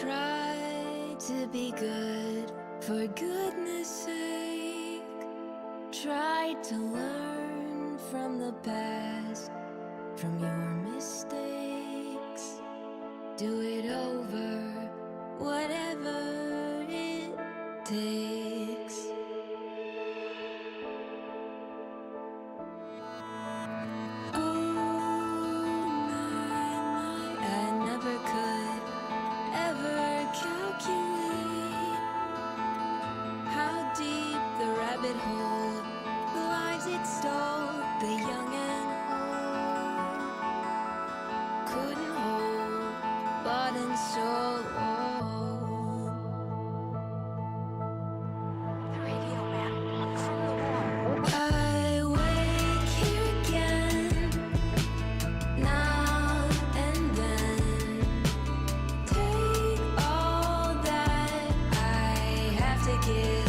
Try to be good, for goodness sake. Try to learn from the past, from your mistakes. Do it over, whatever it takes. Hole, the lives it stole, the young and old, couldn't hold, bought and sold. The radio man from the wall. I wake here again, now and then. Take all that I have to give.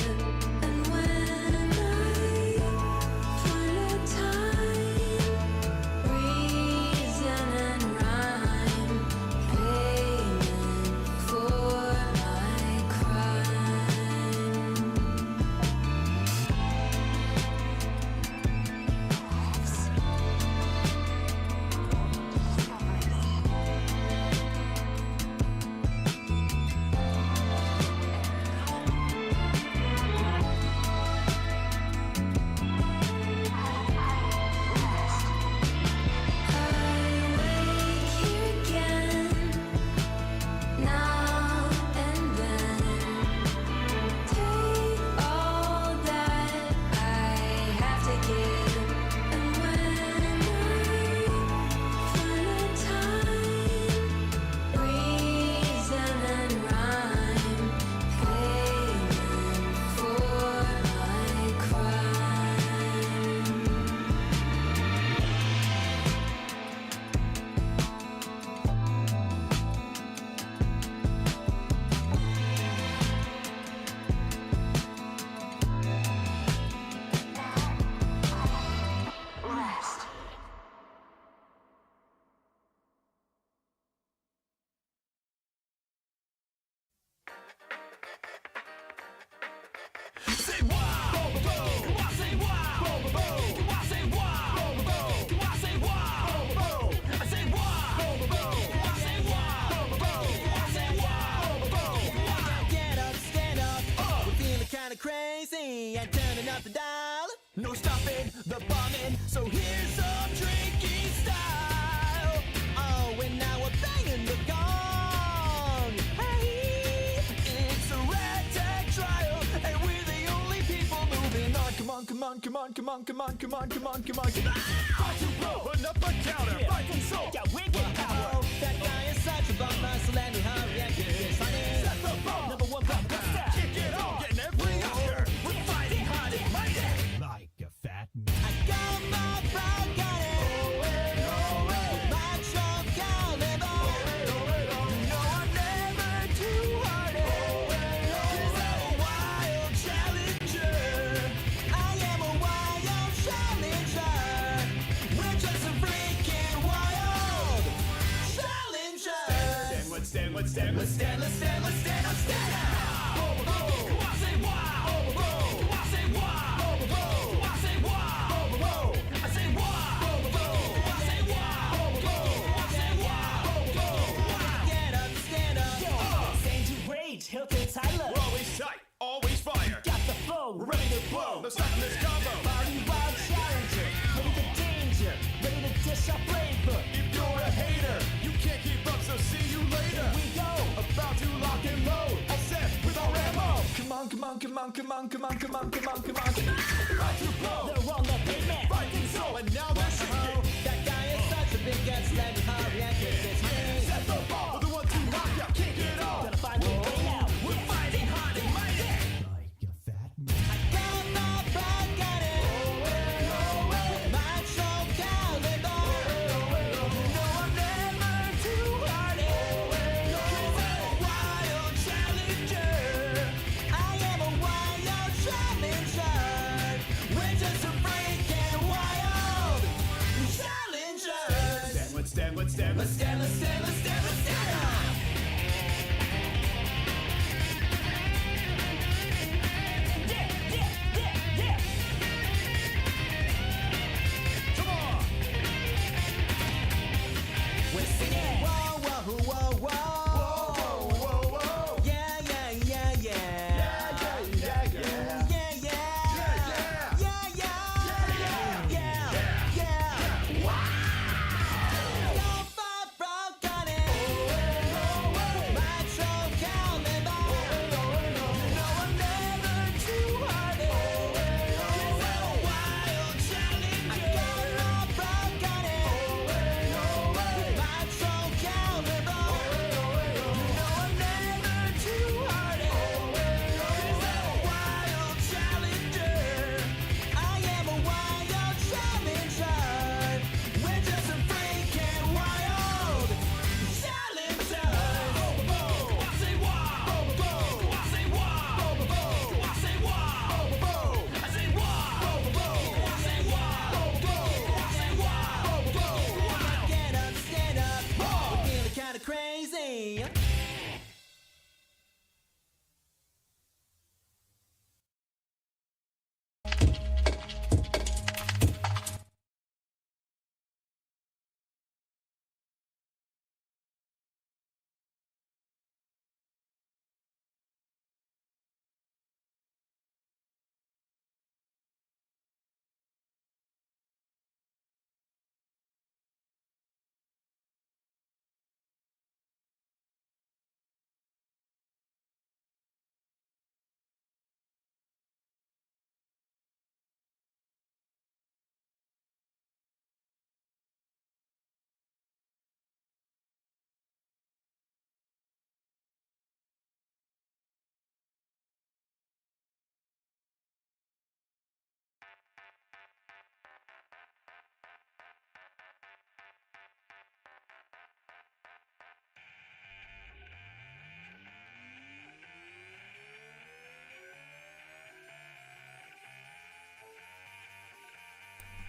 Crazy and turning up the dial. No stopping the bombing, so here's some drinking style. Oh, and now we're banging the gong. Hey, it's a ragtag trial, and we're the only people moving on. Come on, come on, come on, come on, come on, come on, come on, come on, come on. Fight to blow, put up a counter, fight and soul. Yeah, wicked power. That guy is such a bum, so let me hurry and get this honey. Set the bar. Number one pop, Kick it on, getting every Oscar. We're fighting hard and mighty. Like a fat man. I got my pride, got it. Macho caliber. You know I'm never too hardy. 'Cause I'm a wild challenger. I am a wild challenger. We're just some freaking wild challengers. Stand, let's stand, let's stand, let's stand, let's stand, let's stand, let's stand. Hilton Tyler. We're always tight, always fire. Got the flow, We're ready to blow. No stopping this combo. Party wild challenger, ready to danger, ready to dish our flavor. If you're a hater, you can't keep up, so see you later. Here we go, about to lock and load. All set with our ammo. Come on, come on, come on, come on, come on, come on, come on, come on. About to blow. They're on the pavement, Fighting soul, and now they're sinking. That guy is such a big guts, let me hurry and get this money. Set the bar. We're the one to knock out, kick it off. Gotta find a way now. We're fighting hard and mighty. Like a fat man. I got my pride, got it. Macho caliber. You know I'm never too hardy. 'Cause I'm a wild challenger. I am a wild challenger. We're just a freaking wild challengers. Let's stand, let's stand, let's stand, let's stand, let's stand, let's stand.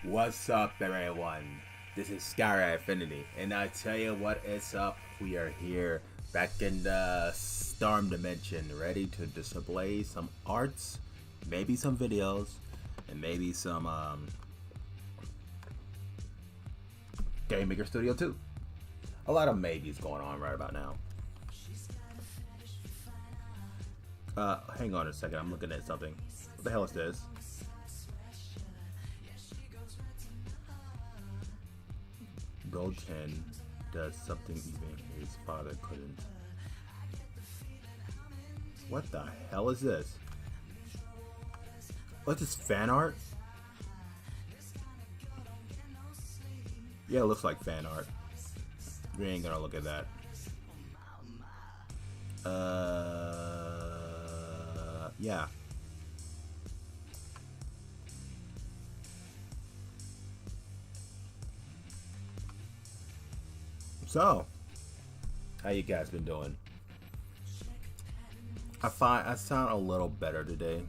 What's up, everyone? This is Skyrider Infinity, and I tell you what is up. We are here back in the Storm Dimension, ready to display some arts, maybe some videos, and maybe some Game Maker Studio 2. A lot of maybes going on right about now. Hang on a second, I'm looking at something. What the hell is this? Goten does something even his father couldn't. What the hell is this? What's this, fan art? Yeah, it looks like fan art. We ain't gonna look at that. Yeah. So, how you guys been doing? I sound a little better today.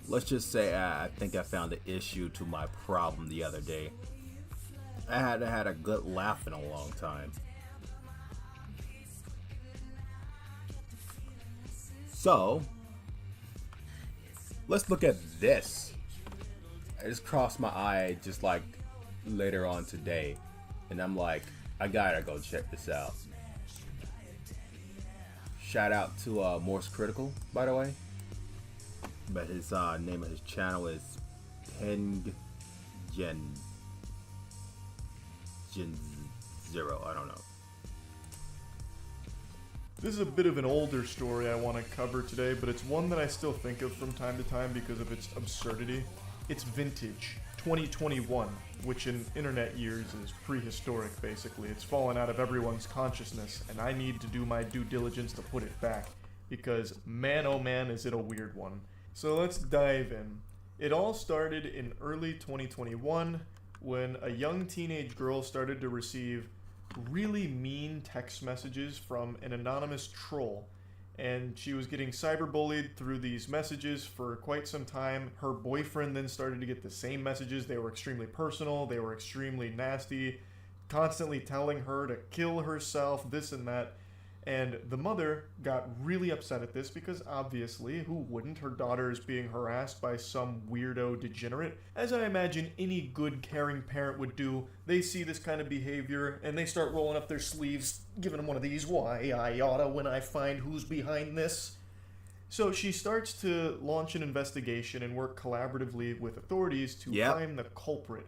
Let's just say I think I found the issue to my problem the other day. I hadn't had a good laugh in a long time. So, let's look at this. I just crossed my eye just like later on today, and I'm like, I gotta go check this out. Shout out to Morse Critical, by the way. But his name of his channel is Peng Gen Zero. I don't know. This is a bit of an older story I want to cover today, but it's one that I still think of from time to time because of its absurdity. It's vintage, 2021, which in internet years is prehistoric, basically. It's fallen out of everyone's consciousness, and I need to do my due diligence to put it back, because man oh man is it a weird one. So let's dive in. It all started in early 2021 when a young teenage girl started to receive really mean text messages from an anonymous troll, and she was getting cyberbullied through these messages for quite some time. Her boyfriend then started to get the same messages. They were extremely personal, they were extremely nasty, constantly telling her to kill herself, this and that. And the mother got really upset at this because obviously, who wouldn't? Her daughter is being harassed by some weirdo degenerate. As I imagine any good caring parent would do, they see this kind of behavior and they start rolling up their sleeves, giving them one of these, why I oughta when I find who's behind this. So she starts to launch an investigation and work collaboratively with authorities to find the culprit.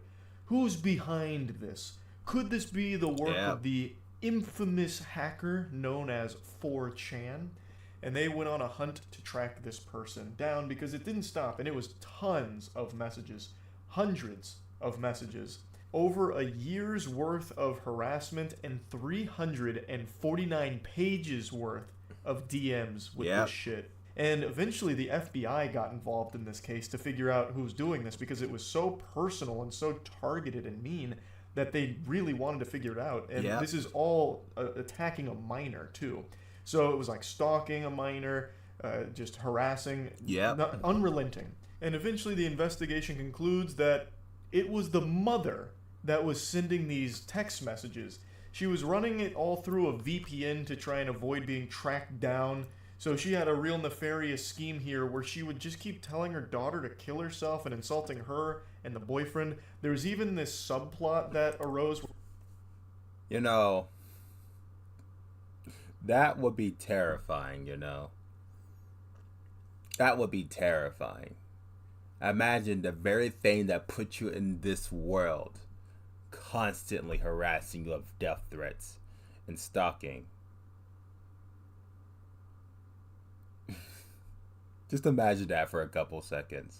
Who's behind this? Could this be the work of the infamous hacker known as 4chan? And they went on a hunt to track this person down because it didn't stop, and it was tons of messages, hundreds of messages, over a year's worth of harassment and 349 pages worth of DMs with this shit. And eventually the FBI got involved in this case to figure out who's doing this because it was so personal and so targeted and mean that they really wanted to figure it out. And this is all attacking a minor, too. So it was like stalking a minor, just harassing, unrelenting. And eventually the investigation concludes that it was the mother that was sending these text messages. She was running it all through a VPN to try and avoid being tracked down. So she had a real nefarious scheme here where she would just keep telling her daughter to kill herself and insulting her and the boyfriend. There was even this subplot that arose. You know, that would be terrifying, you know. That would be terrifying. Imagine the very thing that put you in this world constantly harassing you of death threats and stalking. Just imagine that for a couple seconds.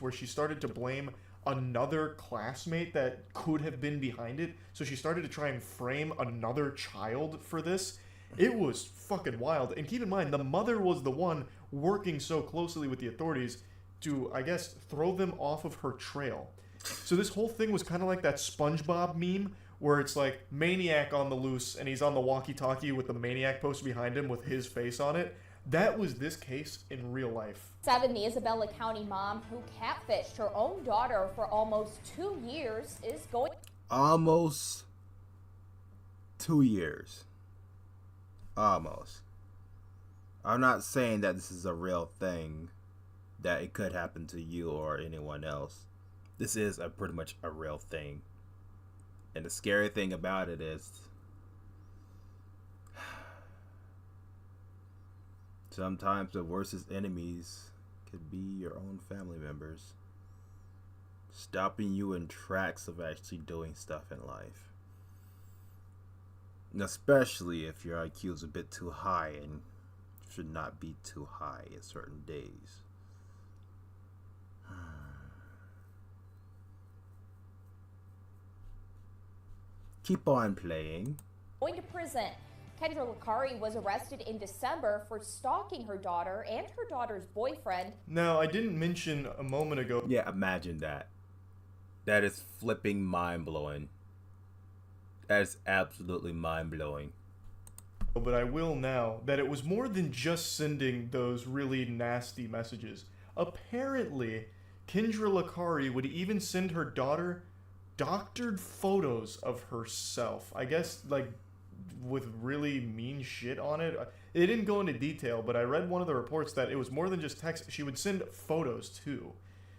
Where she started to blame another classmate that could have been behind it. So she started to try and frame another child for this. It was fucking wild. And keep in mind, the mother was the one working so closely with the authorities to, I guess, throw them off of her trail. So this whole thing was kind of like that SpongeBob meme where it's like Maniac on the loose and he's on the walkie-talkie with the Maniac poster behind him with his face on it. That was this case in real life. 7, the Isabella County mom who catfished her own daughter for almost 2 years is going Almost 2 years. Almost. I'm not saying that this is a real thing, that it could happen to you or anyone else. This is pretty much a real thing. And the scary thing about it is, sometimes the worstest enemies could be your own family members, stopping you in tracks of actually doing stuff in life. And especially if your IQ is a bit too high and should not be too high at certain days. Keep on playing. to prison. Kendra Licari was arrested in December for stalking her daughter and her daughter's boyfriend. Now, I didn't mention a moment ago. Yeah, imagine that. That is flipping mind-blowing. That is absolutely mind-blowing. But I will now, that it was more than just sending those really nasty messages. Apparently, Kendra Licari would even send her daughter doctored photos of herself. I guess, like, with really mean shit on it. It didn't go into detail, but I read one of the reports that it was more than just text. She would send photos, too.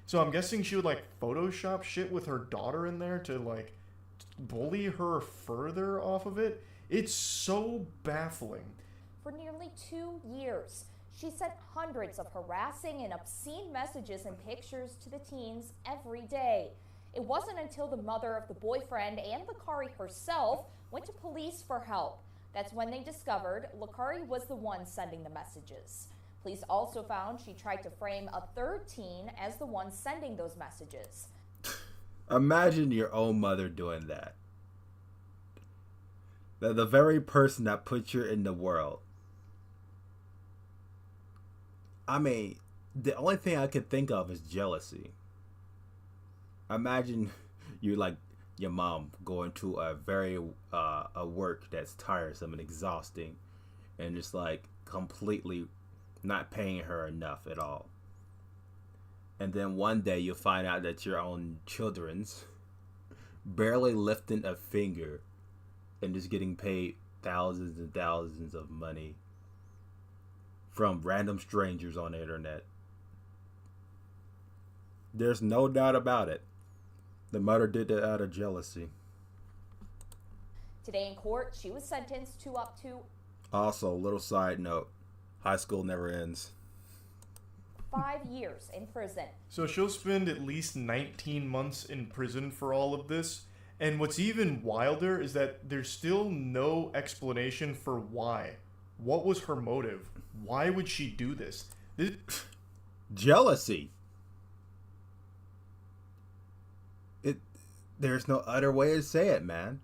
So I'm guessing she would, like, Photoshop shit with her daughter in there to, like, bully her further off of it. It's so baffling. For nearly 2 years, she sent hundreds of harassing and obscene messages and pictures to the teens every day. It wasn't until the mother of the boyfriend and Licari herself went to police for help. That's when they discovered Licari was the one sending the messages. Police also found she tried to frame a third teen as the one sending those messages. Imagine your own mother doing that. The very person that put you in the world. I mean, the only thing I could think of is jealousy. Imagine you like your mom going to a very a work that's tiresome and exhausting, and just like completely not paying her enough at all. And then one day you find out that your own children's barely lifting a finger and just getting paid thousands and thousands of money from random strangers on the internet. There's no doubt about it. The mother did that out of jealousy. Today in court, she was sentenced to up to Also, little side note, high school never ends. 5 years in prison. So she'll spend at least 19 months in prison for all of this. And what's even wilder is that there's still no explanation for why. What was her motive? Why would she do this? Jealousy. There's no other way to say it, man.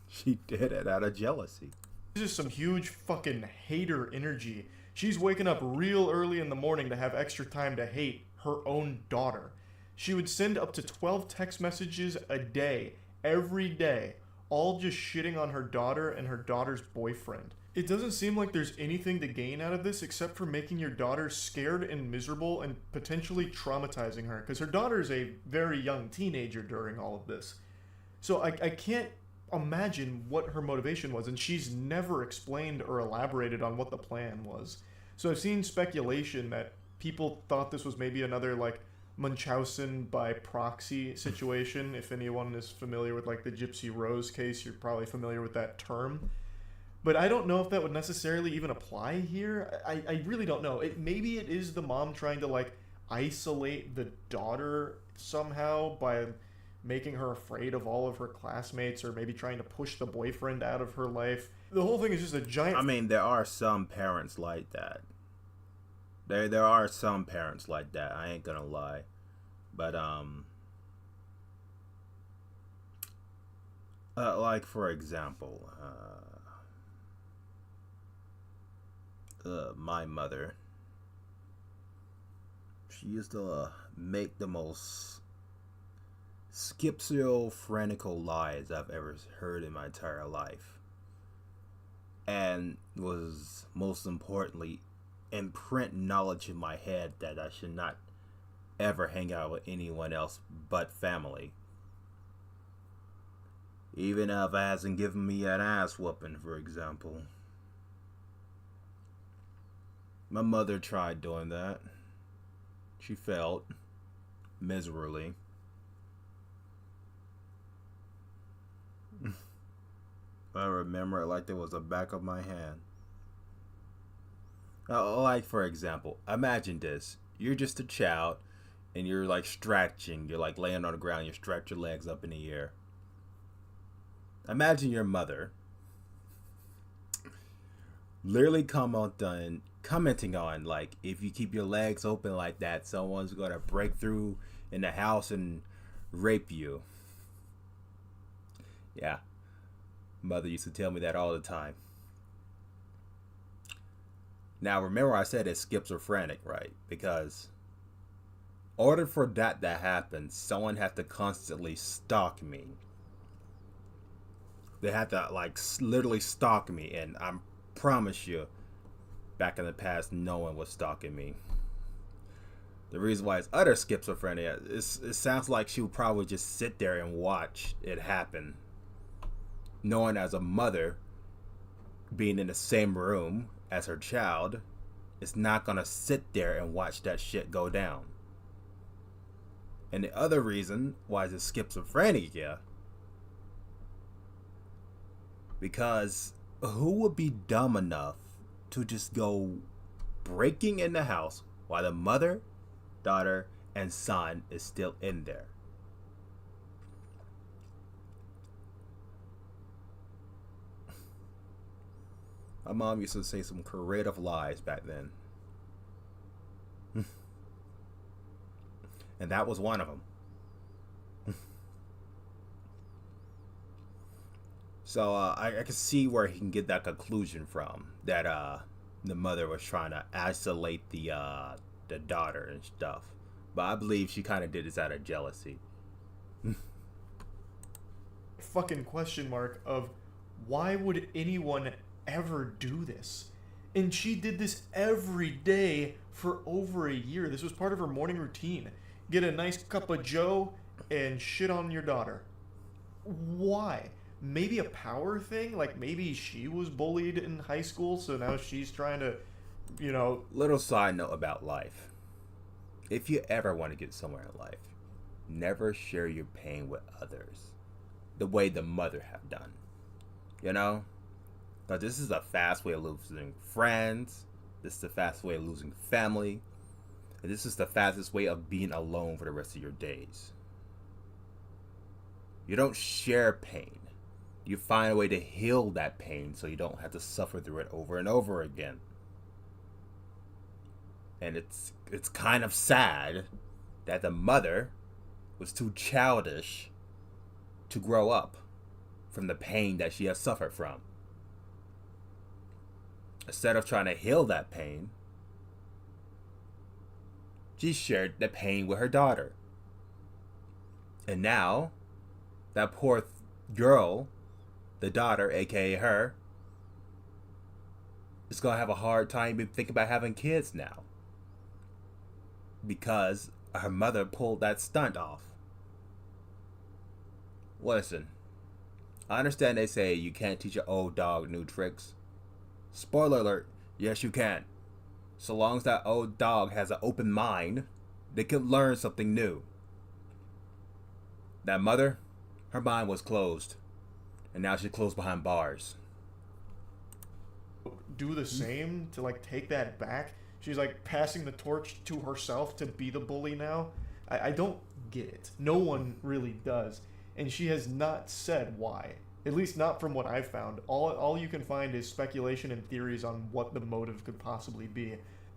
She did it out of jealousy. This is some huge fucking hater energy. She's waking up real early in the morning to have extra time to hate her own daughter. She would send up to 12 text messages a day, every day, all just shitting on her daughter and her daughter's boyfriend. It doesn't seem like there's anything to gain out of this except for making your daughter scared and miserable and potentially traumatizing her, because her daughter is a very young teenager during all of this. So I can't imagine what her motivation was, and she's never explained or elaborated on what the plan was. So I've seen speculation that people thought this was maybe another like Munchausen by proxy situation. If anyone is familiar with like the Gypsy Rose case, you're probably familiar with that term. But I don't know if that would necessarily even apply here. I really don't know. Maybe it is the mom trying to like isolate the daughter somehow by making her afraid of all of her classmates, or maybe trying to push the boyfriend out of her life. The whole thing is just a giant... I mean, there are some parents like that. There are some parents like that. I ain't gonna lie. But, like, for example, my mother, she used to make the most schizophrenical lies I've ever heard in my entire life, and was most importantly imprint knowledge in my head that I should not ever hang out with anyone else but family. Even if it hasn't given me an ass whooping, for example. My mother tried doing that. She failed miserably. I remember it like it was the back of my hand. Like, for example, imagine this. You're just a child and you're like stretching. You're like laying on the ground. You stretch your legs up in the air. Imagine your mother literally commenting on, like, if you keep your legs open like that, someone's going to break through in the house and rape you. Yeah. Mother used to tell me that all the time. Now, remember I said it's schizophrenic, right? Because in order for that to happen, someone had to constantly stalk me. They had to, like, literally stalk me. And I promise you, back in the past, no one was stalking me. The reason why it's utter schizophrenia, it sounds like she would probably just sit there and watch it happen. Knowing as a mother, being in the same room as her child, is not going to sit there and watch that shit go down. And the other reason why it's schizophrenia, because who would be dumb enough to just go breaking in the house while the mother, daughter, and son is still in there? My mom used to say some creative lies back then. And that was one of them. So I can see where he can get that conclusion from. That the mother was trying to isolate the daughter and stuff. But I believe she kind of did this out of jealousy. Fucking question mark of why would anyone ever do this? And she did this every day for over a year. This was part of her morning routine. Get a nice cup of joe and shit on your daughter. Why? Maybe a power thing? Like maybe she was bullied in high school, so now she's trying to, you know... Little side note about life. If you ever want to get somewhere in life, never share your pain with others. The way the mother have done. You know? But this is a fast way of losing friends. This is the fast way of losing family. And this is the fastest way of being alone for the rest of your days. You don't share pain. You find a way to heal that pain so you don't have to suffer through it over and over again. And it's kind of sad that the mother was too childish to grow up from the pain that she has suffered from. Instead of trying to heal that pain, she shared the pain with her daughter. And now, that poor girl, the daughter, aka her, is going to have a hard time thinking about having kids now. Because her mother pulled that stunt off. Listen, I understand they say you can't teach an old dog new tricks. Spoiler alert, yes you can. So long as that old dog has an open mind, they could learn something new. That mother, her mind was closed. And now she's closed behind bars. Do the same to like take that back? She's like passing the torch to herself to be the bully now? I don't get it. No one really does. And she has not said why. At least not from what I've found. All you can find is speculation and theories on what the motive could possibly be.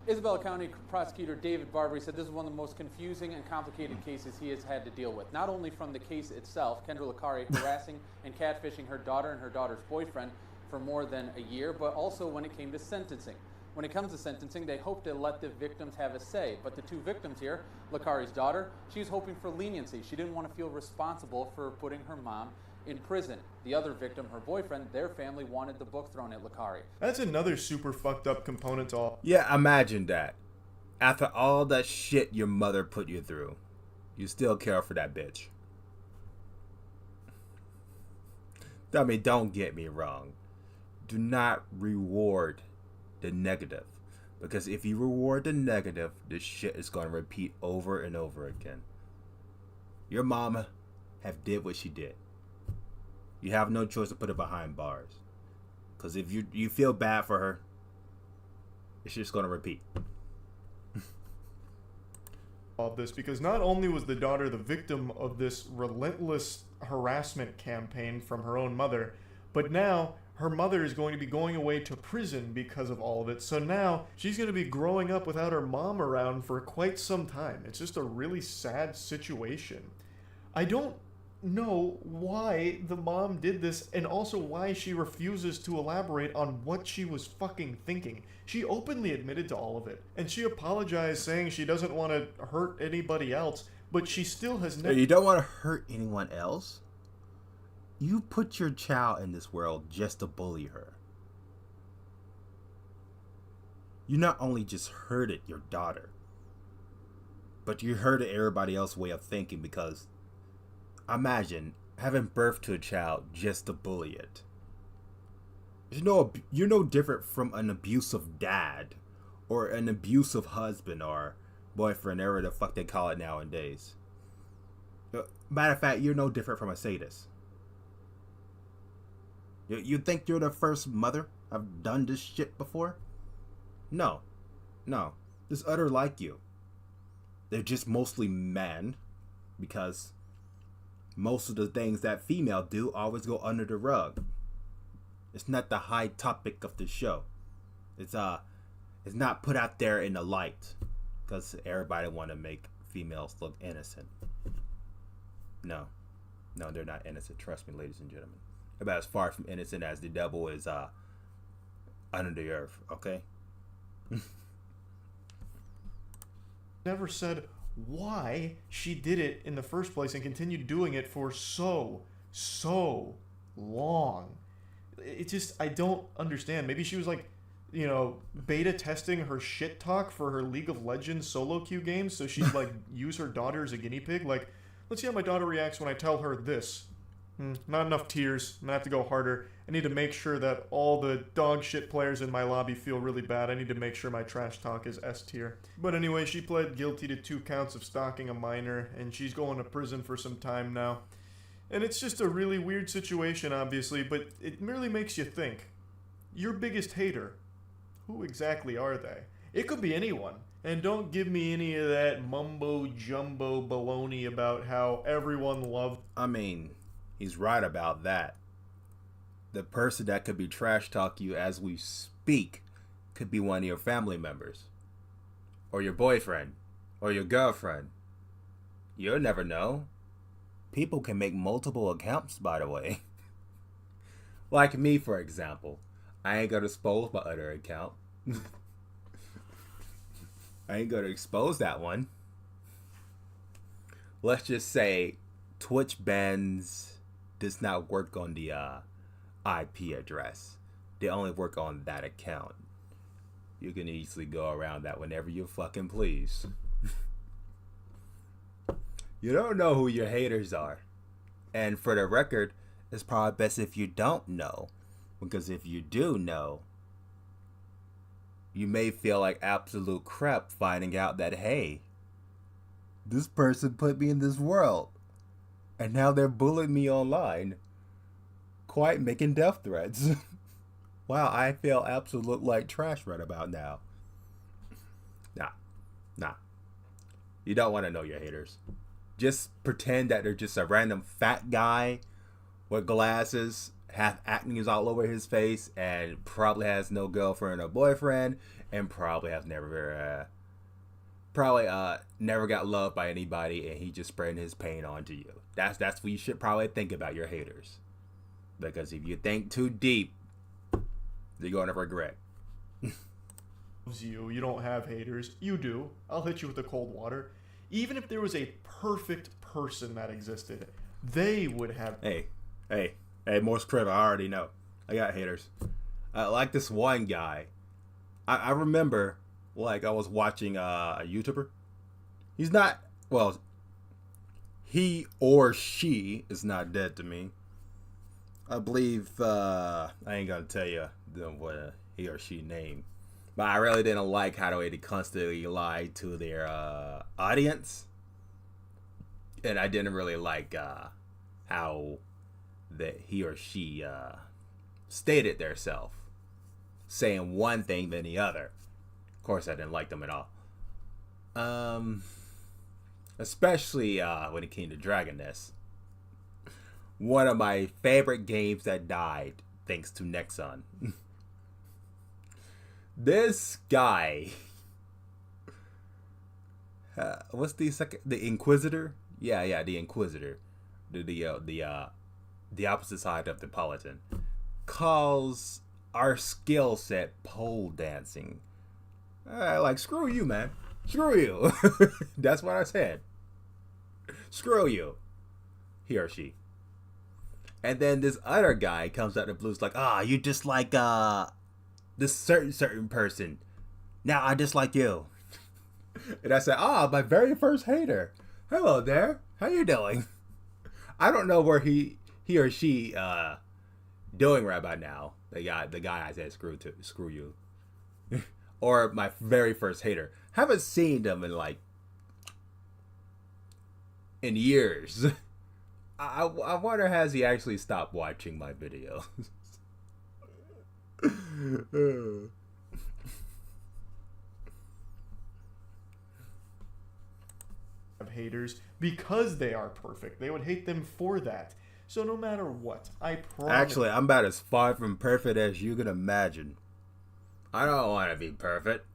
Isabella County Prosecutor David Barbary said this is one of the most confusing and complicated cases he has had to deal with. Not only from the case itself, Kendra Licari harassing and catfishing her daughter and her daughter's boyfriend for more than a year, but also when it came to sentencing. When it comes to sentencing, they hope to let the victims have a say. But the two victims here, Lakari's daughter, she's hoping for leniency. She didn't want to feel responsible for putting her mom in prison. The other victim, her boyfriend, their family wanted the book thrown at Lakari. That's another super fucked up component to all. Yeah, imagine that. After all that shit your mother put you through, you still care for that bitch. I mean, don't get me wrong. Do not reward the negative. Because if you reward the negative, this shit is going to repeat over and over again. Your mama have did what she did. You have no choice to put her behind bars. Because if you feel bad for her, it's just going to repeat. Of this, because not only was the daughter the victim of this relentless harassment campaign from her own mother, but now her mother is going to be going away to prison because of all of it. So now she's going to be growing up without her mom around for quite some time. It's just a really sad situation. I don't know why the mom did this, and also why she refuses to elaborate on what she was fucking thinking. She openly admitted to all of it, and she apologized saying she doesn't want to hurt anybody else, but she still has never... You don't want to hurt anyone else? You put your child in this world just to bully her. You not only just hurted your daughter, but you hurted everybody else's way of thinking, because imagine having birth to a child just to bully it. You're no different from an abusive dad or an abusive husband or boyfriend, whatever the fuck they call it nowadays. Matter of fact, you're no different from a sadist. You think you're the first mother I've done this shit before? No. There's other like you. They're just mostly men, because most of the things that female do always go under the rug. It's not the high topic of the show. It's not put out there in the light, because everybody want to make females look innocent. No, they're not innocent. Trust me, ladies and gentlemen. About as far from innocent as the devil is under the earth. Okay. never said why she did it in the first place and continued doing it for so long. It just, I don't understand. Maybe she was like, you know, beta testing her shit talk for her League of Legends solo queue games, so she'd like use her daughter as a guinea pig. Like, let's see how my daughter reacts when I tell her this. Not enough tears. I'm gonna have to go harder. I need to make sure that all the dog shit players in my lobby feel really bad. I need to make sure my trash talk is S tier. But anyway, she pled guilty to 2 counts of stalking a minor, and she's going to prison for some time now. And it's just a really weird situation, obviously, but it merely makes you think. Your biggest hater, who exactly are they? It could be anyone. And don't give me any of that mumbo-jumbo baloney about how everyone loved... I mean, he's right about that. The person that could be trash talk you as we speak could be one of your family members. Or your boyfriend. Or your girlfriend. You'll never know. People can make multiple accounts, by the way. Like me, for example. I ain't gonna expose my other account. I ain't gonna expose that one. Let's just say Twitch bans does not work on the IP address. They only work on that account. You can easily go around that whenever you fucking please. You don't know who your haters are. And for the record, it's probably best if you don't know. Because if you do know, you may feel like absolute crap finding out that, hey, this person put me in this world. And now they're bullying me online. Quite making death threats. Wow, I feel absolute like trash right about now. Nah. You don't want to know your haters. Just pretend that they're just a random fat guy with glasses, have acne all over his face, and probably has no girlfriend or boyfriend, and probably has never got loved by anybody, and he just spreading his pain onto you. That's what you should probably think about your haters. Because if you think too deep, you're going to regret. you. You don't have haters. You do. I'll hit you with the cold water. Even if there was a perfect person that existed, they would have. Hey, Morse Critical, I already know. I got haters. Like this one guy. I remember, like, I was watching a YouTuber. He's not, well, he or she is not dead to me. I believe, I ain't gonna tell you what he or she name. But I really didn't like how they constantly lied to their audience. And I didn't really like how that he or she stated their self, saying one thing than the other. Of course, I didn't like them at all. Especially when it came to Dragon Nest. One of my favorite games that died thanks to Nexon. This guy, what's the second? The Inquisitor? Yeah, the Inquisitor, the opposite side of the Politan, calls our skill set pole dancing. Like, screw you, man. Screw you. That's what I said. Screw you. He or she. And then this other guy comes out of the blues like, you just like this certain person. Now I dislike you. And I said, my very first hater. Hello there. How you doing? I don't know where he or she doing right about now. The guy I said screw you. Or my very first hater. Haven't seen them in years. I wonder, has he actually stopped watching my videos? Have haters because they are perfect. They would hate them for that. So no matter what, I promise. Actually, I'm about as far from perfect as you can imagine. I don't want to be perfect.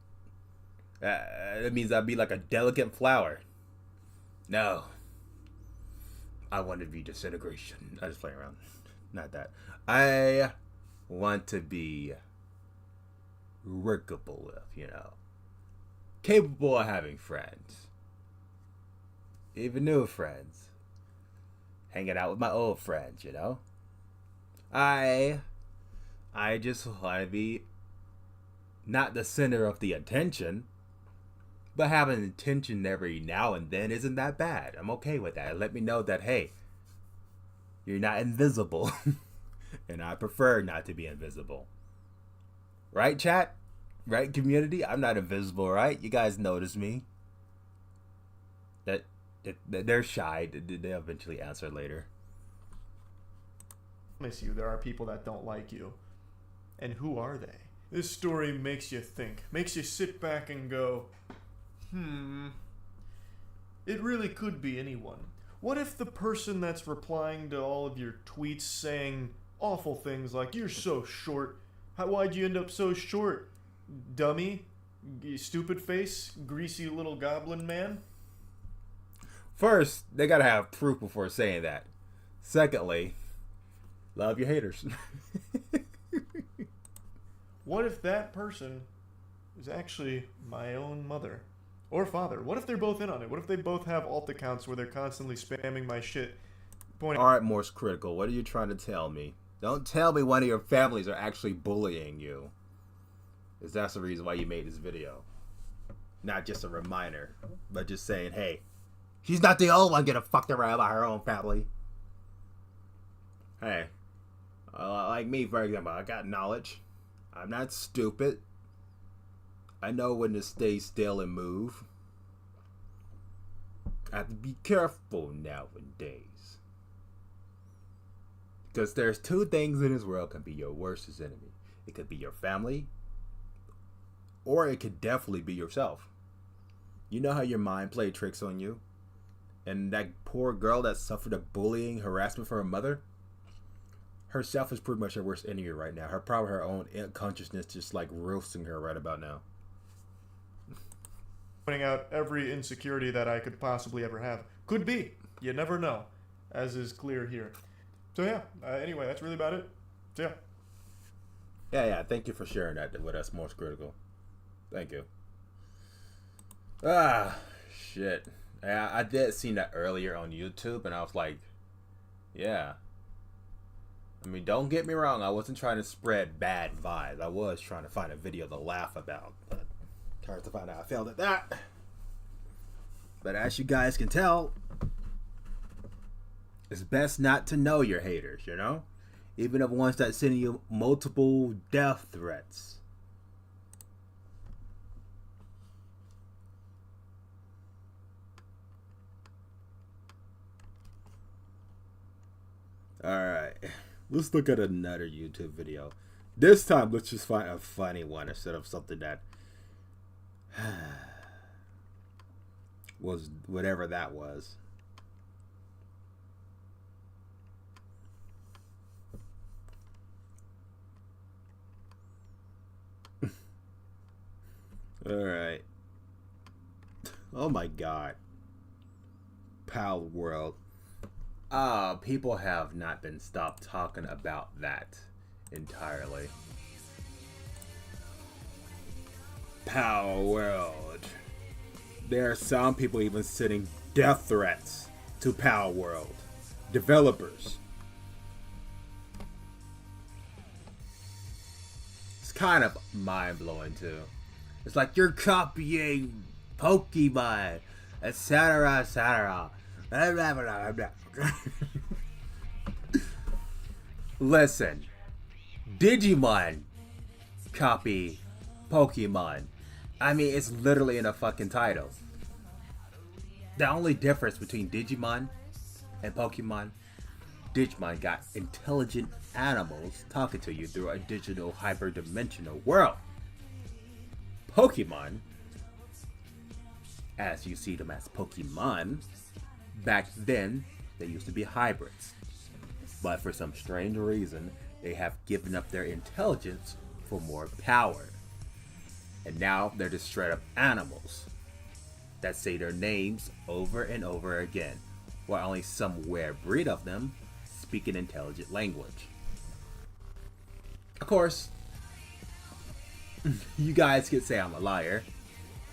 It means I'd be like a delicate flower. No. I want to be disintegration. I just play around. Not that. I want to be workable with, capable of having friends. Even new friends. Hanging out with my old friends, I just want to be not the center of the attention, but having attention every now and then isn't that bad. I'm okay with that. Let me know that, hey, you're not invisible. And I prefer not to be invisible. Right, chat? Right, community? I'm not invisible, right? You guys notice me. That they're shy. They'll eventually answer later. I promise you, there are people that don't like you. And who are they? This story makes you think. Makes you sit back and go, it really could be anyone. What if the person that's replying to all of your tweets saying awful things like, you're so short, why'd you end up so short, dummy, you stupid face, greasy little goblin man? First, they gotta have proof before saying that. Secondly, love your haters. What if that person is actually my own mother? Or father? What if they're both in on it? What if they both have alt accounts where they're constantly spamming my shit? Alright, Morse Critical, what are you trying to tell me? Don't tell me one of your families are actually bullying you. Because that's the reason why you made this video. Not just a reminder, but just saying, hey, she's not the only one getting fucked around by her own family. Hey, like me, for example, I got knowledge. I'm not stupid. I know when to stay still and move. I have to be careful nowadays. Because there's two things in this world can be your worst enemy. It could be your family, or it could definitely be yourself. You know how your mind played tricks on you? And that poor girl that suffered a bullying, harassment from her mother? Herself is pretty much her worst enemy right now. Probably her own consciousness just like roasting her right about now. Pointing out every insecurity that I could possibly ever have. Could be. You never know. As is clear here. So yeah, anyway, that's really about it. So yeah. Yeah, thank you for sharing that with us, Most Critical. Thank you. Ah, shit. I did see that earlier on YouTube, and I was like, yeah. I mean, don't get me wrong. I wasn't trying to spread bad vibes. I was trying to find a video to laugh about, but hard to find out I failed at that. But as you guys can tell, it's best not to know your haters, you know? Even the ones that send you multiple death threats. Alright, let's look at another YouTube video. This time, let's just find a funny one instead of something that was whatever that was. Alright. Oh my god. Pal World. People have not been stopped talking about that entirely. Pal World. There are some people even sending death threats to Pal World developers. It's kind of mind-blowing too. It's like you're copying Pokemon, etc., etc. Listen, Digimon copy Pokemon. I mean, it's literally in the fucking title. The only difference between Digimon and Pokemon, Digimon got intelligent animals talking to you through a digital hyperdimensional world. Pokemon, as you see them as Pokemon, back then they used to be hybrids. But for some strange reason, they have given up their intelligence for more power. And now they're just straight up animals that say their names over and over again, while only some rare breed of them speak an intelligent language. Of course, you guys could say I'm a liar,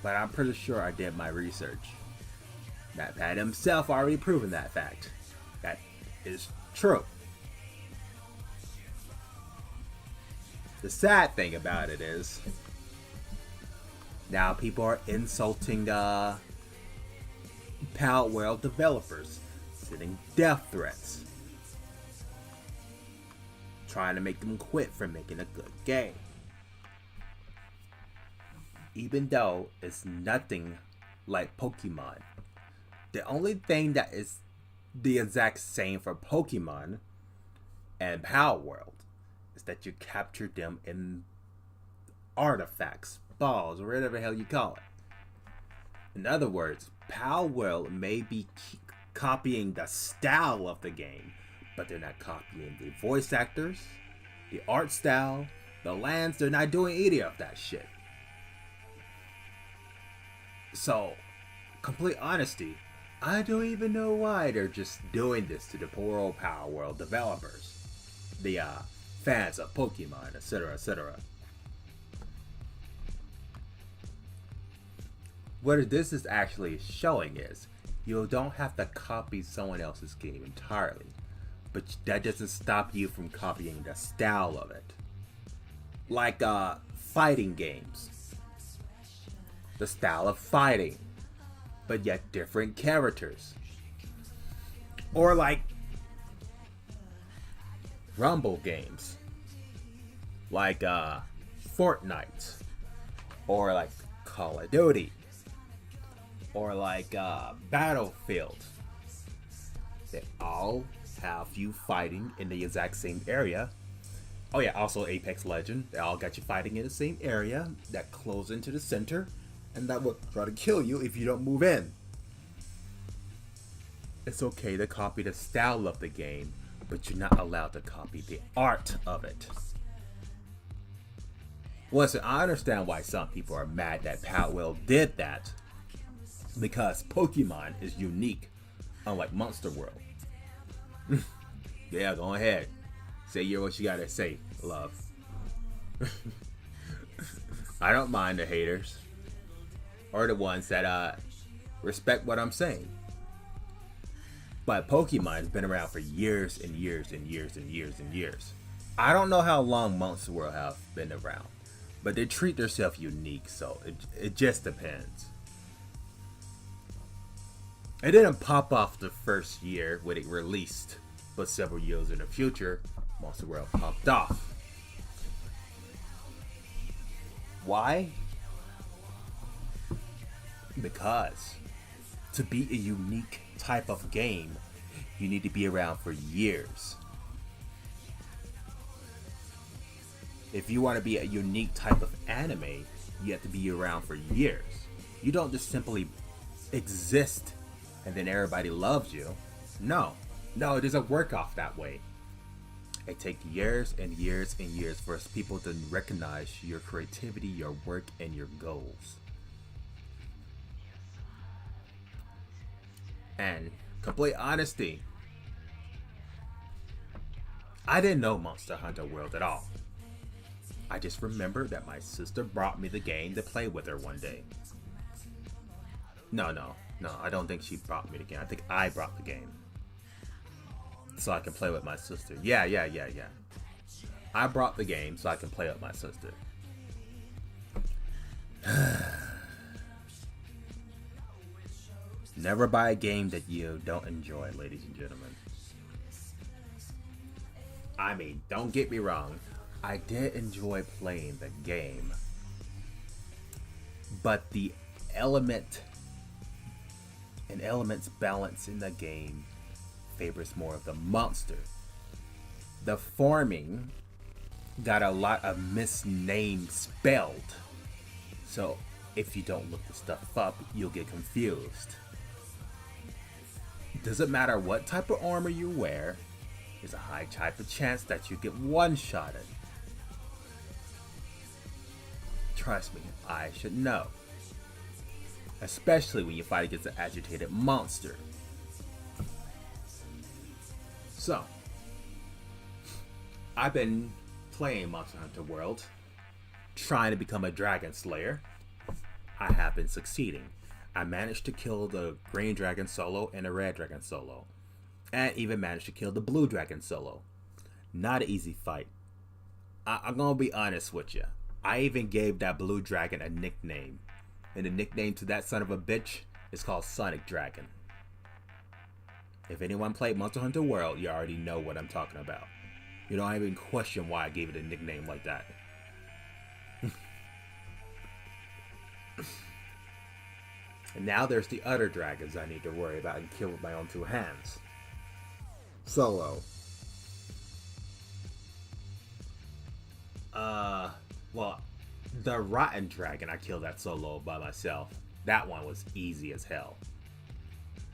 but I'm pretty sure I did my research. MatPat himself already proven that fact. That is true. The sad thing about it is, now people are insulting Pal World developers, sending death threats, trying to make them quit from making a good game. Even though it's nothing like Pokemon. The only thing that is the exact same for Pokemon and Pal World is that you capture them in artifacts, balls, or whatever the hell you call it. In other words, Pal World may be copying the style of the game, but they're not copying the voice actors, the art style, the lands. They're not doing any of that shit. So, complete honesty, I don't even know why they're just doing this to the poor old Pal World developers, the fans of Pokemon, etc., etc. What this is actually showing is, you don't have to copy someone else's game entirely, but that doesn't stop you from copying the style of it. Like fighting games. The style of fighting, but yet different characters. Or like Rumble games, like Fortnite, or like Call of Duty, or like Battlefield. They all have you fighting in the exact same area. Oh yeah, also Apex Legend. They all got you fighting in the same area that close into the center, and that will try to kill you if you don't move in. It's okay to copy the style of the game, but you're not allowed to copy the art of it. Listen, I understand why some people are mad that Palwell did that, because Pokemon is unique, unlike Monster World. Yeah, go ahead. Say what you gotta say, love. I don't mind the haters or the ones that respect what I'm saying. But Pokemon has been around for years and years and years and years and years. I don't know how long Monster World have been around, but they treat themselves unique, so it just depends. It didn't pop off the first year when it released, but several years in the future, Monster World popped off. Why? Because to be a unique type of game, you need to be around for years. If you want to be a unique type of anime, you have to be around for years. You don't just simply exist and then everybody loves you. No, it doesn't work off that way. It takes years and years and years for people to recognize your creativity, your work, and your goals. And complete honesty, I didn't know Monster Hunter World at all. I just remember that my sister brought me the game to play with her one day. No, I don't think she brought me the game. I think I brought the game. So I can play with my sister. Yeah. I brought the game so I can play with my sister. Never buy a game that you don't enjoy, ladies and gentlemen. I mean, don't get me wrong. I did enjoy playing the game. But the elements balance in the game favors more of the monster. The farming got a lot of misnamed spelled. So if you don't look the stuff up, you'll get confused. Doesn't matter what type of armor you wear, there's a high type of chance that you get one-shotted. Trust me, I should know. Especially when you fight against an agitated monster. So, I've been playing Monster Hunter World, trying to become a dragon slayer. I have been succeeding. I managed to kill the green dragon solo and the red dragon solo. And even managed to kill the blue dragon solo. Not an easy fight. I'm gonna be honest with you. I even gave that blue dragon a nickname. And the nickname to that son of a bitch is called Sonic Dragon. If anyone played Monster Hunter World, you already know what I'm talking about. You don't even question why I gave it a nickname like that. And now there's the other dragons I need to worry about and kill with my own two hands. Solo. Well, the Rotten Dragon, I killed that solo by myself. That one was easy as hell.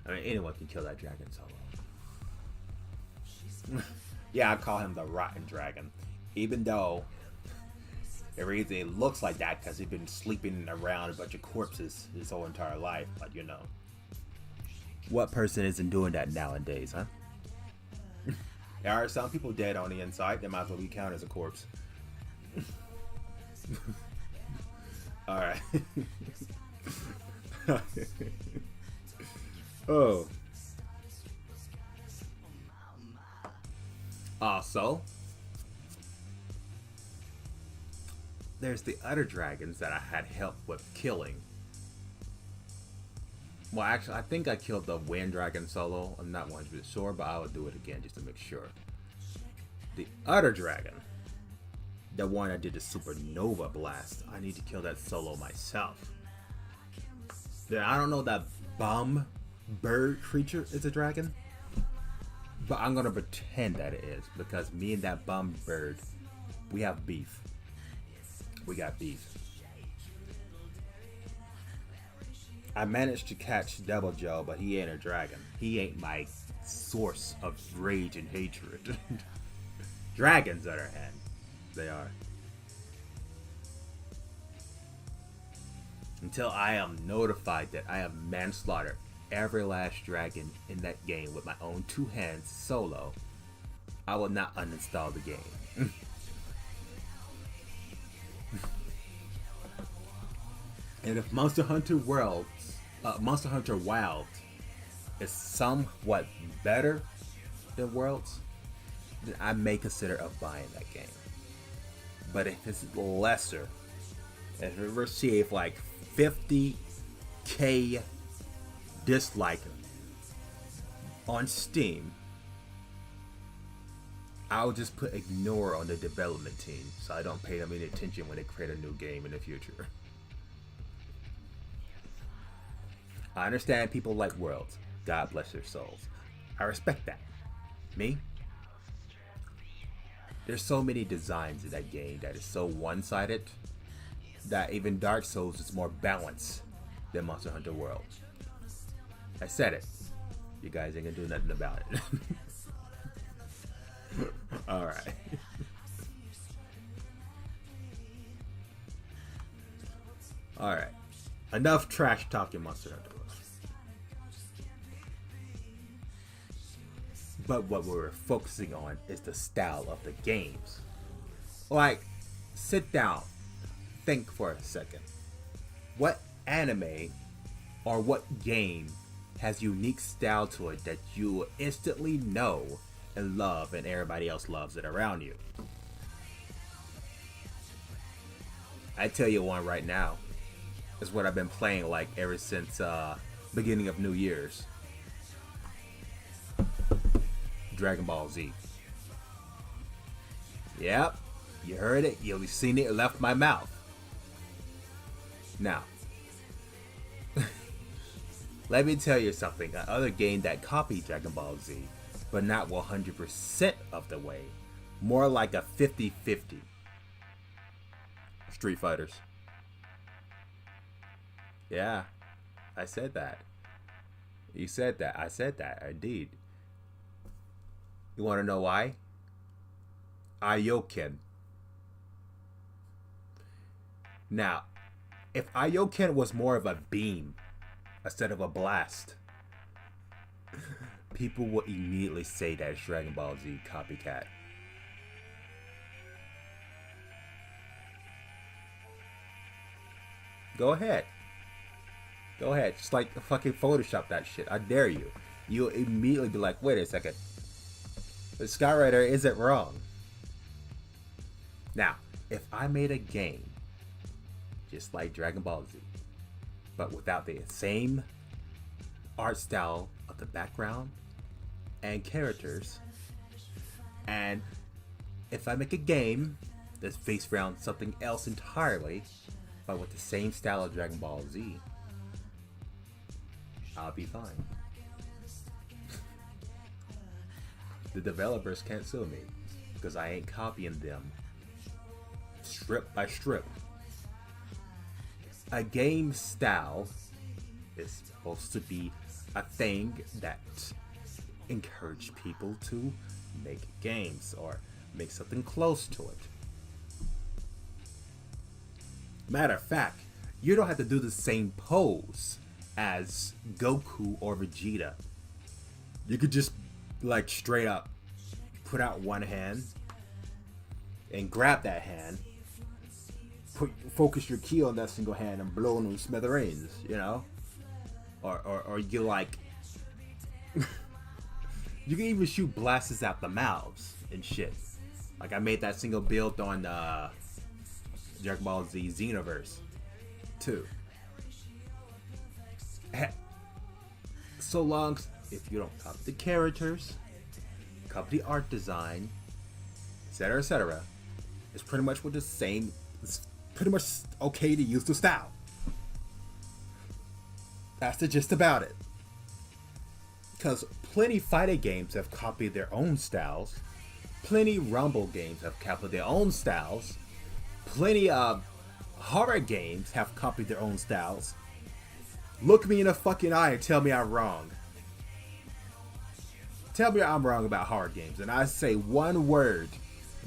I mean, anyone can kill that dragon solo. Yeah, I call him the Rotten Dragon. Even though the reason it looks like that because he's been sleeping around a bunch of corpses his whole entire life. But you know, what person isn't doing that nowadays, huh? There are some people dead on the inside. They might as well be counted as a corpse. Alright. Oh. Also, there's the other dragons that I had help with killing. Well, actually, I think I killed the wind dragon solo. I'm not 100% sure, but I will do it again just to make sure. The other dragon, the one I did the supernova blast, I need to kill that solo myself. Then I don't know that bum bird creature is a dragon, but I'm gonna pretend that it is because me and that bum bird, we have beef. We got beef. I managed to catch Devil Joe, but he ain't a dragon. He ain't my source of rage and hatred. Dragons, on the other hand, they are. Until I am notified that I have manslaughtered every last dragon in that game with my own two hands solo, I will not uninstall the game. And if Monster Hunter Wild is somewhat better than Worlds, then I may consider of buying that game. But if it's lesser, if it received like 50k dislike on Steam, I'll just put ignore on the development team so I don't pay them any attention when they create a new game in the future. I understand people like Worlds. God bless their souls. I respect that. Me? There's so many designs in that game that is so one-sided that even Dark Souls is more balanced than Monster Hunter World. I said it. You guys ain't gonna do nothing about it. Alright. Alright. Enough trash talking Monster Hunter World. But what we're focusing on is the style of the games. Like, sit down. Think for a second. What anime or what game has unique style to it that you instantly know and love and everybody else loves it around you? I tell you one right now. It's what I've been playing like ever since beginning of New Year's. Dragon Ball Z. Yep, you heard it, you've seen it, it left my mouth. Now, let me tell you something. Another game that copied Dragon Ball Z, but not 100% of the way. More like a 50-50. Street Fighters. Yeah, I said that. You said that. I said that. Indeed. You want to know why? Ayoken. Now, if Ayoken was more of a beam instead of a blast, people will immediately say that it's Dragon Ball Z copycat. Go ahead. Go ahead. Just like fucking Photoshop that shit. I dare you. You'll immediately be like, wait a second. The Skyrider isn't wrong. Now, if I made a game just like Dragon Ball Z, but without the same art style of the background and characters, and if I make a game that's based around something else entirely, but with the same style of Dragon Ball Z, I'll be fine. The developers can't sue me because I ain't copying them strip by strip. A game style is supposed to be a thing that encourages people to make games or make something close to it. Matter of fact, you don't have to do the same pose as Goku or Vegeta. You could just like straight up put out one hand and grab that hand, focus your key on that single hand and blow them smithereens, you know? Or you like you can even shoot blasts out the mouths and shit. Like I made that single build on Dragon Ball Z Xenoverse 2. So long if you don't copy the characters, copy the art design, etc., it's pretty much with the same. It's pretty much okay to use the style. That's the gist about it. Because plenty fighting games have copied their own styles. Plenty Rumble games have copied their own styles. Plenty horror games have copied their own styles. Look me in the fucking eye and tell me I'm wrong. Tell me I'm wrong about horror games, and I say one word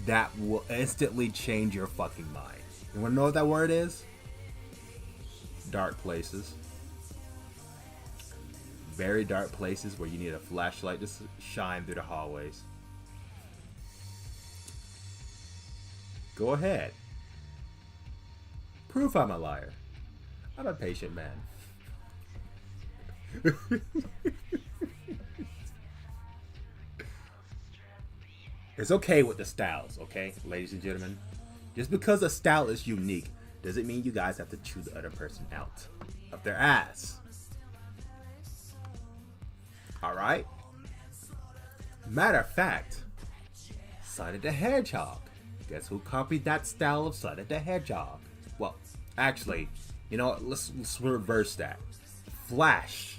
that will instantly change your fucking mind. You wanna know what that word is? Dark places. Very dark places where you need a flashlight to shine through the hallways. Go ahead. Prove I'm a liar. I'm a patient man. It's okay with the styles, okay, ladies and gentlemen? Just because a style is unique doesn't mean you guys have to chew the other person out of their ass. Alright? Matter of fact, Sonic the Hedgehog. Guess who copied that style of Sonic the Hedgehog? Well, actually, you know what? Let's reverse that. Flash.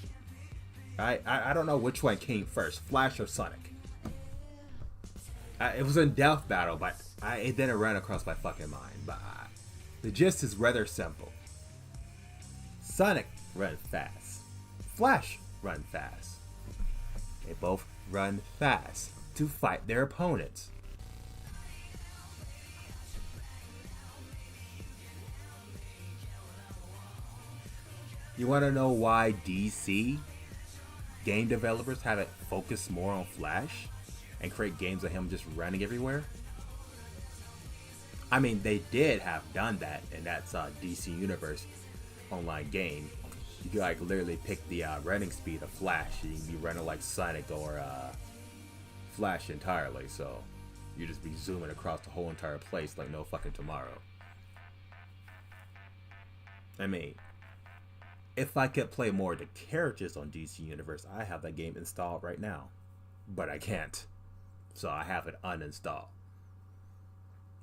I don't know which one came first, Flash or Sonic. It was in Death Battle, but it didn't run across my fucking mind. But the gist is rather simple. Sonic runs fast. Flash runs fast. They both run fast to fight their opponents. You want to know why DC game developers haven't focused more on Flash and create games of him just running everywhere? I mean, they did have done that, and that's DC Universe online game. You can like literally pick the running speed of Flash, and you can be running like Sonic or Flash entirely. So you just be zooming across the whole entire place like no fucking tomorrow. I mean, if I could play more of the characters on DC Universe, I have that game installed right now, but I can't. So I have it uninstalled.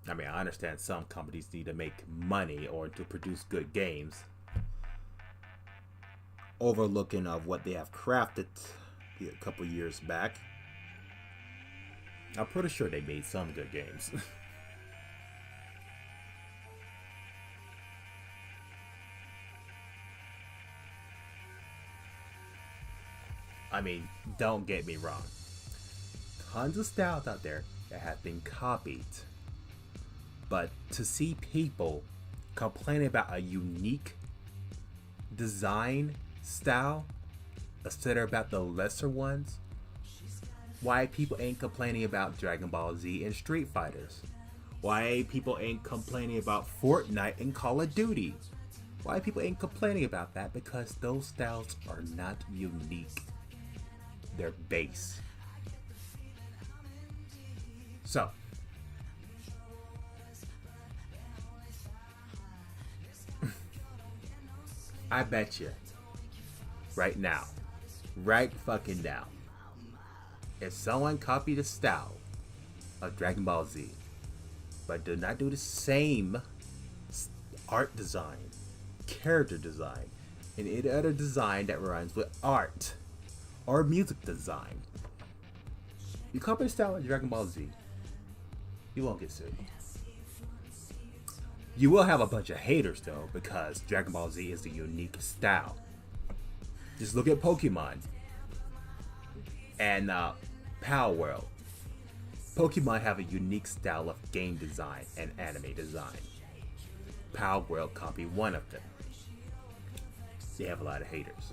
I mean, I understand some companies need to make money or to produce good games, overlooking of what they have crafted a couple years back. I'm pretty sure they made some good games. I mean, don't get me wrong. Tons of styles out there that have been copied. But to see people complaining about a unique design style instead of about the lesser ones, why people ain't complaining about Dragon Ball Z and Street Fighters? Why people ain't complaining about Fortnite and Call of Duty? Why people ain't complaining about that? Because those styles are not unique. They're base. So, I bet you, right now, right fucking now, if someone copied the style of Dragon Ball Z, but did not do the same art design, character design, and any other design that rhymes with art or music design, you copy the style of Dragon Ball Z, you won't get sued. You will have a bunch of haters though, because Dragon Ball Z is a unique style. Just look at Pokemon and Power World. Pokemon have a unique style of game design and anime design. Power World copy one of them. They have a lot of haters.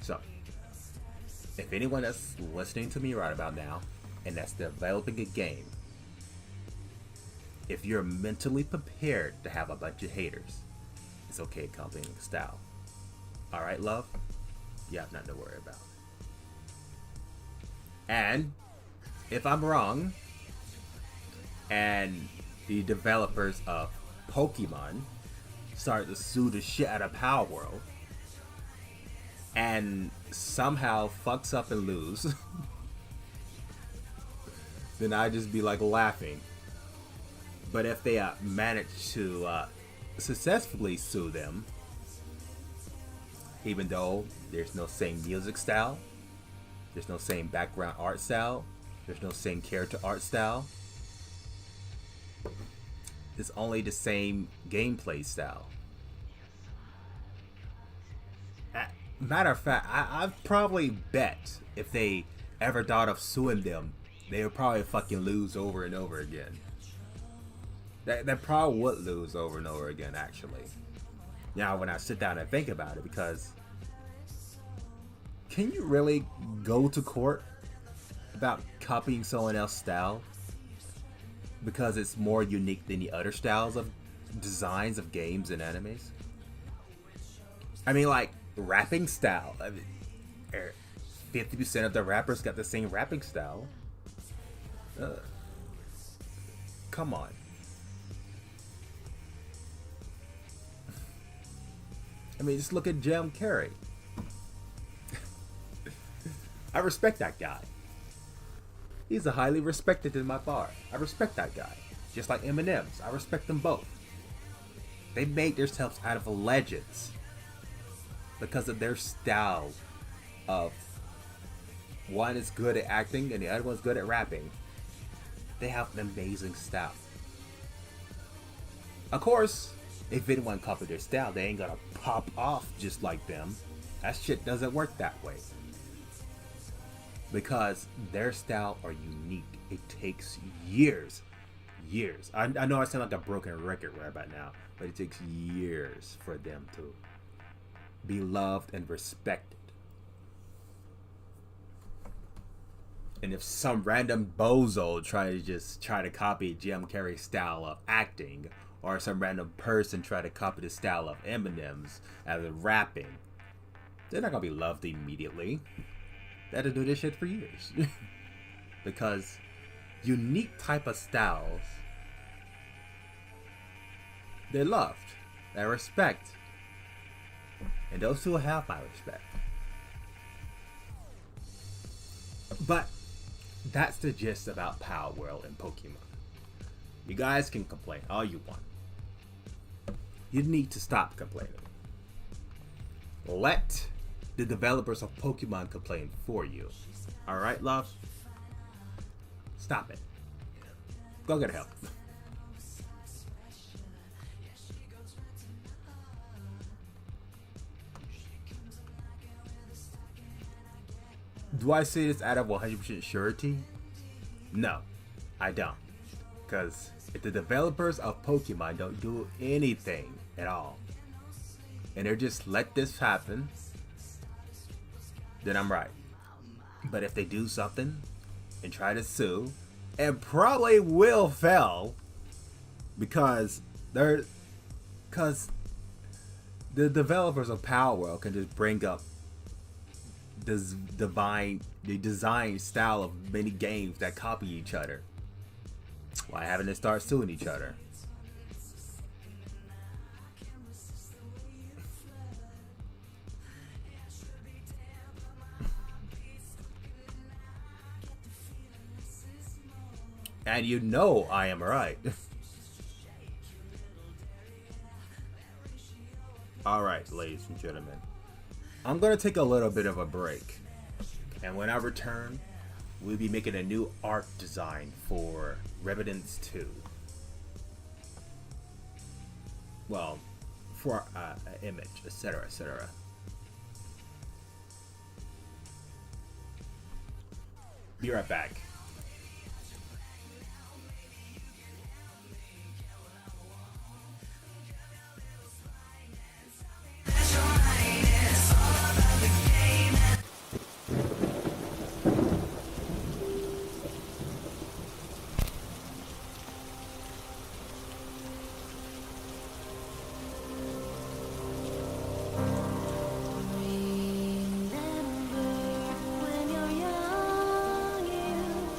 So, if anyone that's listening to me right about now and that's developing a game, if you're mentally prepared to have a bunch of haters, it's okay copying the style. Alright, love? You have nothing to worry about. And if I'm wrong, and the developers of Pokemon start to sue the shit out of Power World, and somehow fucks up and lose, then I just be like laughing. But if they manage to successfully sue them, even though there's no same music style, there's no same background art style, there's no same character art style, it's only the same gameplay style. Matter of fact, I've probably bet if they ever thought of suing them, they would probably fucking lose over and over again. They probably would lose over and over again, actually. Now, when I sit down and think about it, because can you really go to court about copying someone else's style because it's more unique than the other styles of designs of games and animes? I mean, like, rapping style. I mean, 50% of the rappers got the same rapping style. Come on. I mean, just look at Jim Carrey. I respect that guy. He's a highly respected in my bar. I respect that guy. Just like Eminem's. I respect them both. They made themselves out of legends because of their style of one is good at acting and the other one's good at rapping. They have an amazing style. Of course, if anyone copied their style, they ain't gonna pop off just like them. That shit doesn't work that way. Because their style are unique. It takes years. I know I sound like a broken record right about now, but it takes years for them to be loved and respected. And if some random bozo try to copy Jim Carrey's style of acting, or some random person try to copy the style of Eminem's as a rapping, they're not gonna be loved immediately. They had to do this shit for years. Because unique type of styles, they're loved, they're respect, and those two have my respect. But that's the gist about Power World and Pokemon. You guys can complain all you want. You need to stop complaining. Let the developers of Pokemon complain for you. Alright, love? Stop it. Go get help. Do I say this out of 100% surety? No, I don't. Because if the developers of Pokemon don't do anything at all, and they're just let this happen, then I'm right. But if they do something and try to sue, and probably will fail, because the developers of Power World can just bring up the design style of many games that copy each other. Why haven't they start suing each other? And you know I am right. Alright, ladies and gentlemen. I'm going to take a little bit of a break. And when I return, we'll be making a new art design for Revenants 2. Well, for an image, etc., etc. Be right back. Remember when you're young, you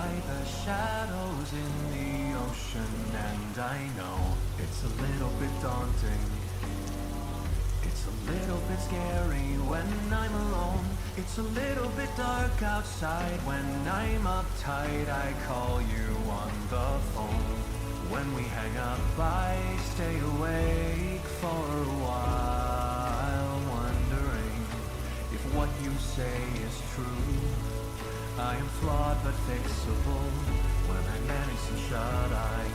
by the shadows in the ocean, and I know it's a little bit daunting. It's a little bit scary when I'm alone. It's a little bit dark outside when I'm uptight. I call you on the phone. When we hang up, I stay awake for a while, wondering if what you say is true. I am flawed but fixable when I manage to shut eye.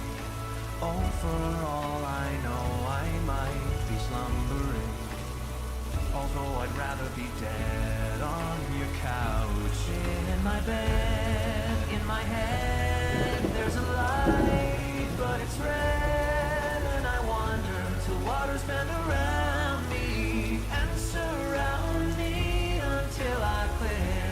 Oh, for all I know, I might be slumbering. Although I'd rather be dead on your couch. In my bed, in my head, there's a light, but it's red. And I wander till waters bend around me and surround me until I clear.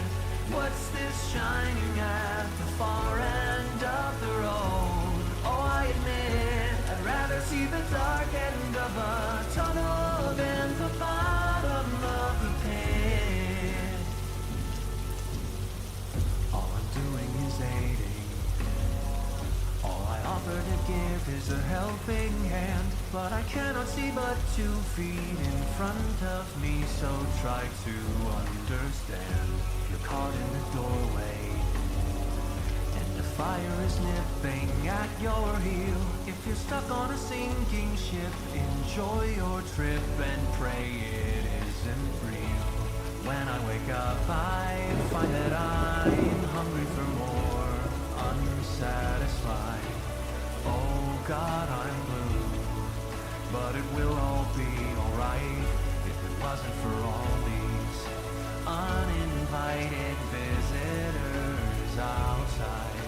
What's this shining at the far end of the road? Oh, I admit I'd rather see the dark end of a tunnel than the bottom of the pit. All I'm doing is aiding. All I offer to give is a helping hand, but I cannot see but 2 feet in front of me, so try to understand. You're caught in the doorway, and the fire is nipping at your heel. If you're stuck on a sinking ship, enjoy your trip and pray it isn't real. When I wake up, I find that I'm hungry for more, unsatisfied. Oh God, I'm blue, but it will all be alright if it wasn't for all these uninvited visitors outside.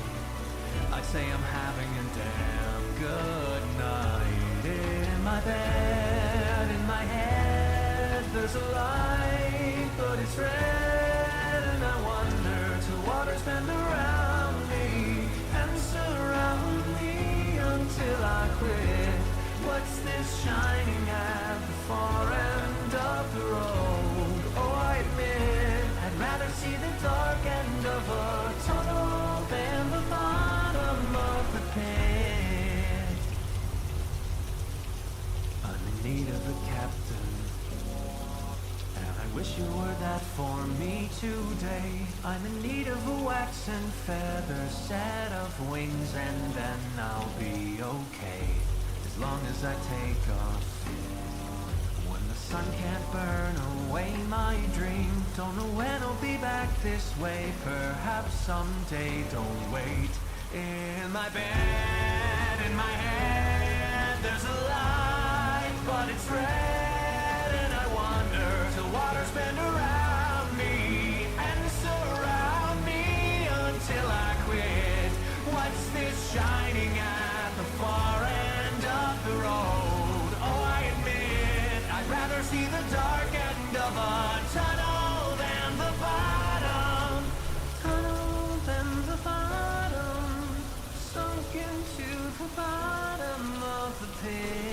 I'd say I'm having a damn good night. In my bed, in my head, there's a light, but it's red. And I wonder till waters bend around me and surround me until I quit. What's this shining at the far end of the road? Oh, I admit I'd rather see the dark end of a tunnel than the bottom of the pit. I'm in need of a captain, and I wish you were that for me today. I'm in need of a wax and feather set of wings, and then I'll be okay, as long as I take off. When the sun can't burn away my dream, don't know when I'll be back this way, perhaps someday, don't wait. In my bed, in my head, there's a light, but it's red. And I wander till waters bend around me and surround me until I quit. What's this shining at the far end of the road? Oh, I admit I'd rather see the dark end of a tunnel than the bottom. Tunnel than the bottom, sunk into the bottom of the pit.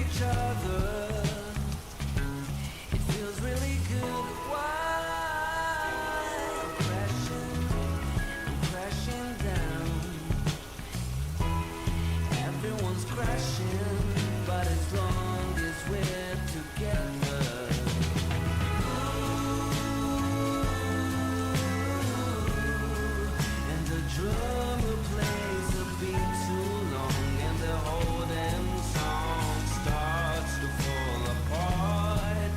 each other. It feels really good. Why? I'm crashing down. Everyone's crashing, but as long as we're together. And the drummer plays a beat too long, and the whole damn song starts to fall apart.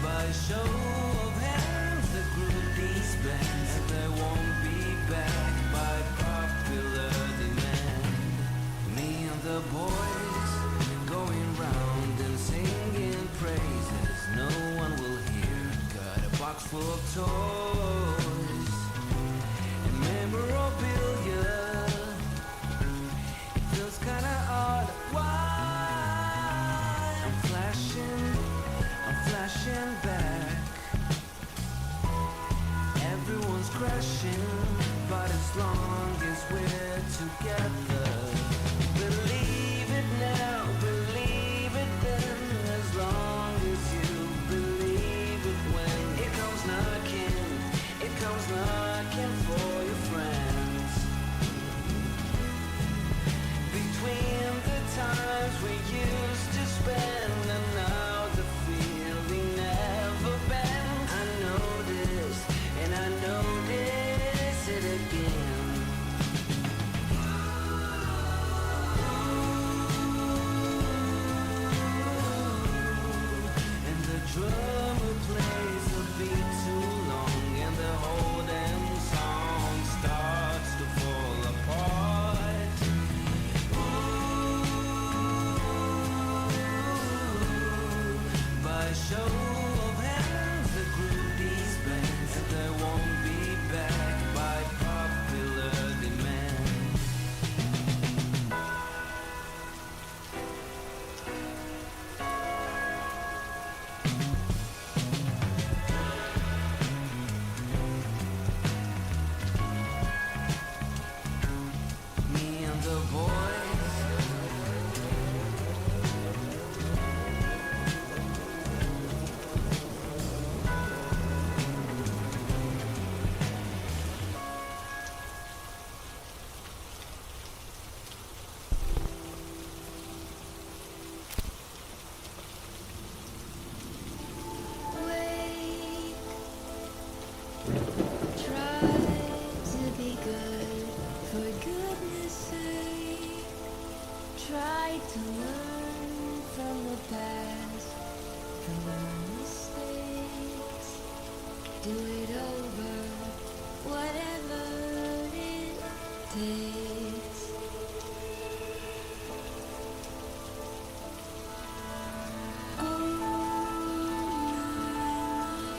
By show of hands, the group disbands, and they won't be back by popular demand. Me and the boys going round and singing praises no one will hear. Got a box full of toys and memorabilia. It feels kinda odd. Why? I'm flashing back. Everyone's crashing, but as long as we're together. Believe it now, believe it then, as long as you believe it when it comes knocking for your friends. Between the times we used to spend and now the feeling never bends. I notice, and I notice it again. And the drummer plays a beat too long, and the whole damn song starts to fall apart. By show of hands, the group disbands, and they won't be back by popular demand. Me and the boys Wait, try to be good, for goodness sake. Try to learn from the past, from your mistakes. Do it over, whatever it takes.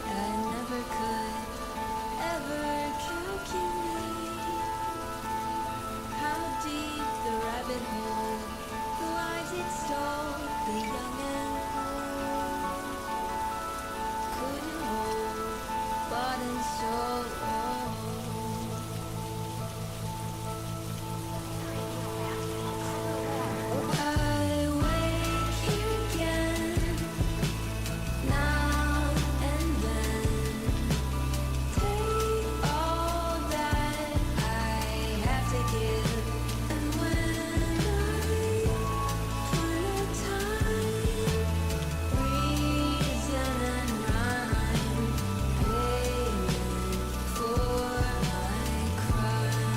I never could ever calculate how deep the rabbit hole lies its stole, the young and old couldn't hold body and soul. I wake here again, now and then. Take all that I have to give, and when I find time, reason and rhyme, payment for my crime.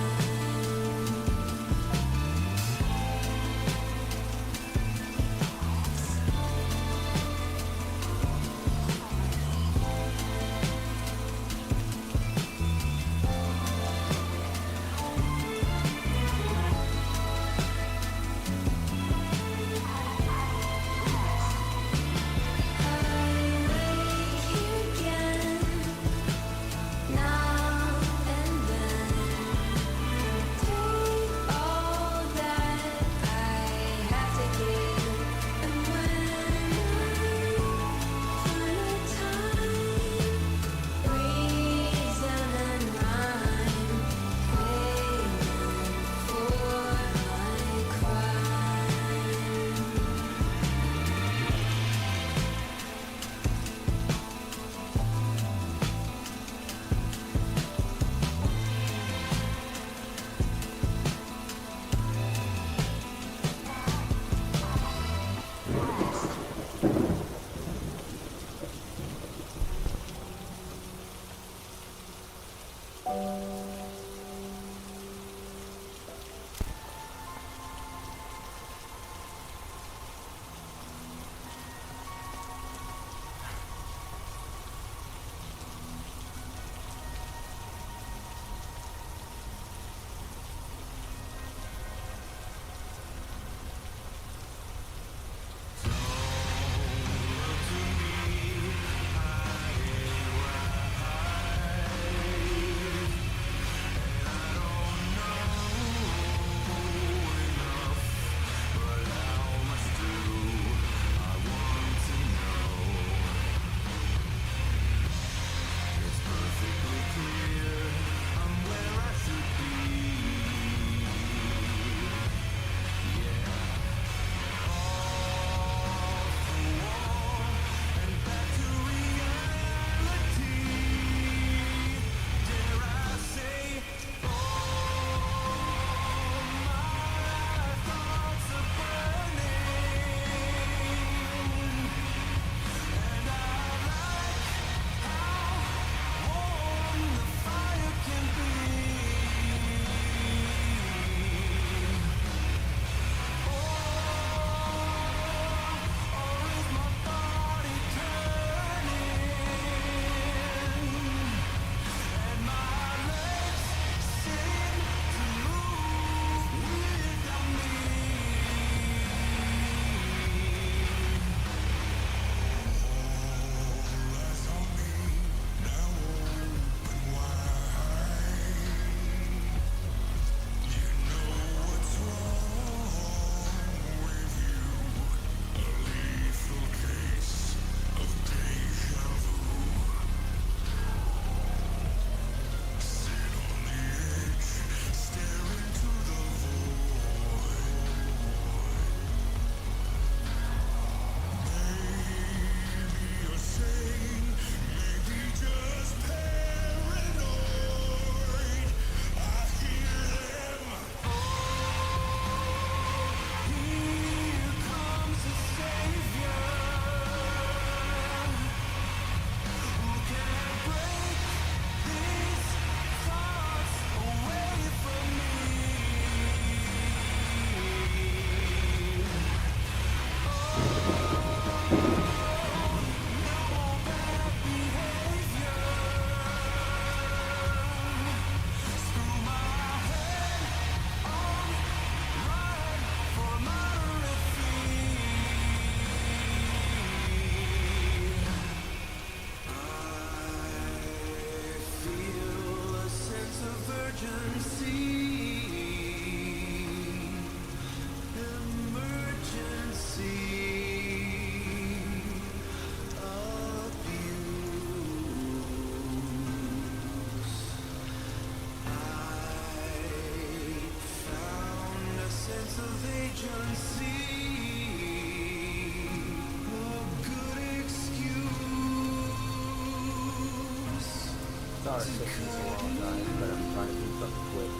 Sorry it took me so long, guys, but I'm trying to do something quick.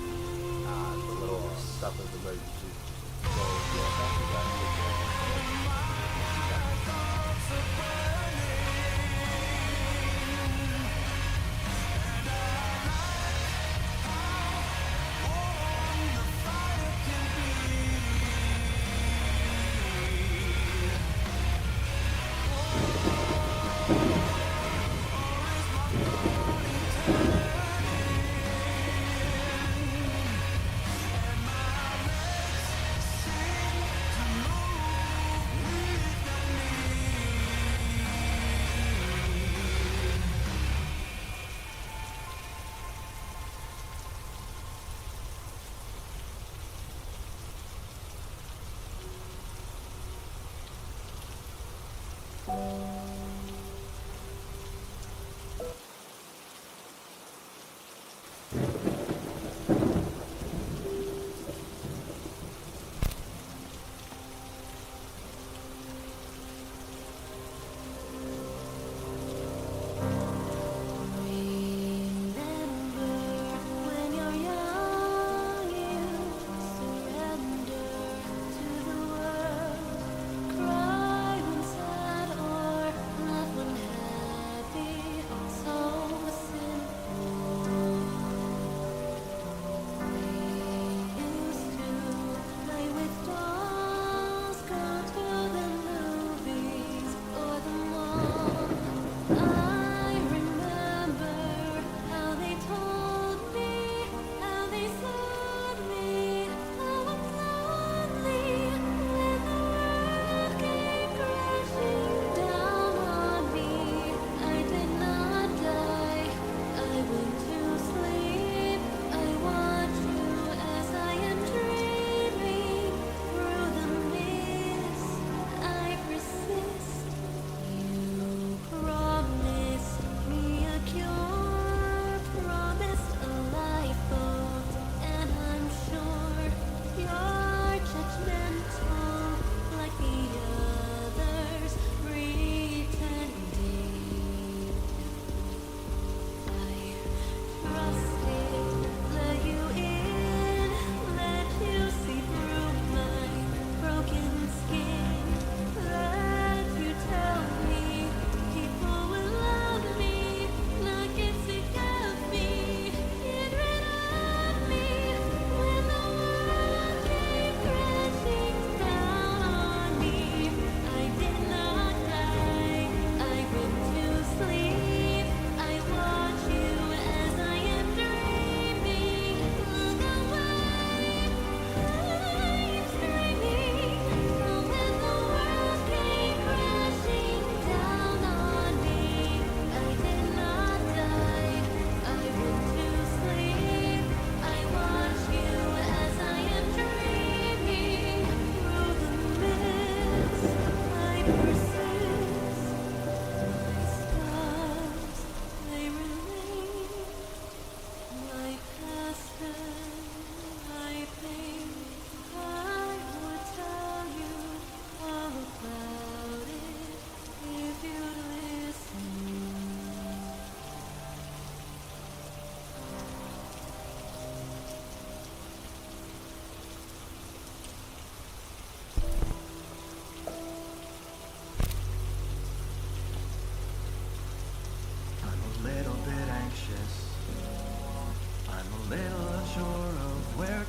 The little stuff is emergency. So, yeah, thank you guys. Take care.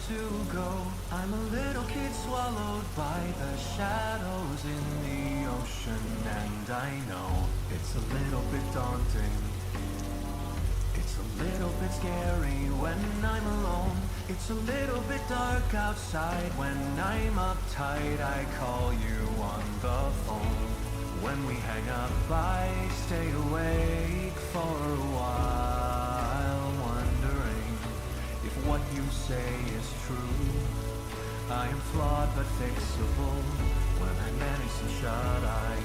to go. I'm a little kid swallowed by the shadows in the ocean, and I know it's a little bit daunting. It's a little bit scary when I'm alone. It's a little bit dark outside when I'm uptight. I call you on the phone. When we hang up, I stay awake for a while, wondering if what you say is true. I am flawed but fixable when I manage to shut eye.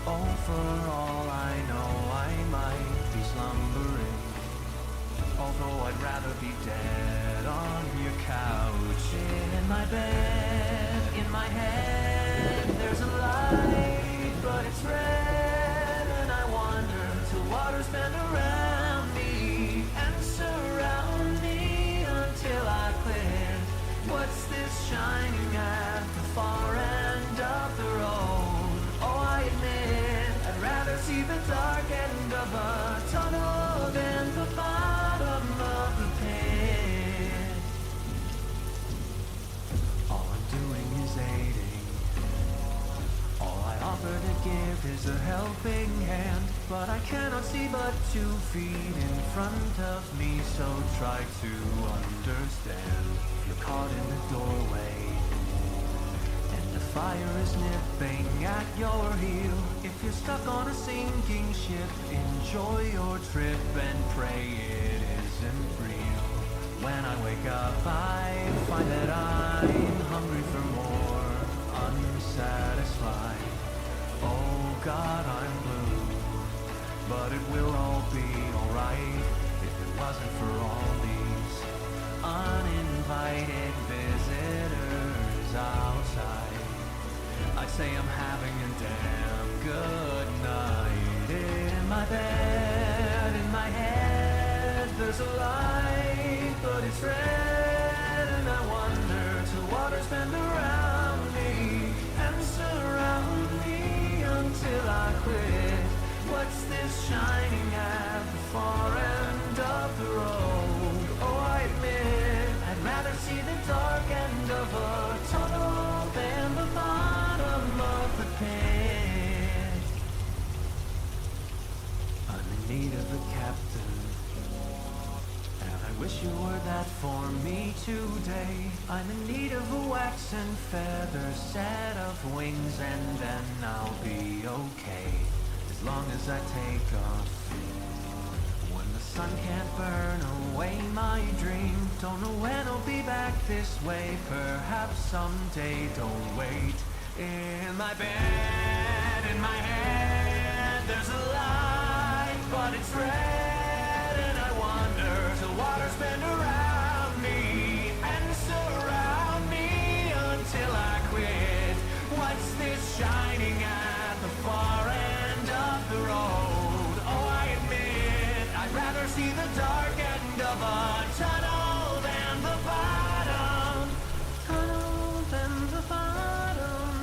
Oh, for all I know, I might be slumbering, although I'd rather be dead on your couch, in my bed, In my head, there's a light, but it's red, and I wander till waters bend around me and surround me until I quit. What's this shining at the far end of the road? Oh, I admit I'd rather see the dark end of a tunnel than the bottom of the pit. All I'm doing is aiding. All I offer to give is a helping hand, but I cannot see but 2 feet in front of me, so try to understand. You're caught in the doorway, and the fire is nipping at your heel. If you're stuck on a sinking ship, enjoy your trip and pray it isn't real. When I wake up, I find that I'm hungry for more, unsatisfied. Oh God, I'm blue, but it will all be alright if it wasn't for all these uninvited visitors outside. I'd say I'm having a damn good night. In my bed, in my head, there's a light, but it's red, and I wonder till waters bend around me and surround me until I quit. What's this shining at the far end of the road? Oh, I admit I'd rather see the dark end of a tunnel than the bottom of the pit. I'm in need of a captain, and I wish you were that for me today. I'm in need of a wax and feather set of wings, and then I'll be okay. As long as I take off when the sun can't burn away my dream. Don't know when I'll be back this way, perhaps someday, don't wait. In my bed, in my head, there's a light, but it's red, and I wander till waters bend around me and surround me until I quit. What's this shining at the far end of the road? Oh, I admit I'd rather see the dark end of a tunnel than the bottom. Tunnel than the bottom,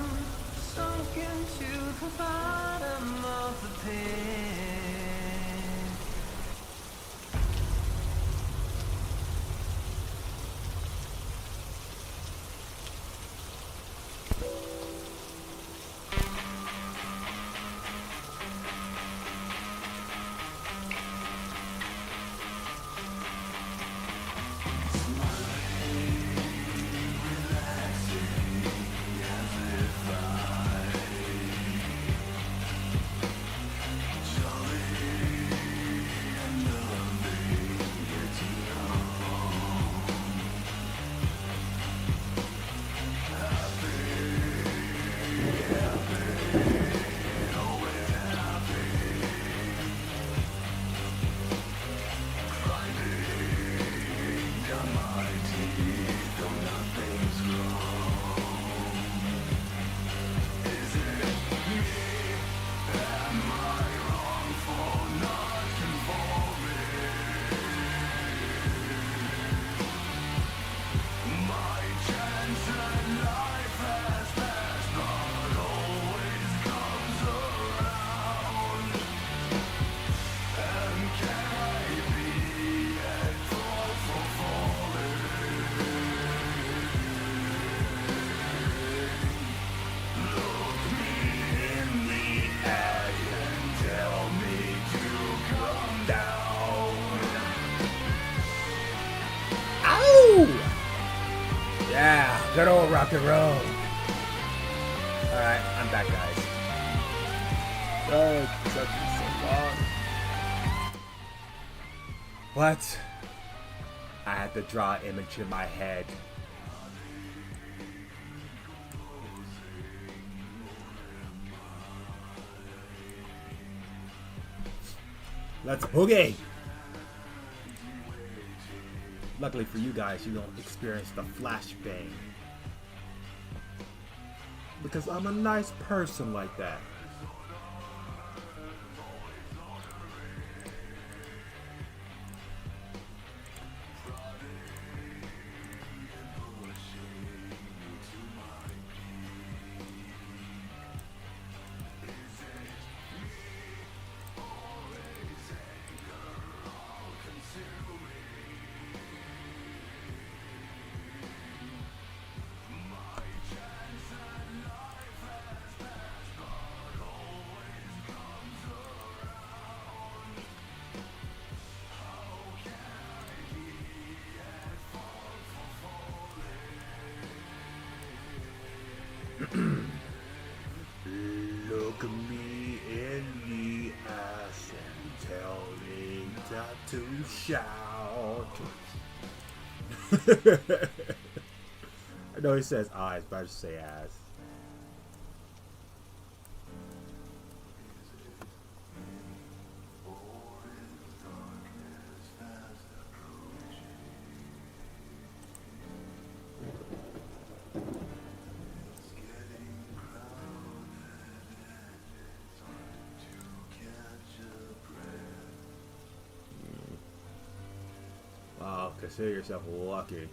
sunk into the bottom of the pit. Yeah, good old rock and roll. Alright, I'm back, guys. Oh, it's taking so long. What? I had to draw an image in my head. Let's boogie! Luckily for you guys, you don't experience the flashbang. Because I'm a nice person like that. Look me in the ass and tell me not to shout. I know he says eyes, but I just say ass. Wow, consider yourself lucky.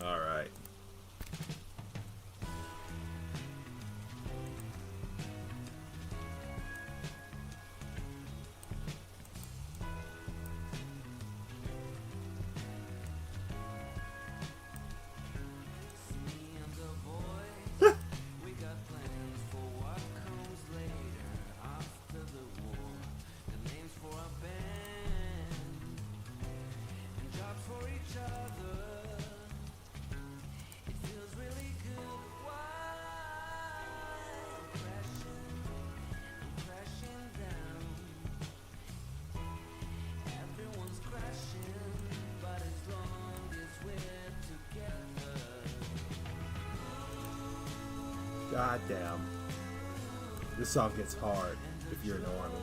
All right. God damn. This song gets hard if you're an army.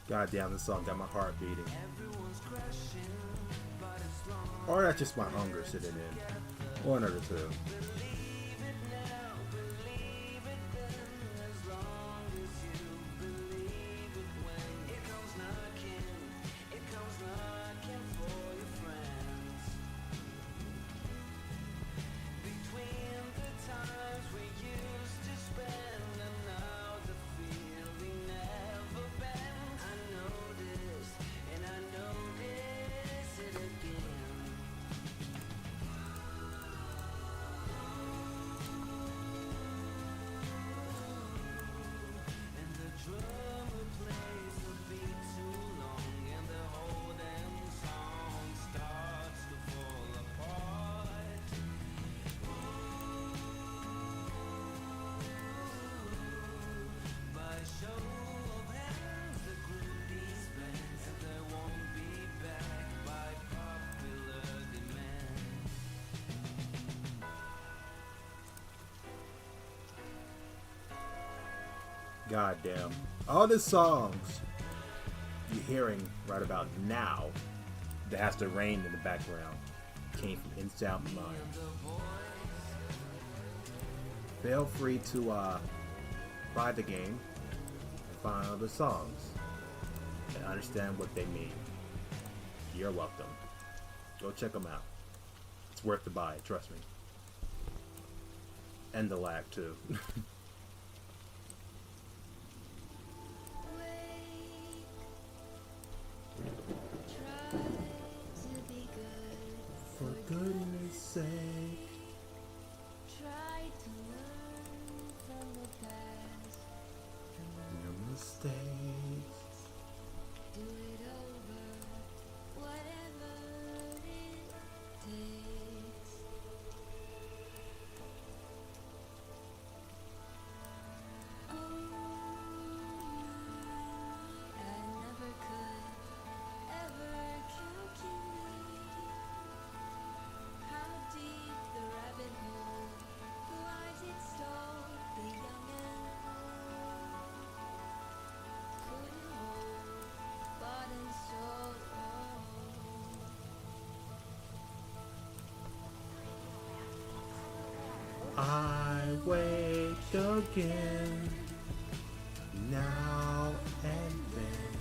God damn, this song got my heart beating. Or that's just my hunger sitting in. One or the two. God damn. All the songs you're hearing right about now that has the rain in the background came from Inside Mind. Feel free to buy the game and find other songs and understand what they mean. You're welcome. Go check them out. It's worth the buy, trust me. And the lag too. For goodness. again, now and then.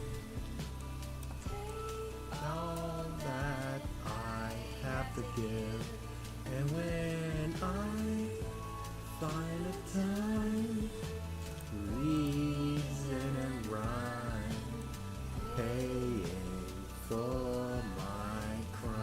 All that I have to give, and when I find a time, reason and rhyme, paying for my crimes.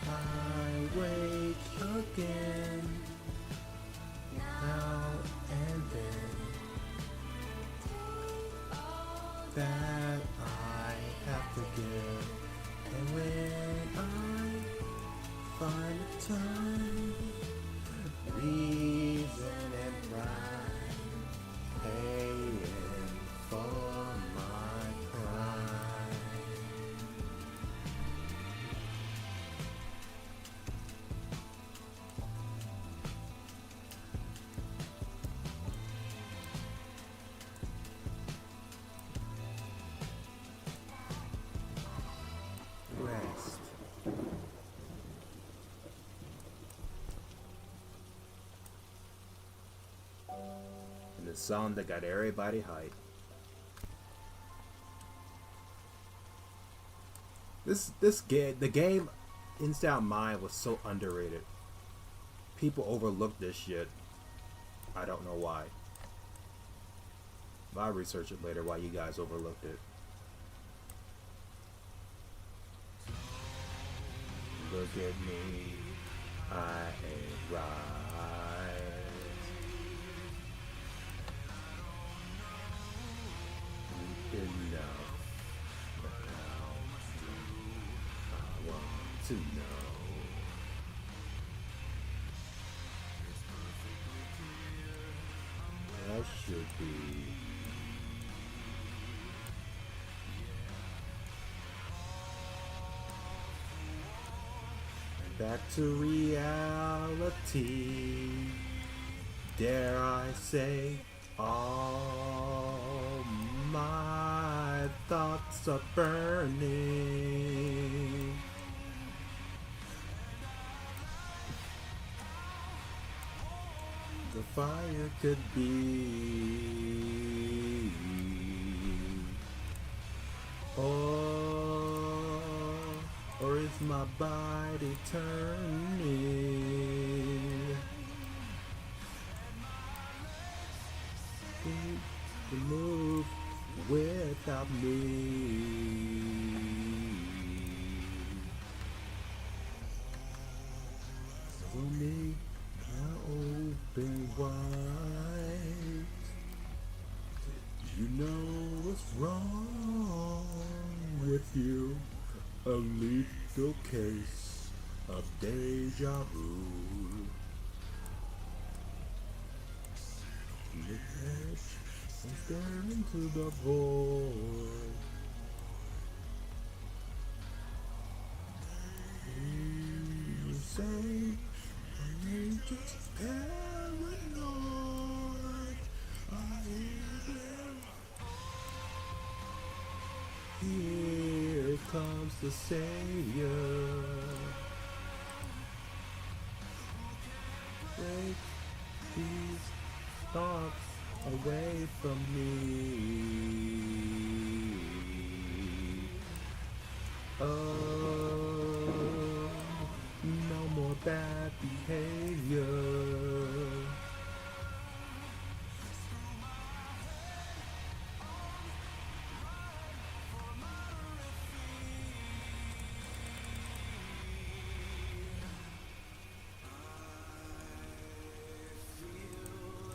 I wake again, now and then, that I have to give, and when I find a time, reason and rhyme, paying for my crime. Rest. And the song that got everybody hyped. The game Inside Mind was so underrated. People overlook this shit. I don't know why. I'll research it later why you guys overlooked it. Look at me, I ain't right. Enough. Now I want to know. That should be. Back to reality. Dare I say, all my thoughts are burning. The fire could be, or is my body turning? To move without me. Only open wide. You know what's wrong with you? A lethal case of deja vu. The edge and stare into the void. You say I'm just paranoid. I am. Here comes the Savior. Take these thoughts away from me. Oh, no more bad behavior.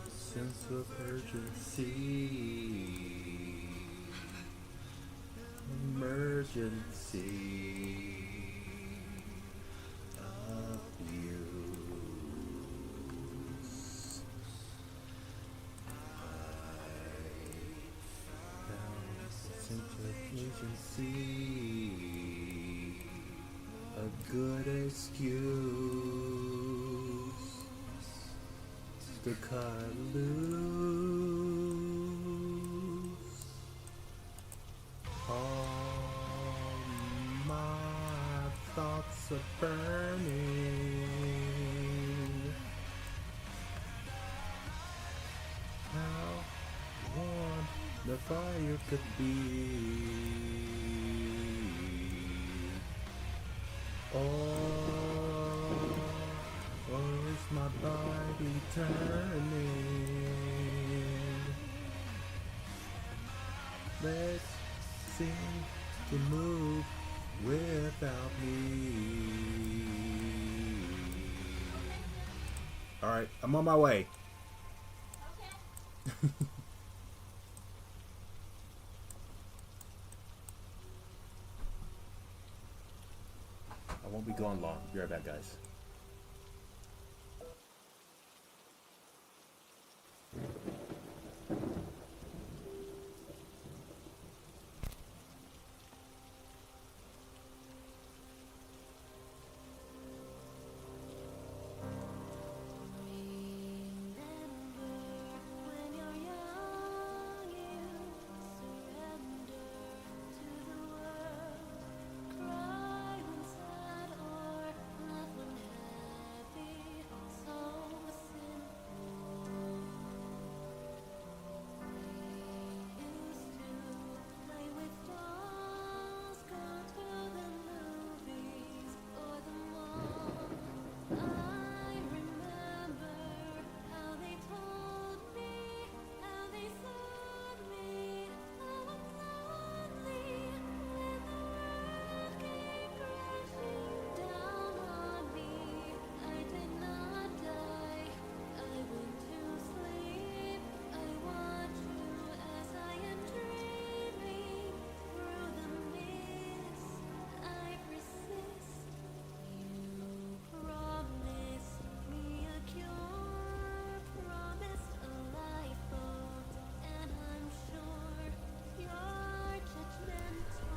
Sense of urgency, emergency abuse. I found a sense of urgency. a good excuse to cut loose. All my thoughts are burning. How warm the fire could be. Or is my body turning? Let's seem to move without me. Alright, I'm on my way. I won't be gone long. Be right back, guys.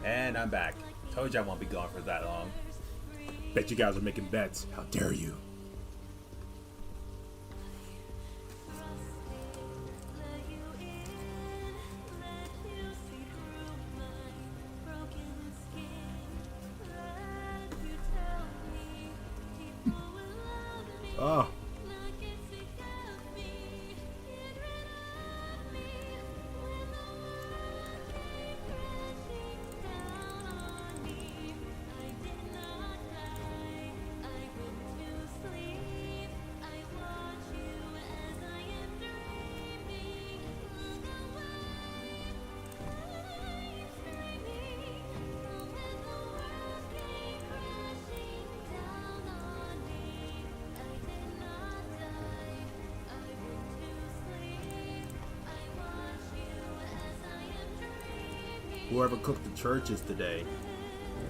And I'm back. Told you I won't be gone for that long. Bet you guys are making bets. How dare you? Oh. Whoever cooked the churches today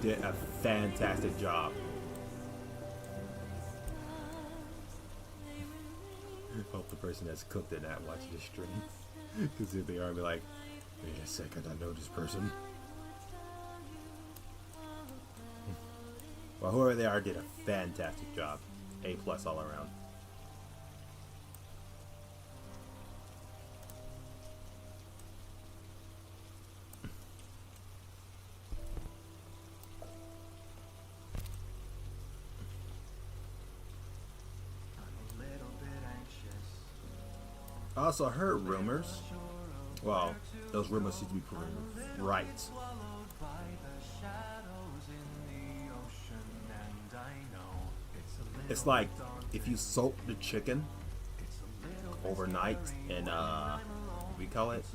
did a fantastic job. I hope the person that's cooked it not watching the stream. Because if they are, I'll be like, wait a second, I know this person. Well, whoever they are did a fantastic job. A+ all around. I also heard rumors. Well, those rumors seem to be proven right. It's like if you soak the chicken overnight in we call it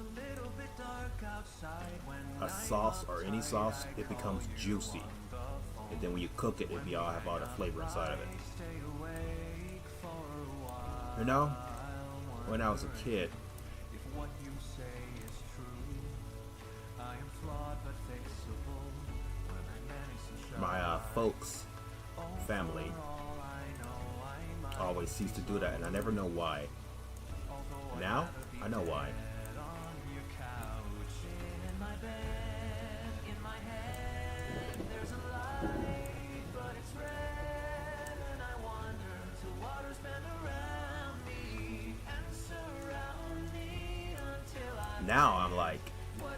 a sauce or any sauce, it becomes juicy. And then when you cook it, it'll all have all the flavor inside of it. You know? When I was a kid, my folks, family, always used to do that, and I never know why. Now, I know why. now I'm like,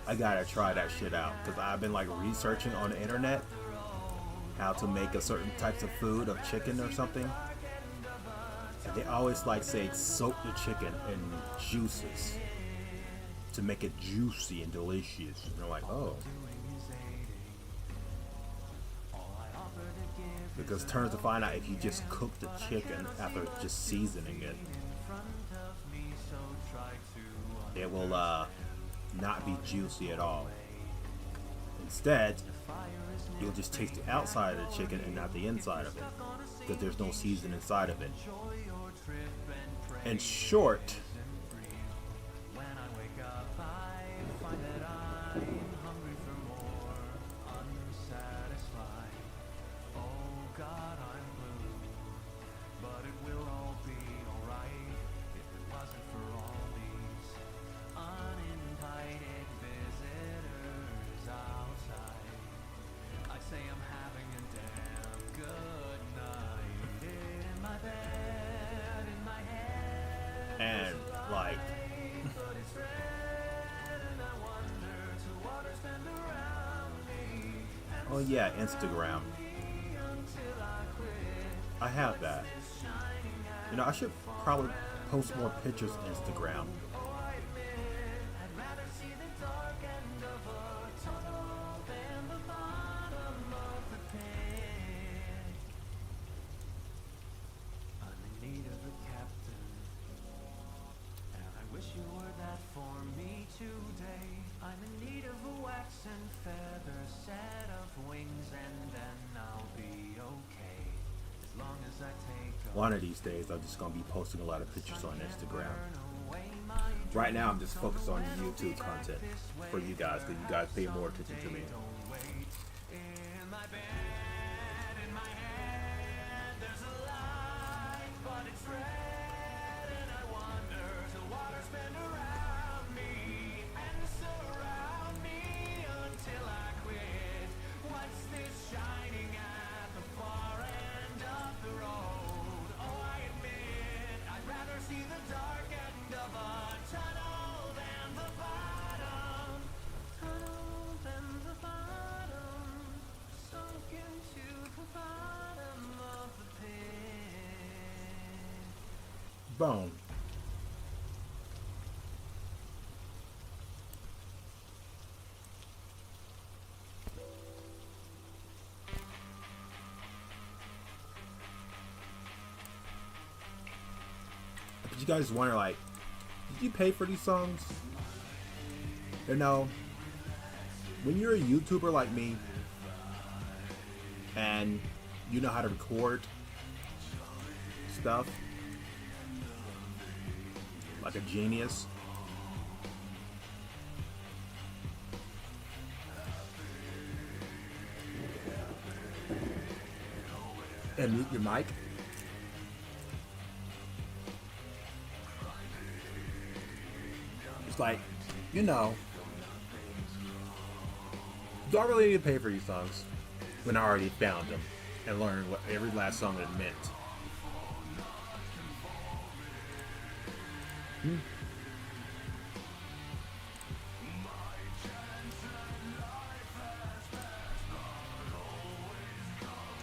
I gotta try that shit out because I've been like researching on the internet how to make a certain types of food of chicken or something, and they always like say soak the chicken in juices to make it juicy and delicious. And I'm like, oh, because it turns to find out if you just cook the chicken after just seasoning it, it will not be juicy at all. Instead, you'll just taste the outside of the chicken and not the inside of it, because there's no season inside of it. In short, and like, oh yeah, Instagram. I have that. You know, I should probably post more pictures on Instagram. One of these days, I'm just gonna be posting a lot of pictures on Instagram. Right now, I'm just focused on YouTube content for you guys, because you guys pay more attention to me. Bone. But you guys wonder, like, did you pay for these songs? You know, when you're a YouTuber like me, and you know how to record stuff like a genius, and mute your mic, it's like, you know, do I really need to pay for these songs when I already found them and learned what every last song it meant?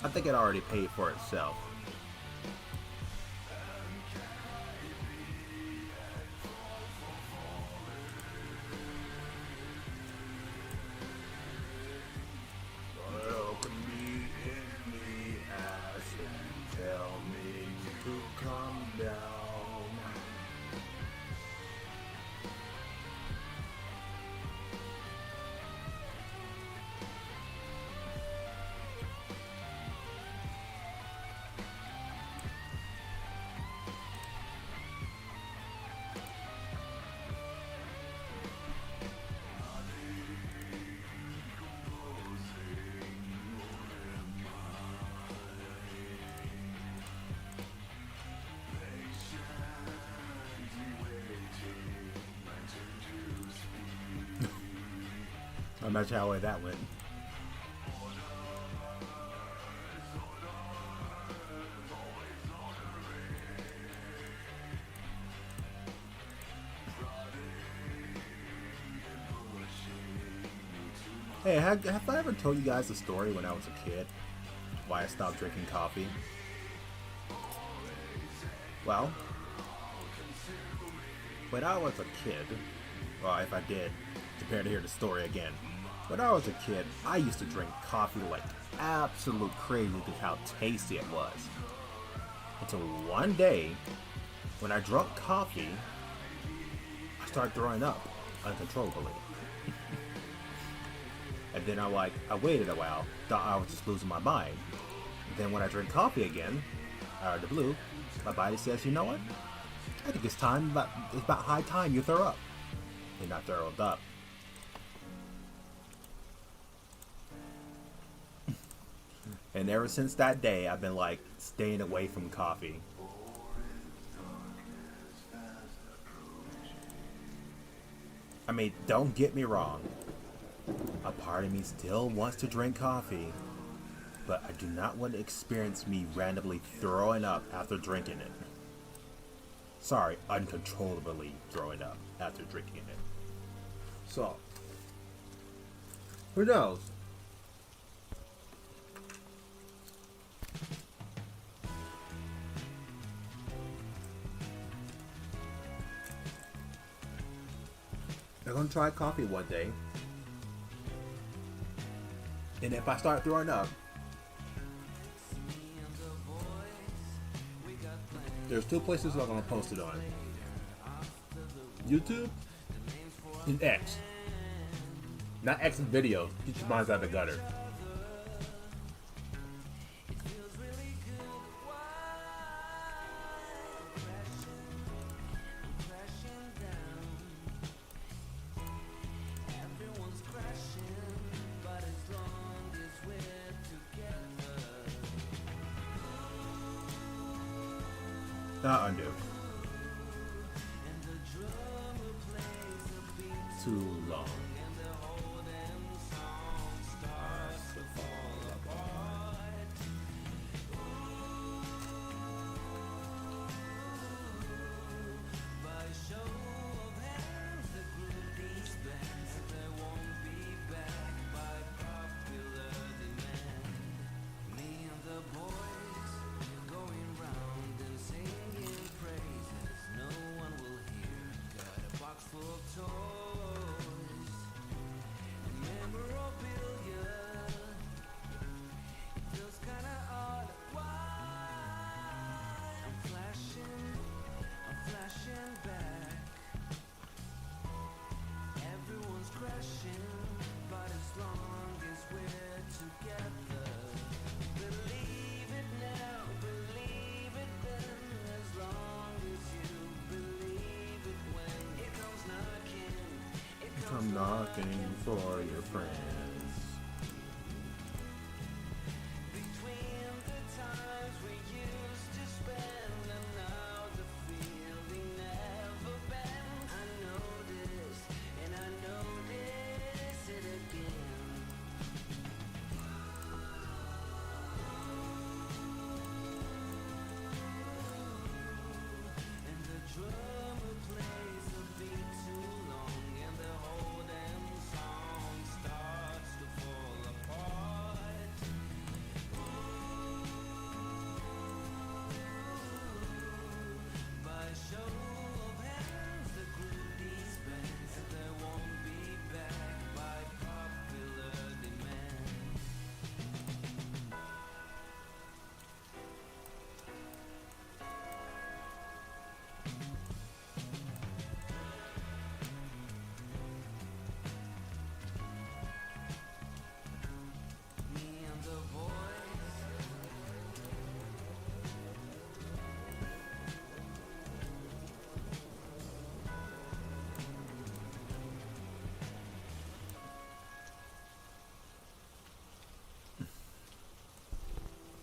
I think it already paid for itself. Look me in the ass and tell me to calm down. Imagine how that went. Hey, have I ever told you guys the story when I was a kid? Why I stopped drinking coffee? Well, when I was a kid, well, if I did, prepare to hear the story again. When I was a kid, I used to drink coffee like absolute crazy because how tasty it was. Until one day, when I drank coffee, I started throwing up uncontrollably. And then I waited a while, thought I was just losing my mind. Then when I drink coffee again, out of the blue, my body says, you know what? I think it's about high time you throw up. And I throwed up. And ever since that day, I've been like staying away from coffee. I mean, don't get me wrong. A part of me still wants to drink coffee, but I do not want to experience me randomly throwing up after drinking it. Sorry, uncontrollably throwing up after drinking it. So, who knows? I'm gonna try coffee one day. And if I start throwing up, there's two places I'm gonna post it on. YouTube and X. Not X in videos. Get your minds out of the gutter. Not undo. Too long. I'm knocking for your friends.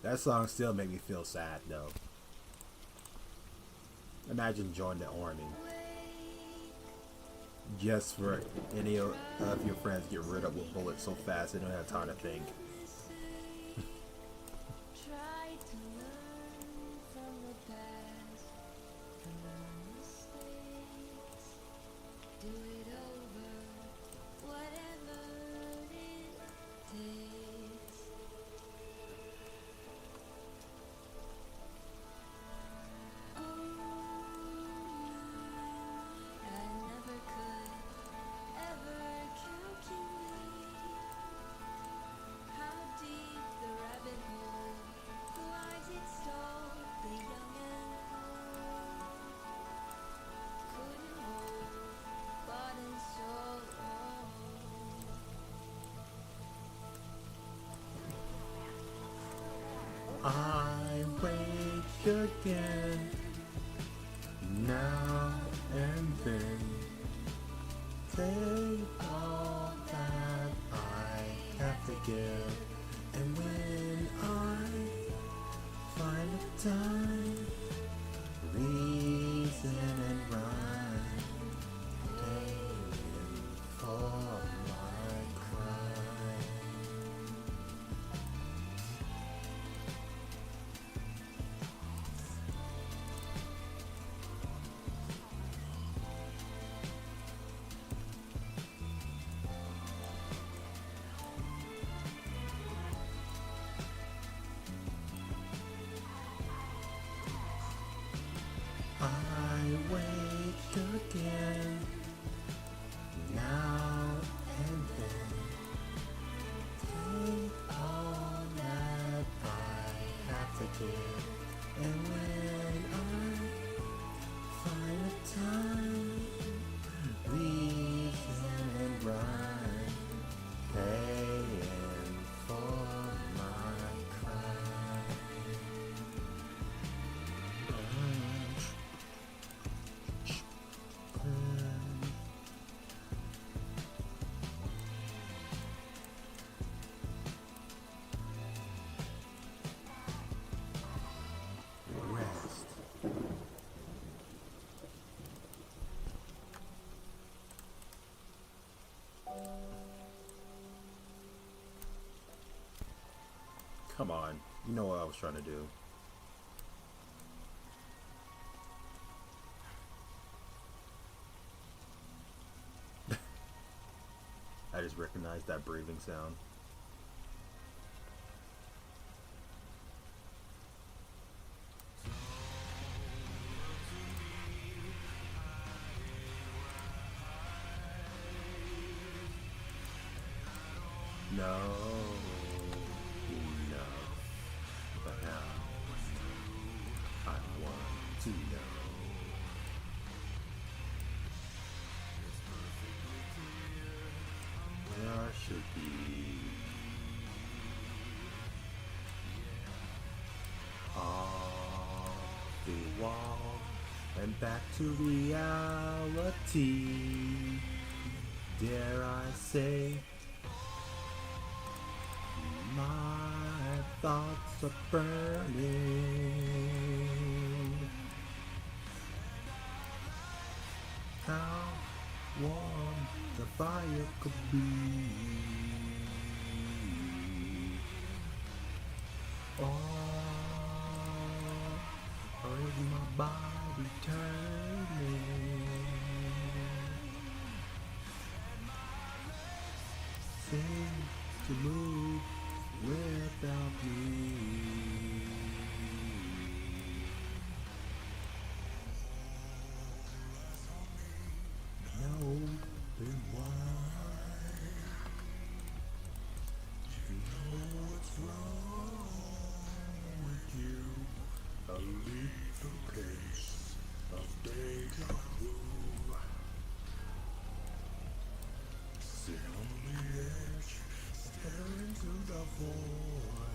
That song still make me feel sad though. Imagine joining the army just for any of your friends get rid of with bullets so fast they don't have time to think. Try to learn from the past, from our mistakes. Do it over, whatever it Take all that I have to give, and when I find a time, reason and rhyme, paying for my crime. I wake again, now and then. Take all that I have to give, and when I find a time, reason and rhyme, paying for my crime. Rest. Come on, you know what I was trying to do. I just recognized that breathing sound. No, enough. But now, I want to know. Where I should be. Off the wall and back to reality. Dare I say, my thoughts are burning. How warm the fire could be. Or is my body turning? Seems to move without me. No, open wide. You know what's wrong with you? A little case of deja vu. Sit on the edge, stare into the void.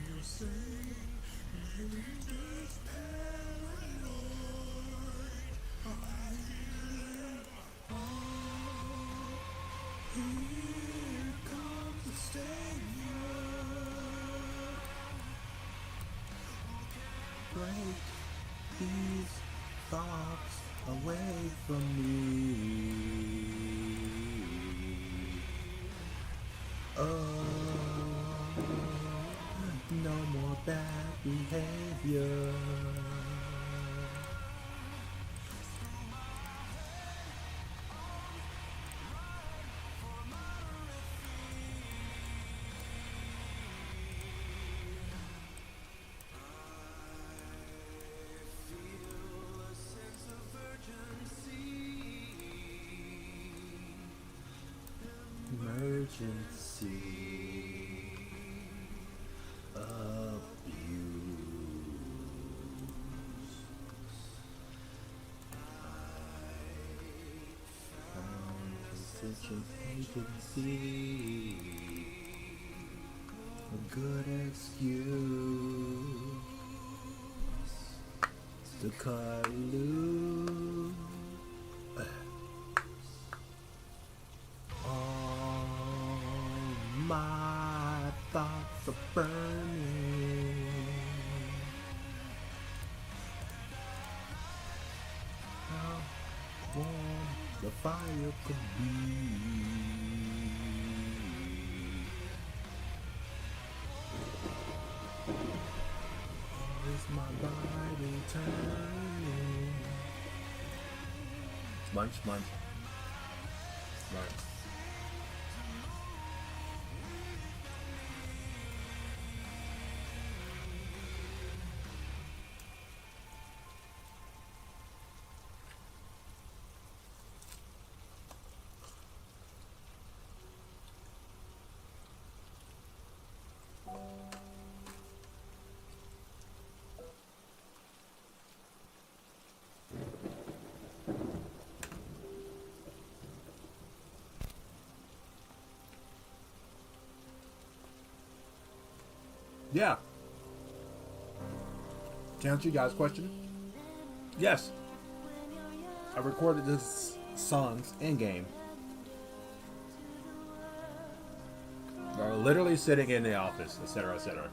You say maybe just paranoid. I hear it all. Here comes the savior. Break these thoughts away from me. Oh, no more bad behavior. Emergency abuse. I found such an agency, a good excuse to cut loose. All my thoughts are burning. How warm the fire could be. Is my body turning? Munch, munch. Munch. Yeah. To answer you guys' question, yes. I recorded this songs in game. We're literally sitting in the office, etc., etc.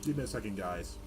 Give me a second, guys.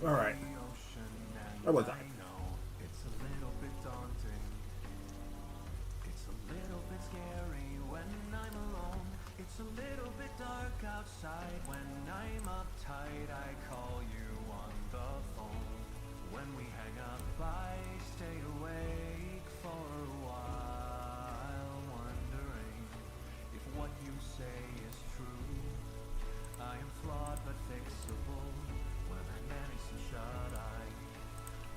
All right. That was that. It's a little bit daunting. It's a little bit scary when I'm alone. It's a little bit dark outside when I'm uptight. I call you on the phone. When we hang up, I stay awake for a while, wondering if what you say is true. I am flawed but fixable when I manage to shut eye.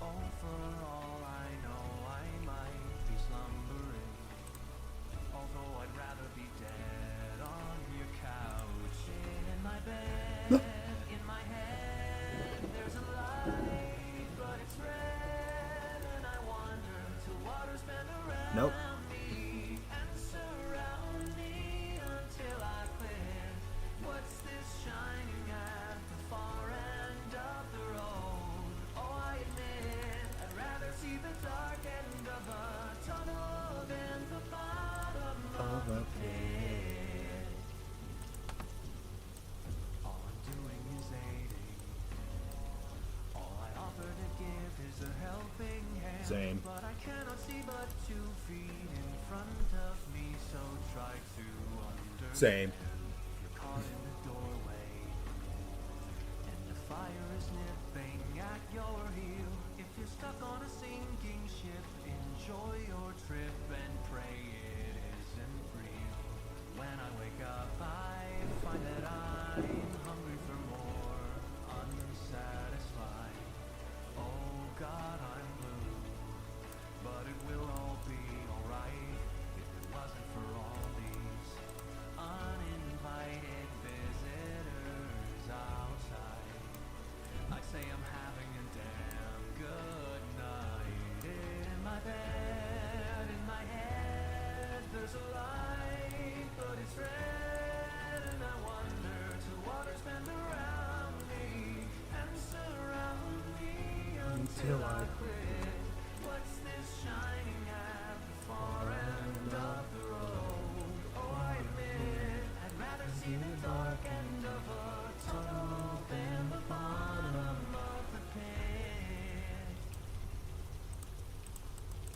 Oh, for all I know, I might be slumbering. Although I'd rather be dead on your couch, in my bed, in my head, there's a light, but it's red, and I wander till water's been around Nope. me. Same. but I cannot see but 2 feet in front of me, so try to understand. Same. You're caught in the doorway, and the fire is nipping at your heel. If you're stuck on a sinking ship, enjoy your trip and pray it isn't real. When I wake up, I find that I'm hungry for more, unsatisfied. Oh God, I'm blue, but it will all be alright if it wasn't for all these uninvited visitors outside. I'd say I'm having a damn good night. In my bed, in my head, there's a light, but it's red, and I wonder to what it's been around me and surround me until I quit. What's this shining at the far end of the road? Oh, I admit I'd rather see the dark end of a tunnel than the bottom of the pit.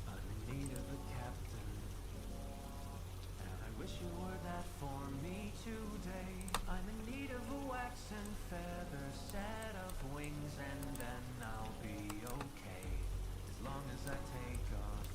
I'm in need of a captain, and I wish you were that for me today. I'm in need of a wax and feather set of wings, and then I'll be okay, as long as I take off.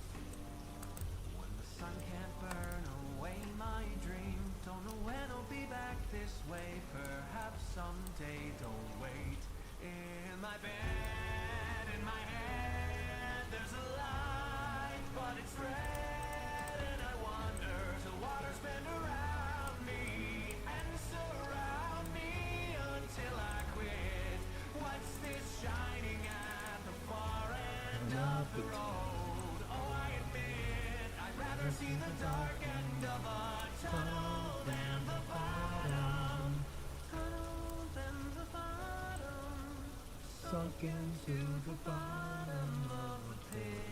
When the sun can't burn away my dream, don't know when I'll be back this way, perhaps someday, don't wait. In my bed, in my head, there's a light, but it's red, and I wonder till waters bend around me and surround me until I quit. What's this shining at the far end of the road? Oh, I admit I'd rather see the dark end of a tunnel than the bottom. Tunnel than the bottom. Sunk into the bottom of the pit.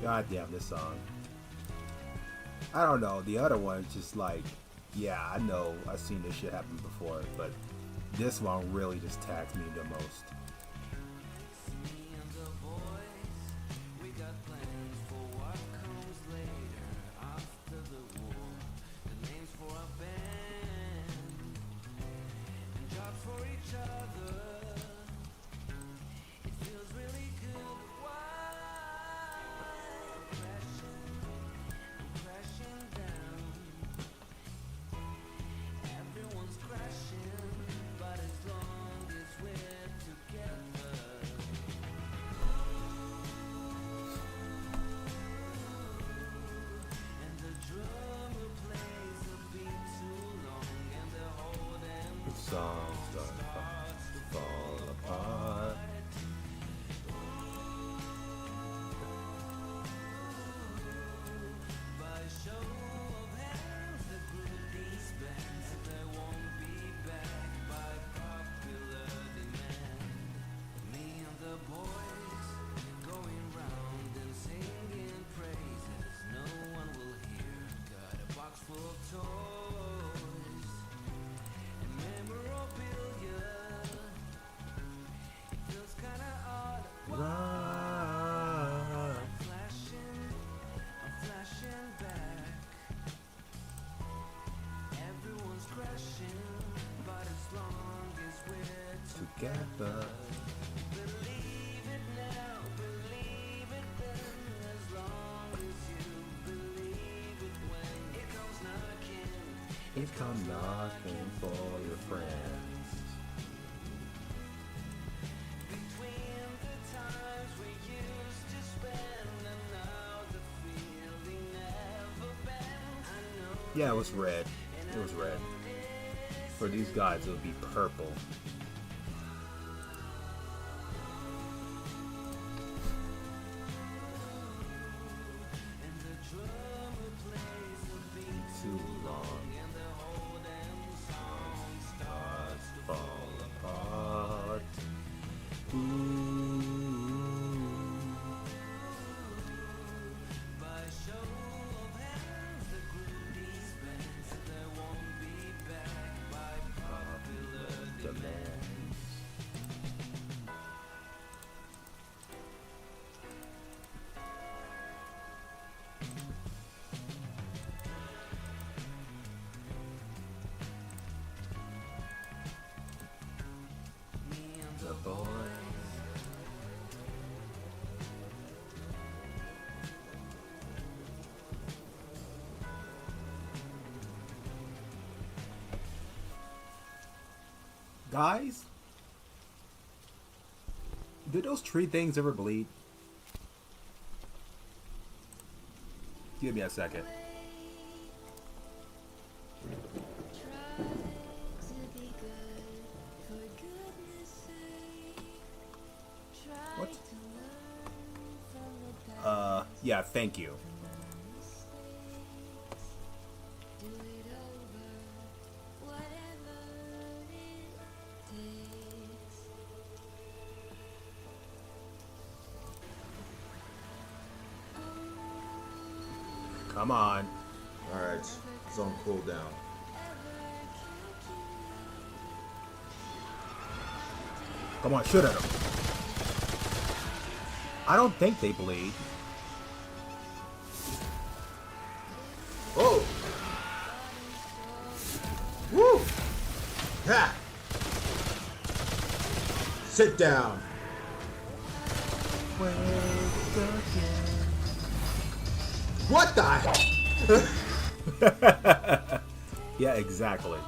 God damn this song. I don't know, the other one is just like, yeah, I know I've seen this shit happen before, but this one really just tags me the most. Songs don't fall apart. Together. It comes knocking for your friends. Yeah, it was red. It was red. For these guys, it would be purple. Too long. Stars fall apart. Ooh. The boys. Guys, did those tree things ever bleed? Give me a second. What? Yeah, thank you. Come on. Alright, it's on cooldown. Come on, shoot at him. I don't think they bleed. Oh! Woo! Ha! Sit down. What the hell? Yeah, exactly.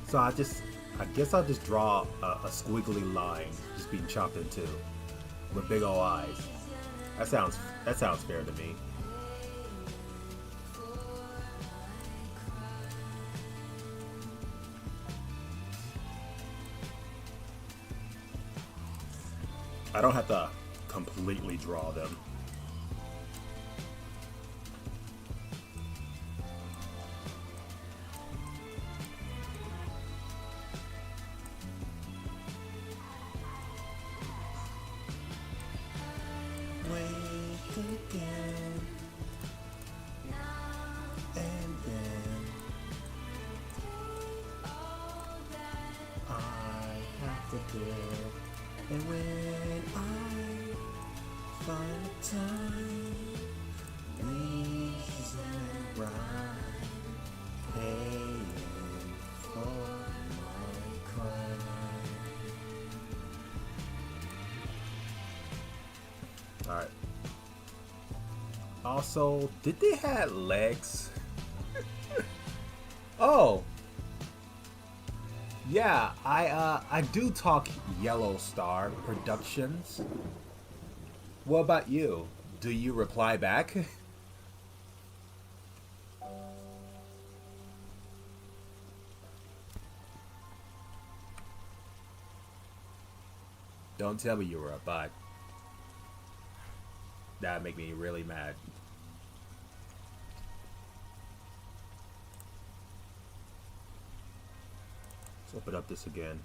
So I guess I'll just draw a squiggly line just being chopped in two with big ol' eyes. That sounds fair to me. I don't have to completely draw them. Wake again, and then I have to do it. And when I find the time, reason and rhyme, paying for my crime. Alright. Also, did they have legs? Oh. Yeah, I do talk Yellow Star Productions. What about you? Do you reply back? Don't tell me you were a bot. That'd make me really mad. Let's open up this again.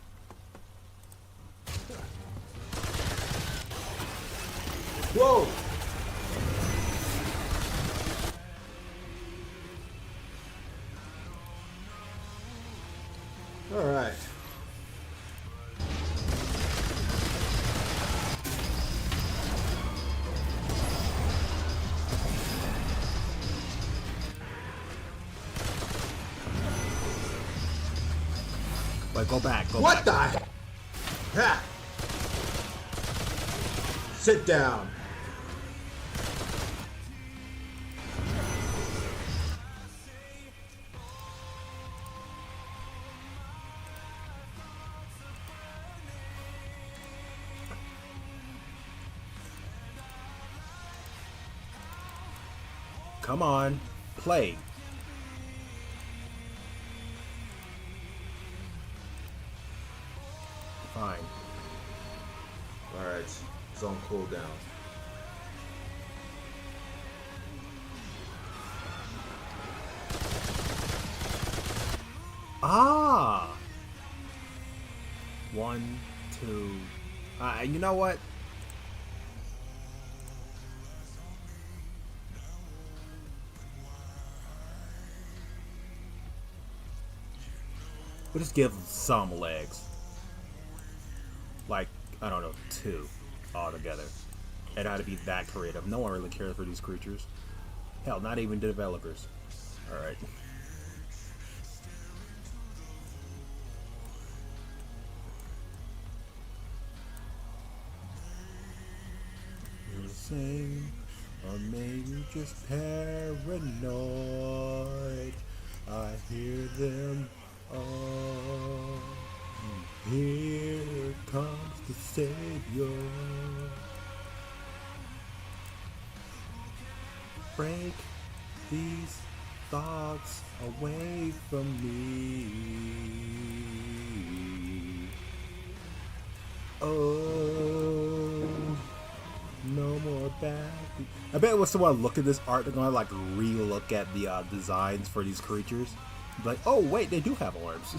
Whoa! All right. Wait, go back. Go What back. the? Ha! Sit down. Come on, play. Fine. All right. It's on cooldown. Ah! 1, 2. You know what? We'll just give some legs. Like, I don't know, 2 altogether. It had to be that creative. No one really cares for these creatures. Hell, not even the developers. Alright. You're saying, or maybe just paranoid. I hear them all. Here comes the Savior. Break these thoughts away from me. Oh, no more bad. I bet when someone look at this art, they're gonna like re-look at the designs for these creatures. Be like, oh wait, they do have arms.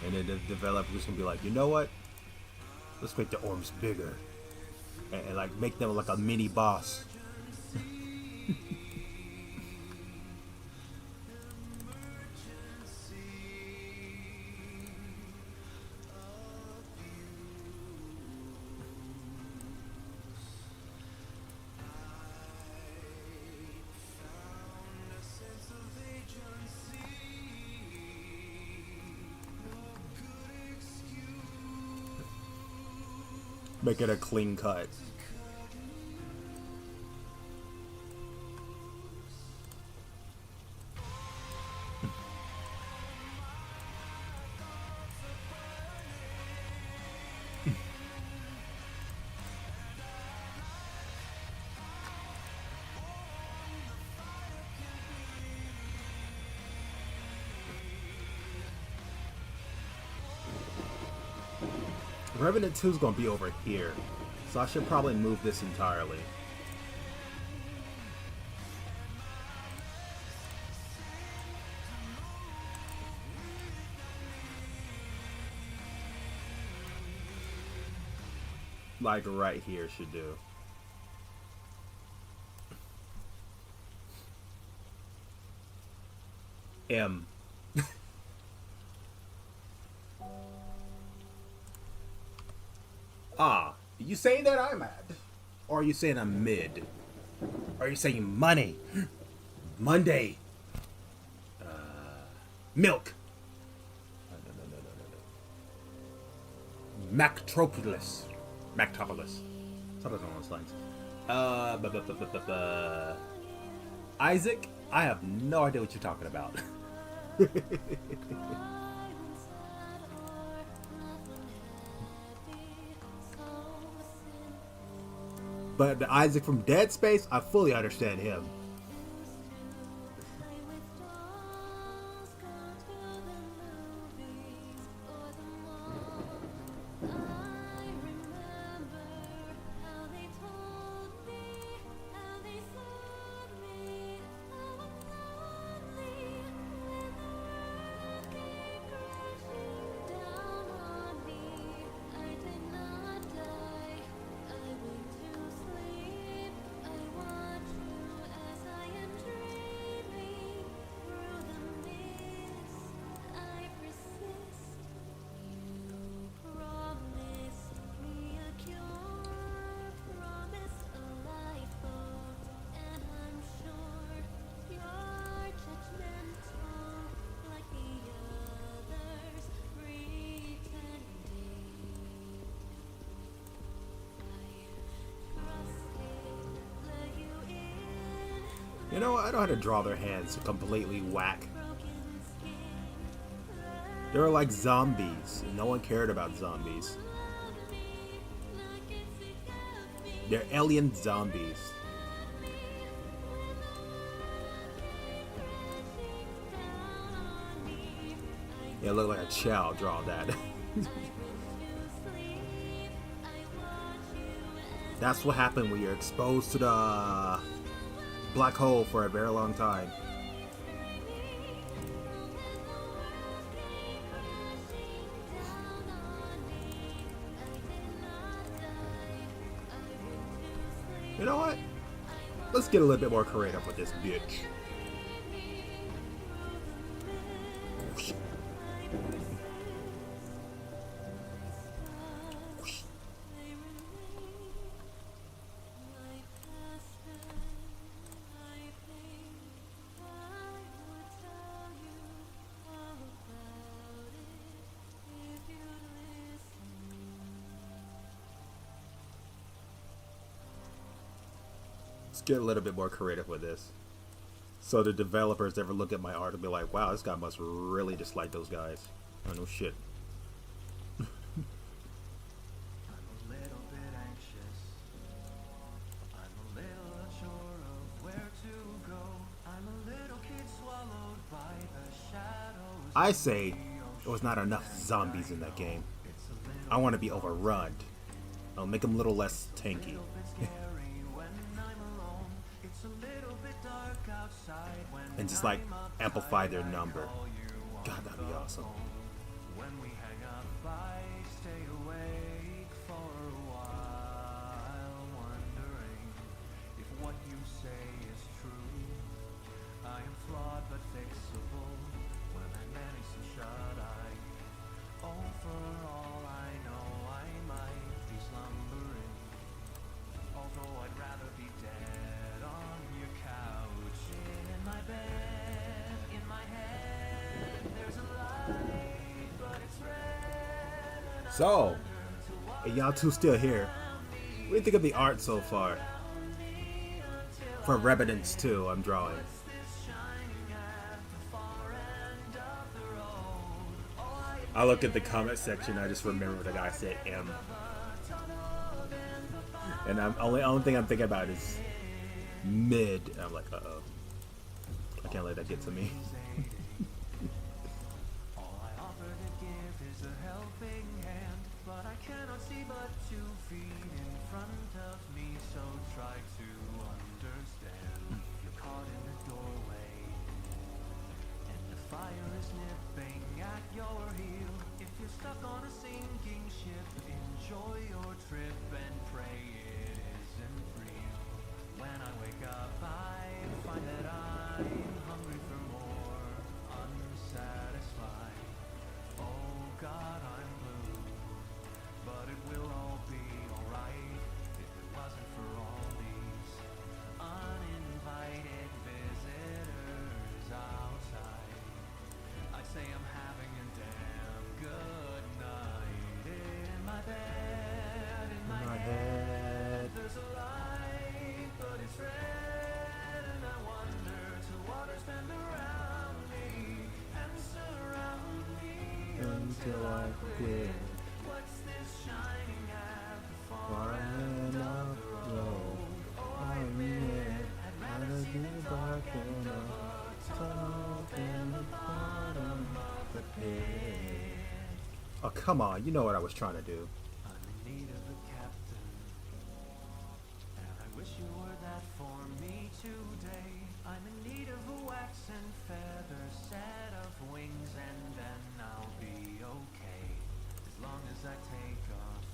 And then the developers can be like, you know what? Let's make the orbs bigger. And like make them like a mini boss. Make it a clean cut. Revenant 2 is going to be over here, so I should probably move this entirely. Like right here should do. M. Ah, you saying that I'm mad? Or are you saying I'm mid? Are you saying money? Monday. Milk. No. Mactropolis. Mactropolis. Something along those lines. Isaac, I have no idea what you're talking about. But the Isaac from Dead Space, I fully understand him. You know, I know how to draw their hands completely whack. They were like zombies, and no one cared about zombies. They're alien zombies. Yeah, look like a child draw that. That's what happened when you're exposed to the black hole for a very long time. You know what? Let's get a little bit more creative with this bitch. Let's get a little bit more creative with this. So the developers ever look at my art and be like, wow, this guy must really dislike those guys. Oh, no shit. I'm a little bit anxious. I'm a little unsure of where to go. I'm a little kid swallowed by the shadows. I say there was not enough zombies in that game. I want to be overrun. I'll make them a little less tanky. And just like amplify their number. God, that'd be awesome. When we hang up, I stay awake for a while, wondering if what you say is true. I am flawed but fixable when I manage to shut eye. Oh, for all I know, I might be slumbering. Although I'd rather be dead on your couch, in my bed, in my head, there's a light, but it's red. So, y'all two still here. What do you think of the art so far? For Revenants 2, I'm drawing. I look at the comment section, I just remember the guy said M. And only thing I'm thinking about is mid. And I'm like, uh-oh. I can't let that get to me. All I offer to give is a helping hand, but I cannot see but 2 feet in front of me, so try to understand. You're caught in the doorway, and the fire is nipping at your heel. If you're stuck on a sinking ship, enjoy your trip and pray it isn't real. When I wake up, I find that I'm hungry for more, unsatisfied. Oh God, I'm blue, but it will all be alright if it wasn't for all these uninvited visitors outside. I'd say I'm having a damn good night in my bed, in my head. There's a light, but it's red, and I wonder to water spend around me and surround me until I quit. What's this shining at the far end of the road? Oh, I admit I'd rather see the dark end of a tunnel than the bottom of the pit. Oh, come on. You know what I was trying to do. I'm in need of a captain, and I wish you were that for me today. I'm in need of a wax and feather set of wings, and then I'll be okay, as long as I take off.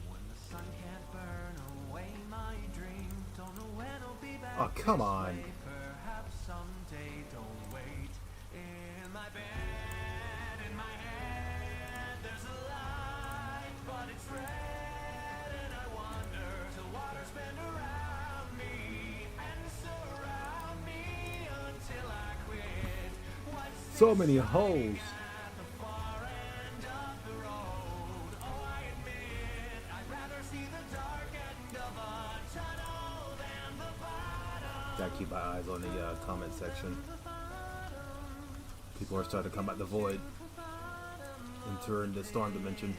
When the sun can't burn away my dream, don't know when I'll be back. Oh, come this on. way. Perhaps someday, don't wait. In my bed, in my head, there's a light, but it's red, and I wonder till water spend around me and surround me until I quit. What's So many holes. at the far end of the road? Oh, I admit I'd rather see the dark end of a tunnel than the bottom. Gotta keep my eyes on the comment section. People are starting to come out the void, entering the storm dimension.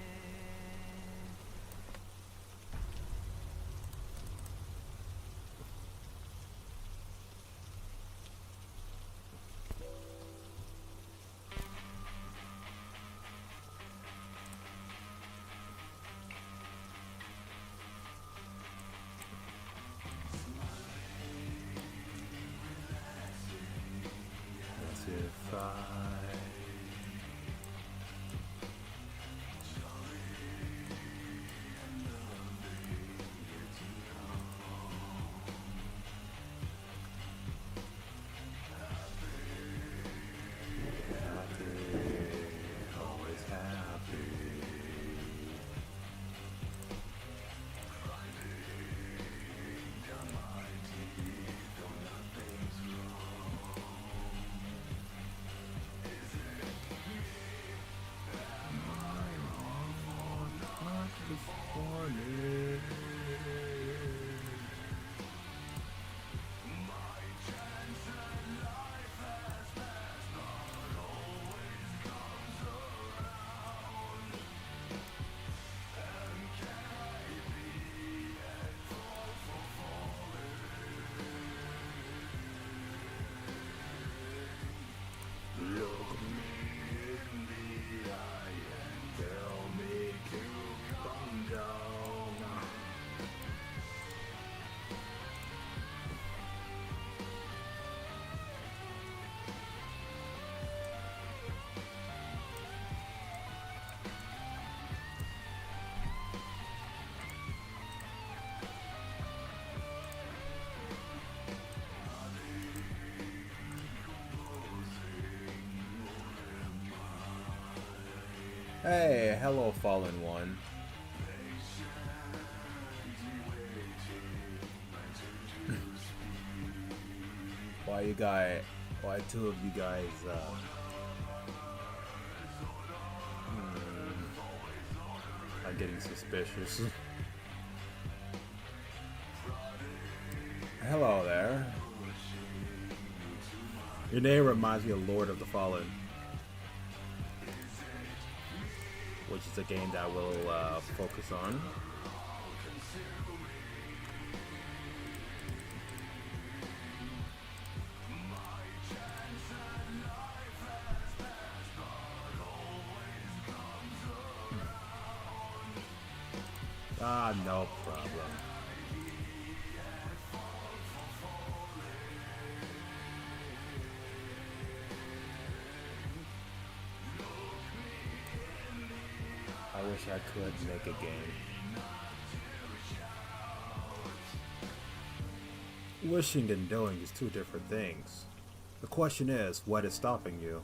As if always happy. Hey, hello, fallen one. Why two of you guys, are getting suspicious? Hello there. Your name reminds me of Lord of the Fallen, which is a game that we'll focus on. Ah, no problem. I wish I could make a game. Wishing and doing is two different things. The question is, what is stopping you?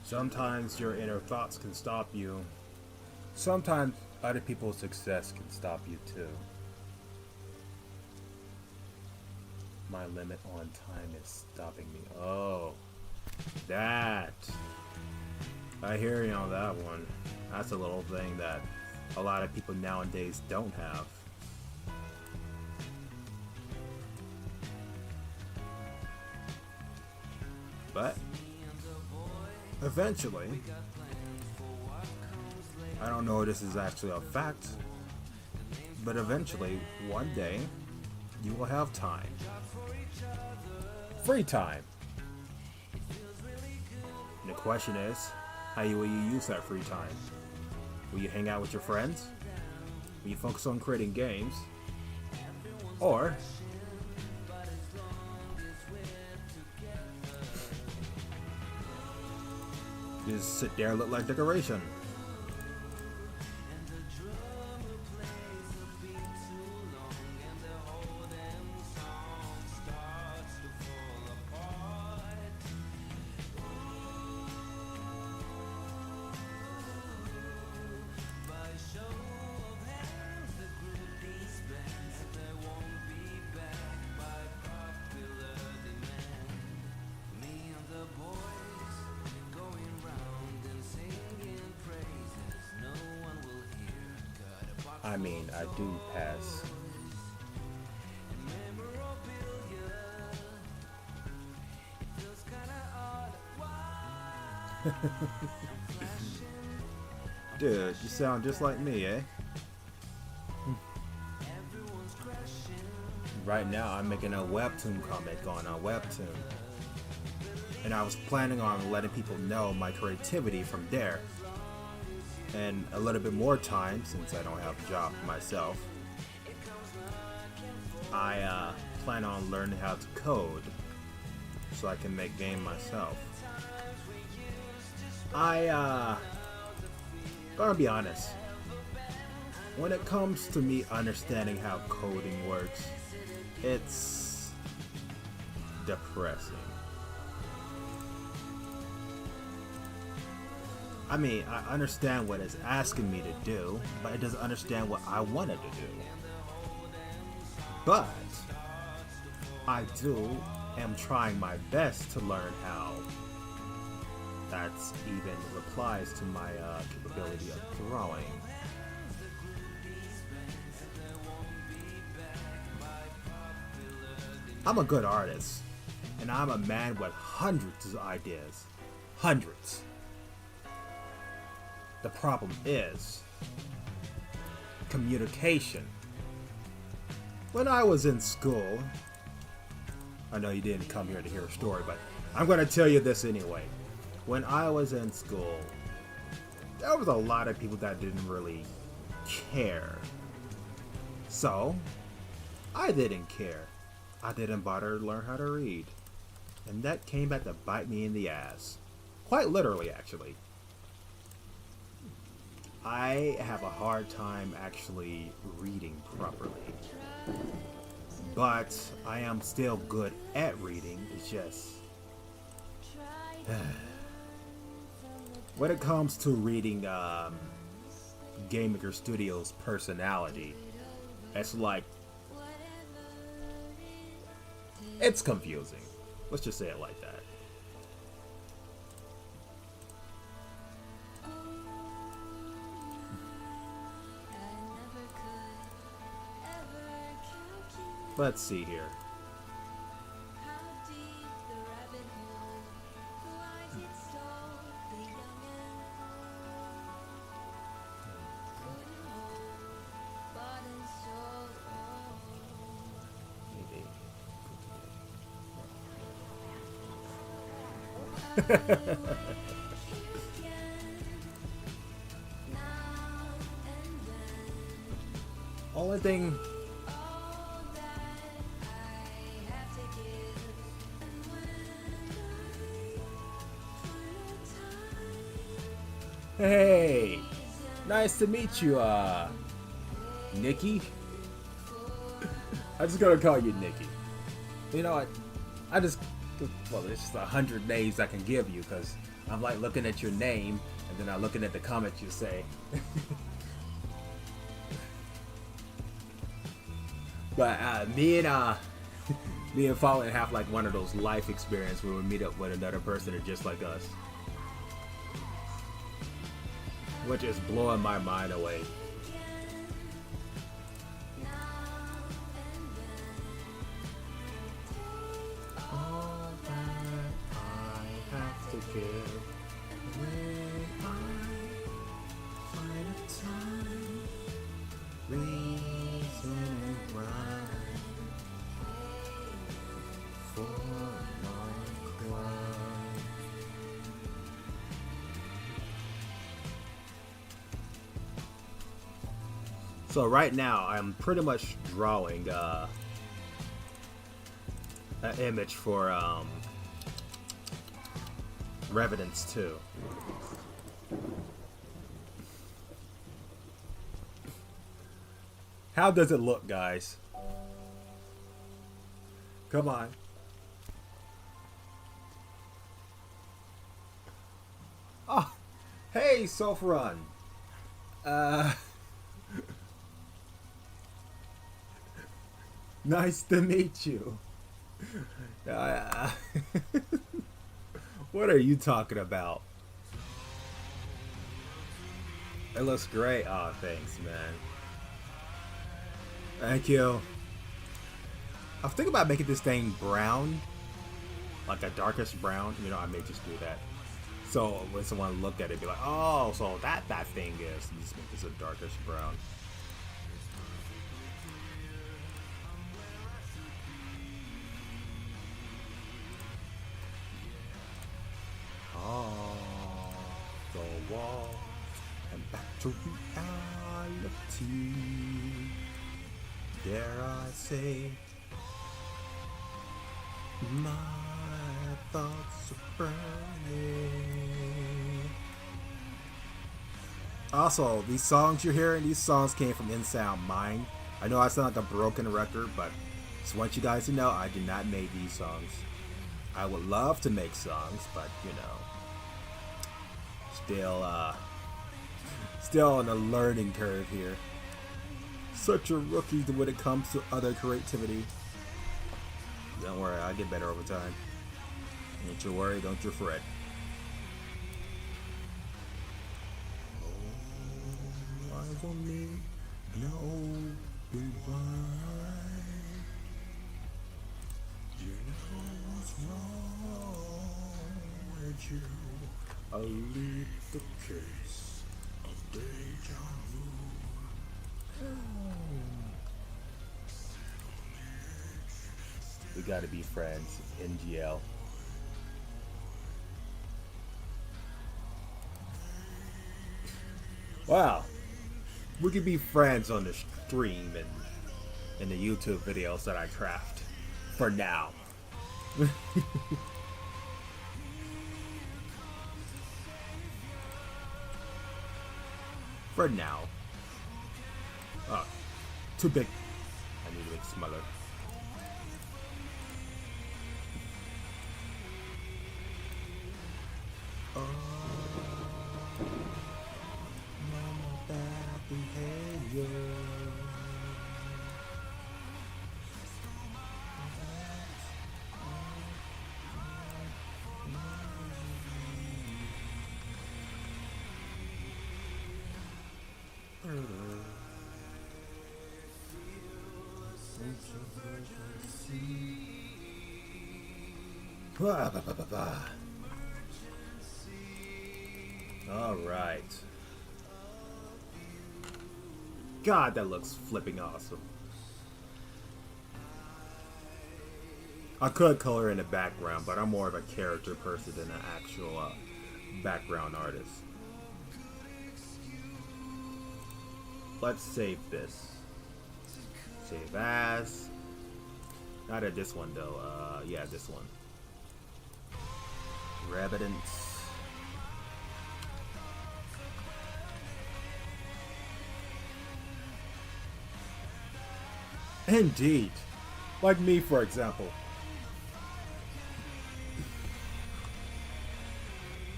Sometimes your inner thoughts can stop you. Sometimes other people's success can stop you too. My limit on time is stopping me. Oh, that. I hear you on that one. That's a little thing that a lot of people nowadays don't have. But eventually, I don't know if this is actually a fact, but eventually, one day, you will have time. Free time. And the question is, how will you use that free time? Will you hang out with your friends? Will you focus on creating games? Or just sit there and look like decoration? I mean, I do pass. Dude, you sound just like me, eh? Right now, I'm making a webtoon comic on a webtoon. And I was planning on letting people know my creativity from there. And a little bit more time, since I don't have a job myself, I plan on learning how to code so I can make game myself. Gonna be honest, when it comes to me understanding how coding works, it's depressing. I mean, I understand what it's asking me to do, but it doesn't understand what I wanted to do. But I am trying my best to learn how that's even applies to my capability of drawing. I'm a good artist, and I'm a man with hundreds of ideas. Hundreds. The problem is communication. When I was in school, I know you didn't come here to hear a story, but I'm going to tell you this anyway. When I was in school, there was a lot of people that didn't really care. So, I didn't care. I didn't bother to learn how to read. And that came back to bite me in the ass. Quite literally, actually. I have a hard time actually reading properly. But I am still good at reading. It's just when it comes to reading Game Maker Studios' personality, it's like it's confusing. Let's just say it like that. Let's see here. Only thing. Hey, nice to meet you, Nikki. I'm just gonna call you Nikki. You know what? Well, there's just 100 names I can give you because I'm like looking at your name and then I'm looking at the comments you say. But me and Fallen have like one of those life experiences where we meet up with another person that's just like us, which is blowing my mind away. All that I have to give when I find a time, reason and rhyme for my crime. So right now I'm pretty much drawing an image for Revenants 2. How does it look, guys? Come on. Oh, hey, Sofran. Nice to meet you. What are you talking about? It looks great. Oh, thanks, man. Thank you. I was thinking about making this thing brown, like a darkest brown. You know, I may just do that. So when someone look at it, be like, "Oh, so that thing is." You just make this a darkest brown. The wall and back to reality. Dare I say, my thoughts are burning. Also, these songs you're hearing, these songs came from Inside Mind. I know I sound like a broken record, but just want you guys to know I did not make these songs. I would love to make songs, but you know, still on a learning curve here. Such a rookie when it comes to other creativity. Don't worry, I'll get better over time. Don't you worry, don't you fret. Oh, eyes on me, no goodbye. You know what's wrong with you. I'll leave the case of deja vu. We gotta be friends, NGL. Wow. We could be friends on the stream and in the YouTube videos that I craft. For now. For now. Oh, too big. I need to make it smaller. Oh, mama, bad behavior. All right. God, that looks flipping awesome. I could color in the background, but I'm more of a character person than an actual background artist. Let's save this. Save as. Not at this one though. Yeah, this one. Revidence. Indeed. Like me, for example.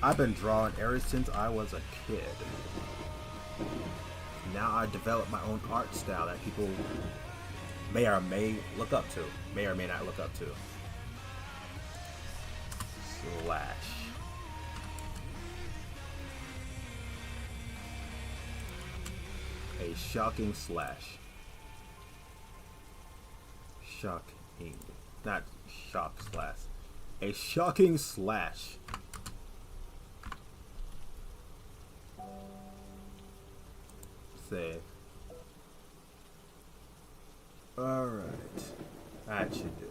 I've been drawing ever since I was a kid. Now I develop my own art style that people may or may look up to. May or may not look up to. Slash. A shocking slash. Shocking. Not shock slash. A shocking slash. Save. Alright. That should do.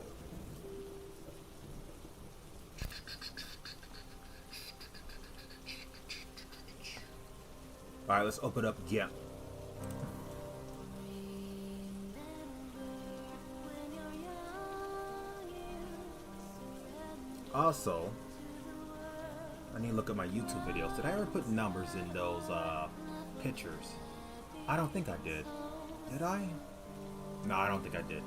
Alright, let's open up again. Also, I need to look at my YouTube videos. Did I ever put numbers in those pictures? I don't think I did. Did I? No, I don't think I did.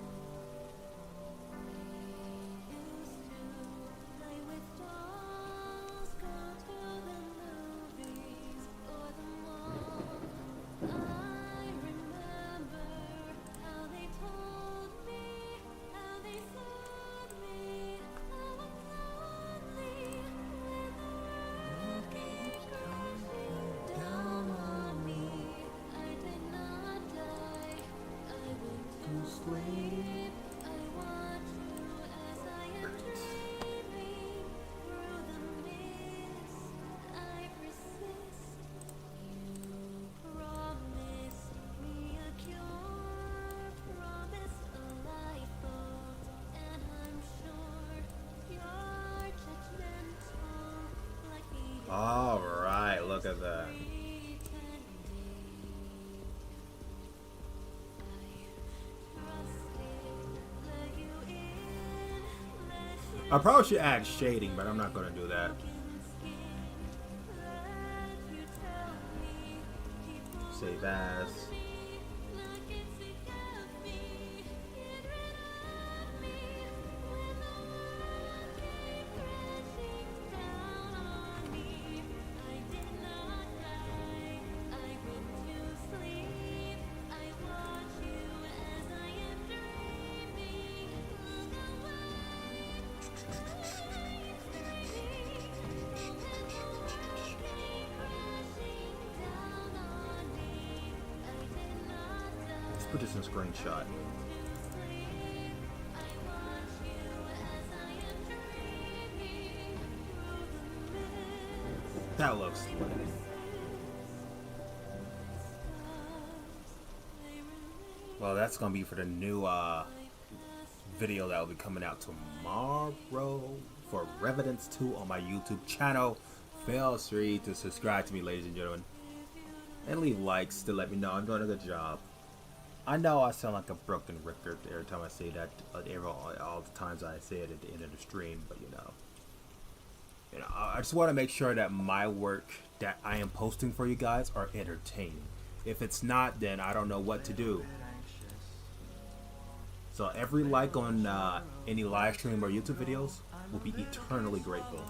All right, look at that. I probably should add shading, but I'm not going to do that. Save as. Put this in a screenshot. That looks lit. Well, that's gonna be for the new video that will be coming out tomorrow for Revidence 2 on my YouTube channel. Feel free to subscribe to me, ladies and gentlemen, and leave likes to let me know I'm doing a good job. I know I sound like a broken record every time I say that, all the times I say it at the end of the stream, but you know, I just want to make sure that my work that I am posting for you guys are entertaining. If it's not, then I don't know what to do. So every like on any live stream or YouTube videos will be eternally grateful.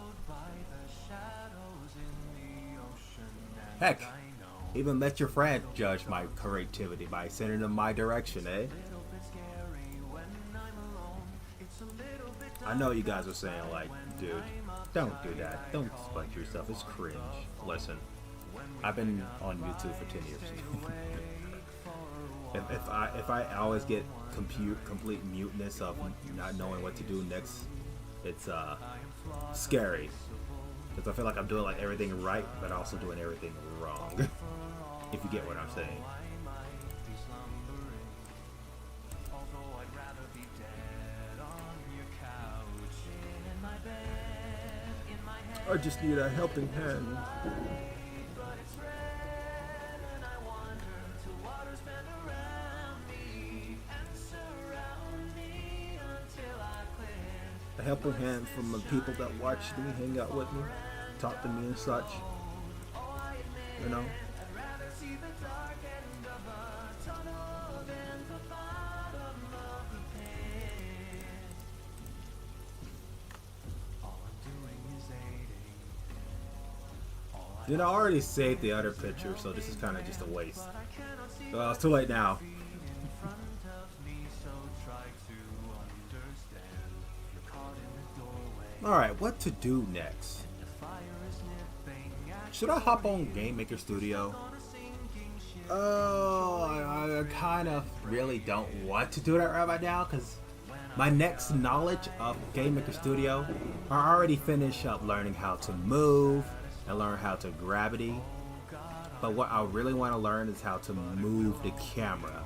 Heck, even let your friend judge my creativity by sending them my direction, eh? I know you guys are saying, like, dude, don't do that. Don't sponge yourself. It's cringe. Listen, I've been on YouTube for 10 years. if I always get complete muteness of not knowing what to do next, it's scary. Because I feel like I'm doing like everything right, but also doing everything wrong. If you get what I'm saying. I just need a helping hand. A helping hand from the people that watched me, hang out with me, talk to me and such. You know? You know, I already saved the other picture, so this is kind of just a waste. Well, it's too late now. Alright, what to do next? Should I hop on Game Maker Studio? I kind of really don't want to do that right now, because my next knowledge of Game Maker Studio, I already finished up learning how to move and learn how to gravity. But what I really want to learn is how to move the camera.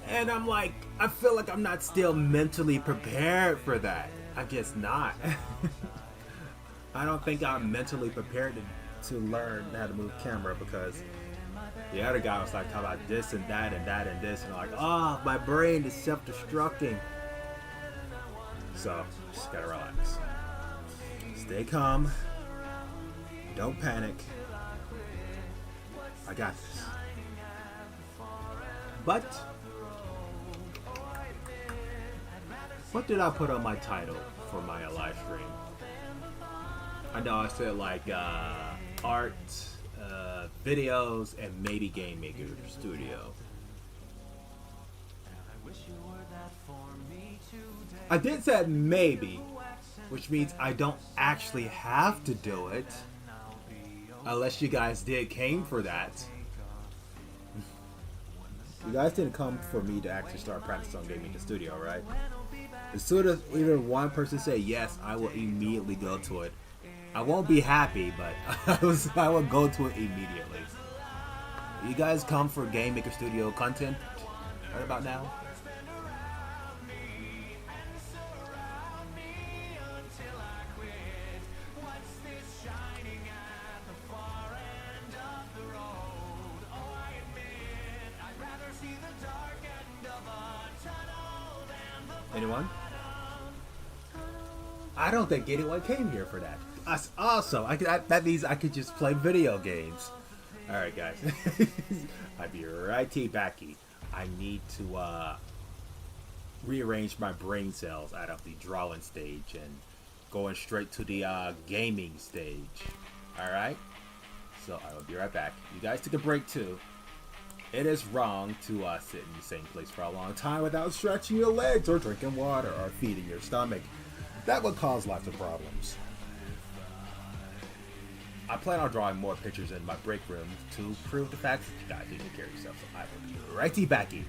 And I'm like, I feel like I'm not still mentally prepared for that. I guess not. I don't think I'm mentally prepared to learn how to move camera, because the other guy was like talking about this and that and that and this, and I'm like, oh, my brain is self-destructing. So, just gotta relax. Stay calm. Don't panic. I got this. But what did I put on my title for my live stream? I know I said like art, videos, and maybe Game Maker Studio. I did say maybe, which means I don't actually have to do it. Unless you guys came for that. You guys didn't come for me to actually start practicing on Game Maker Studio, right? As soon as even one person say yes, I will immediately go to it. I won't be happy, but I will go to it immediately. You guys come for Game Maker Studio content right about now? Anyone? I don't think anyone came here for that. That's awesome. That means I could just play video games. Alright, guys. I'll be righty backy. I need to rearrange my brain cells out of the drawing stage and going straight to the gaming stage. Alright? So I will be right back. You guys took a break too. It is wrong to sit in the same place for a long time without stretching your legs or drinking water or feeding your stomach. That would cause lots of problems. I plan on drawing more pictures in my break room to prove the fact that you guys need to take care of yourself. So I will be righty backy.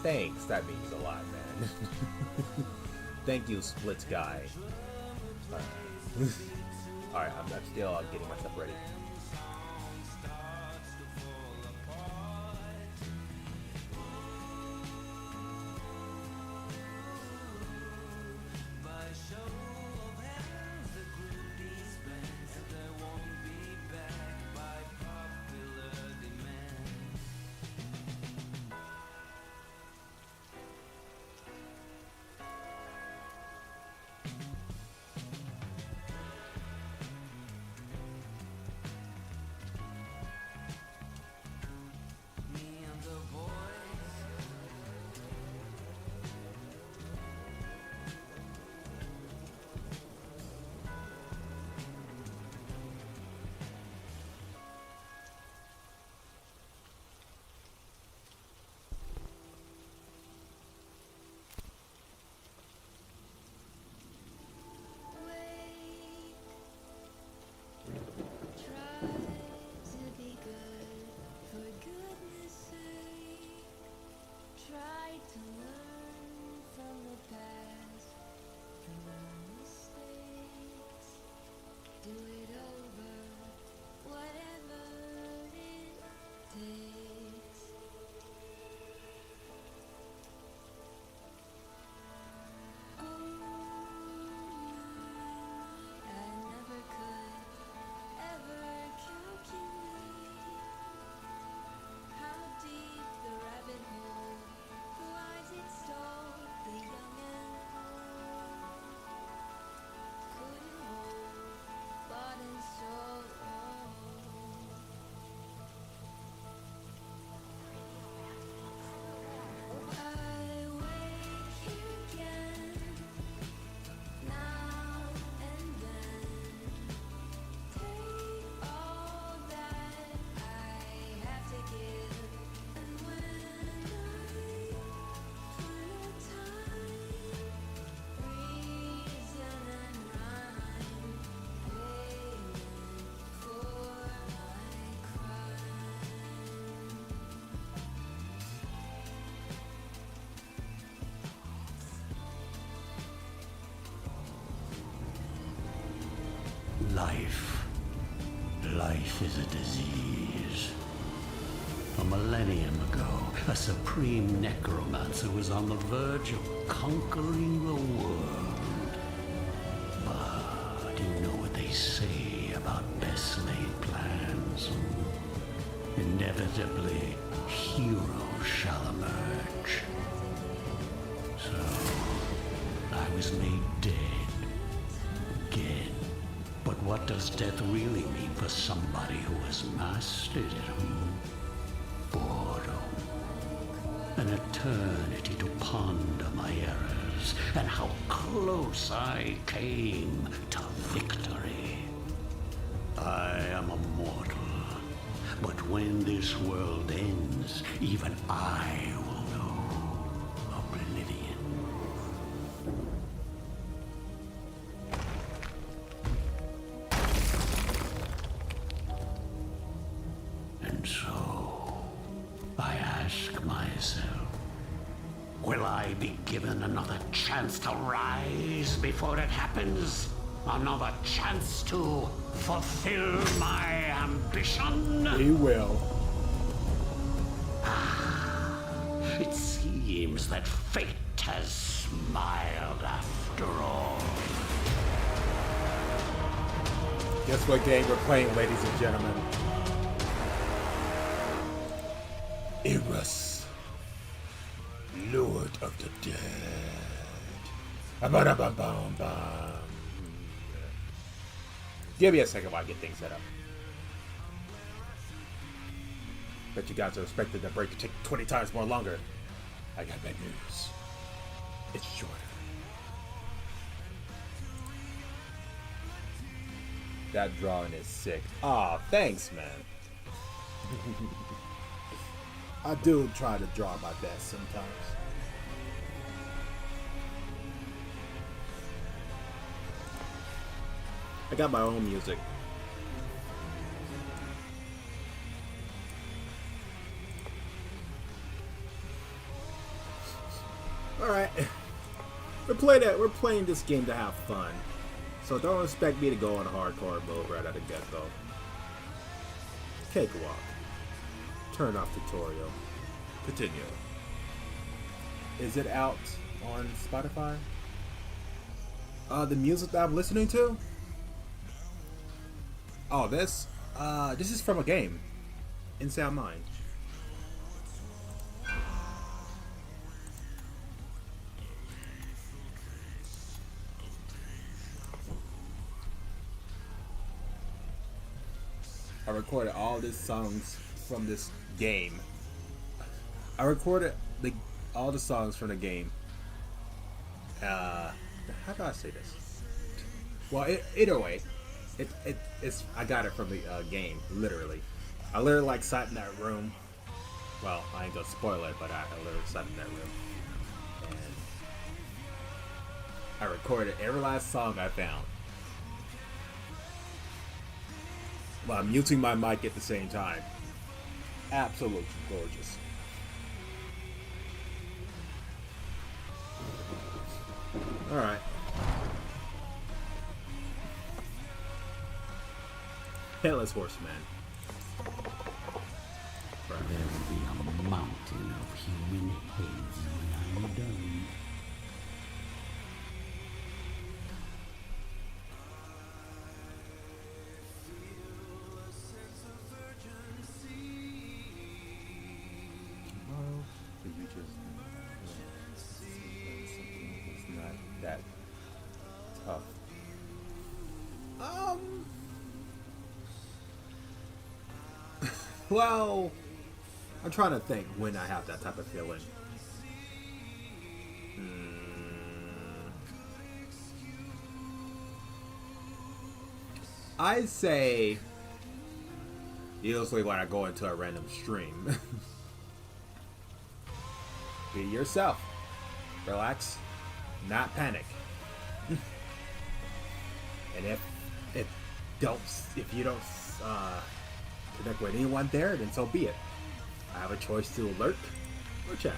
thanks. That means a lot, man. Thank you, Split Guy. Alright, I'm still getting myself ready. Life is a disease. A millennium ago, a supreme necromancer was on the verge of conquering the world. But you know what they say about best laid plans. Inevitably, heroes shall emerge. So, I was made dead. Again. But what does death really mean for somebody who has mastered it? Boredom. An eternity to ponder my errors and how close I came to victory. I am a mortal, but when this world ends, even I will know oblivion. Will I be given another chance to rise before it happens? Another chance to fulfill my ambition? He will. It seems that fate has smiled after all. Guess what game we're playing, ladies and gentlemen? Eros, Lord of the Dead. Ba-da-bum-bum-bum. Give me a second while I get things set up. Bet you guys are expecting the break to take 20 times more longer. I got bad news. It's shorter. That drawing is sick. Aw, thanks, man. I do try to draw my best sometimes. I got my own music. Alright. We're playing this game to have fun. So don't expect me to go on hardcore mode right at the get-go. Cakewalk. Turn off tutorial. Continue. Is it out on Spotify? The music that I'm listening to? Oh, this is from a game. Inside Mind. I recorded all these songs from this game. I recorded all the songs from the game. How do I say this? Well, either way, it's I got it from the game, literally. I literally like sat in that room. Well, I ain't gonna spoil it, but I literally sat in that room, and I recorded every last song I found while muting my mic at the same time. Absolutely gorgeous. Alright. Headless Horseman. There will be a mountain of human heads when I'm done. You just it's not that tough. Well, I'm trying to think when I have that type of feeling. I'd say usually when I go into a random stream. Be yourself. Relax. Not panic. And if you don't connect with anyone there, then so be it. I have a choice to alert or chat.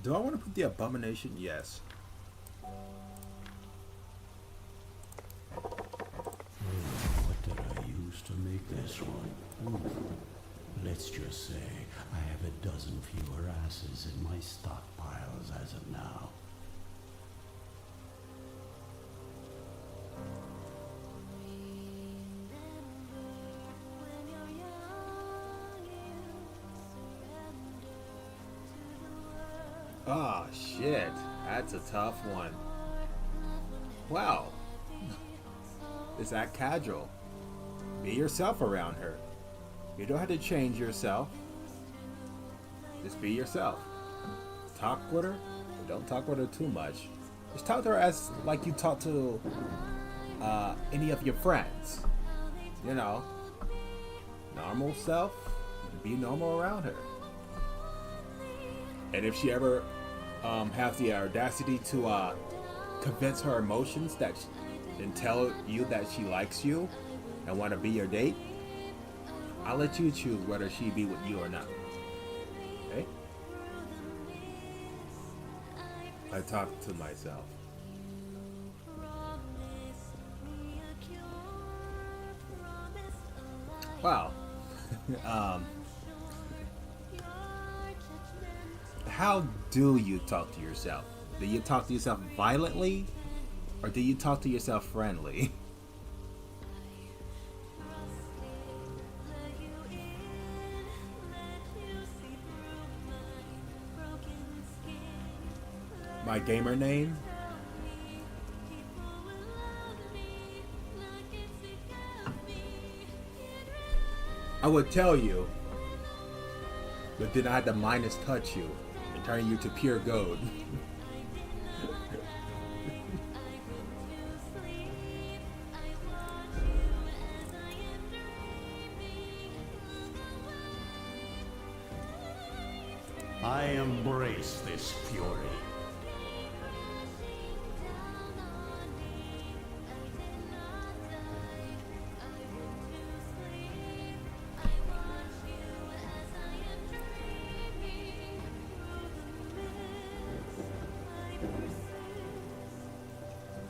Do I want to put the abomination? Yes. What did I use to make this one? Let's just say I have a dozen fewer asses in my stockpiles as of now. Oh shit, that's a tough one. Wow. Is that casual? Be yourself around her. You don't have to change yourself. Just be yourself. Talk with her, but don't talk with her too much. Just talk to her as like you talk to any of your friends. You know, normal self. Be normal around her. And if she ever has the audacity to convince her emotions and tell you that she likes you and want to be your date, I'll let you choose whether she be with you or not. Okay? I talk to myself. Wow. How do you talk to yourself? Do you talk to yourself violently, or do you talk to yourself friendly? My gamer name? I would tell you, but then I had to minus touch you. turning you to pure gold. I embrace this fury.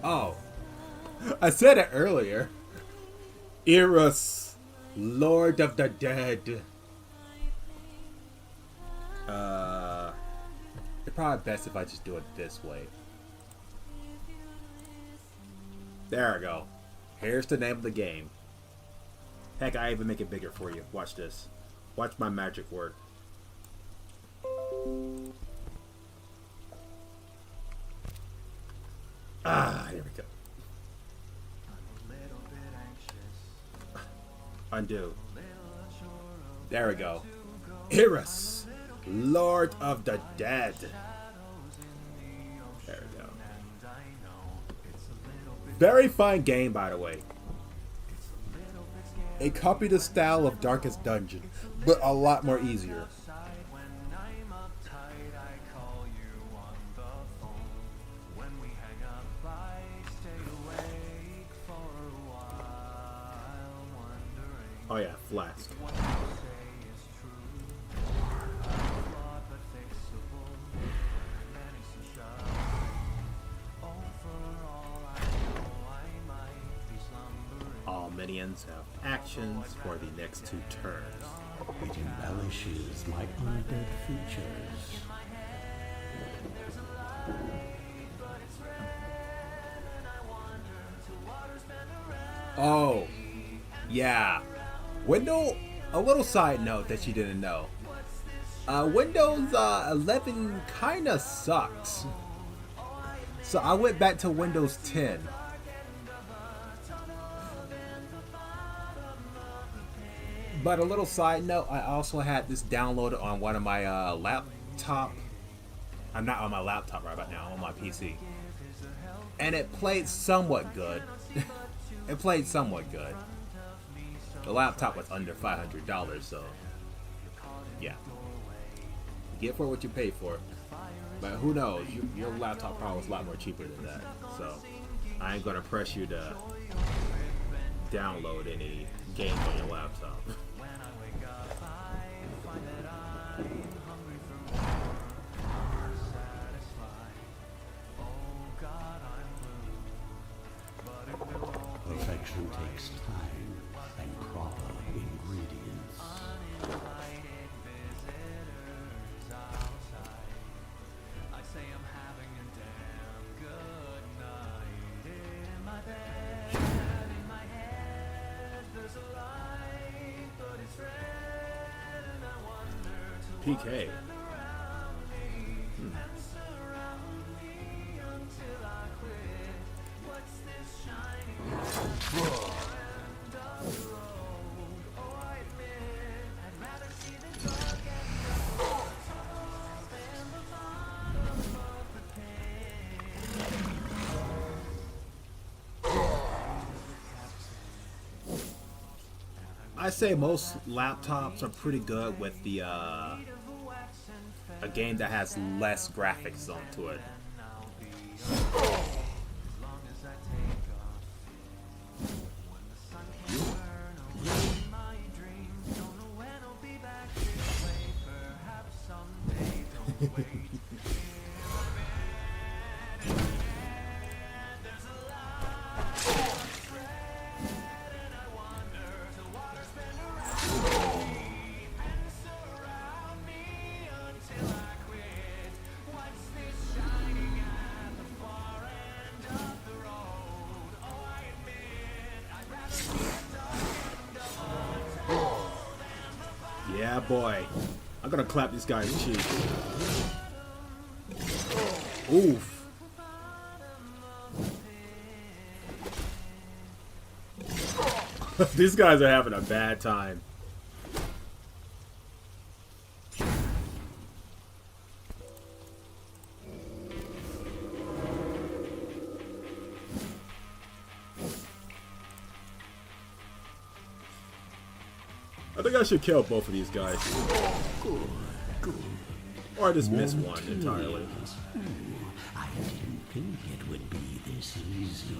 Oh, I said it earlier. Eros, Lord of the Dead. It's probably best if I just do it this way. There we go. Here's the name of the game. Heck, I even make it bigger for you. Watch this. Watch my magic work. Ah, here we go. Undo. There we go. Eros, Lord of the Dead. There we go. Very fine game, by the way. It copied the style of Darkest Dungeon, but a lot more easier. Oh yeah, Flask. All minions have actions for the next 2 turns. It embellishes my undead features. Oh, yeah. A little side note that you didn't know. Windows 11 kinda sucks. So I went back to Windows 10. But a little side note, I also had this downloaded on one of my laptop. I'm not on my laptop right about now, I'm on my PC. And it played somewhat good. It played somewhat good. The laptop was under $500, so yeah. Get for what you pay for. But who knows? Your laptop probably was a lot more cheaper than that. So I ain't gonna press you to download any games on your laptop. Perfection takes time and proper ingredients. PK. I say most laptops are pretty good with the a game that has less graphics onto it. Yeah, boy. I'm gonna clap this guy's cheeks. Oof. These guys are having a bad time. think I should kill both of these guys. Or I just miss More one entirely. materials. I didn't think it would be this easy.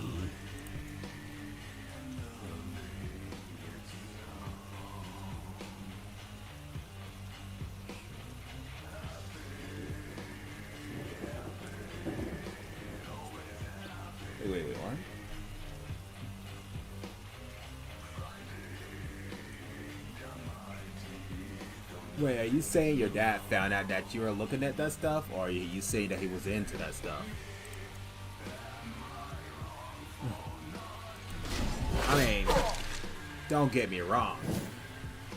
Wait, what? Wait, are you saying your dad found out that you were looking at that stuff, or are you saying that he was into that stuff? I mean, don't get me wrong.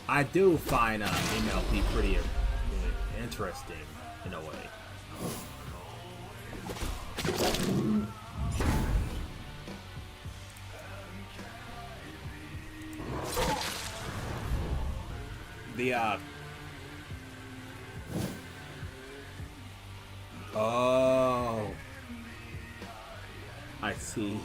I do find MLP pretty interesting in a way. The oh, I see.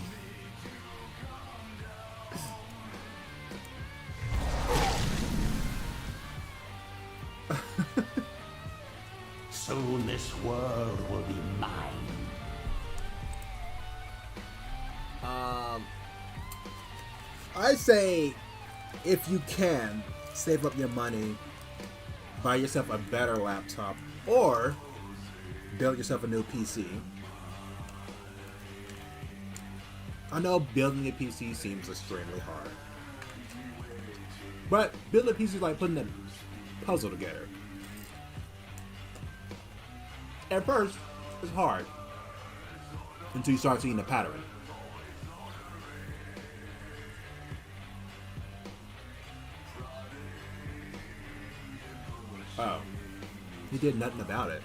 Soon this world will be mine. I say, if you can, save up your money, buy yourself a better laptop, or build yourself a new PC. I know building a PC seems extremely hard, but building a PC is like putting a puzzle together. At first, it's hard until you start seeing the pattern. Oh, he did nothing about it.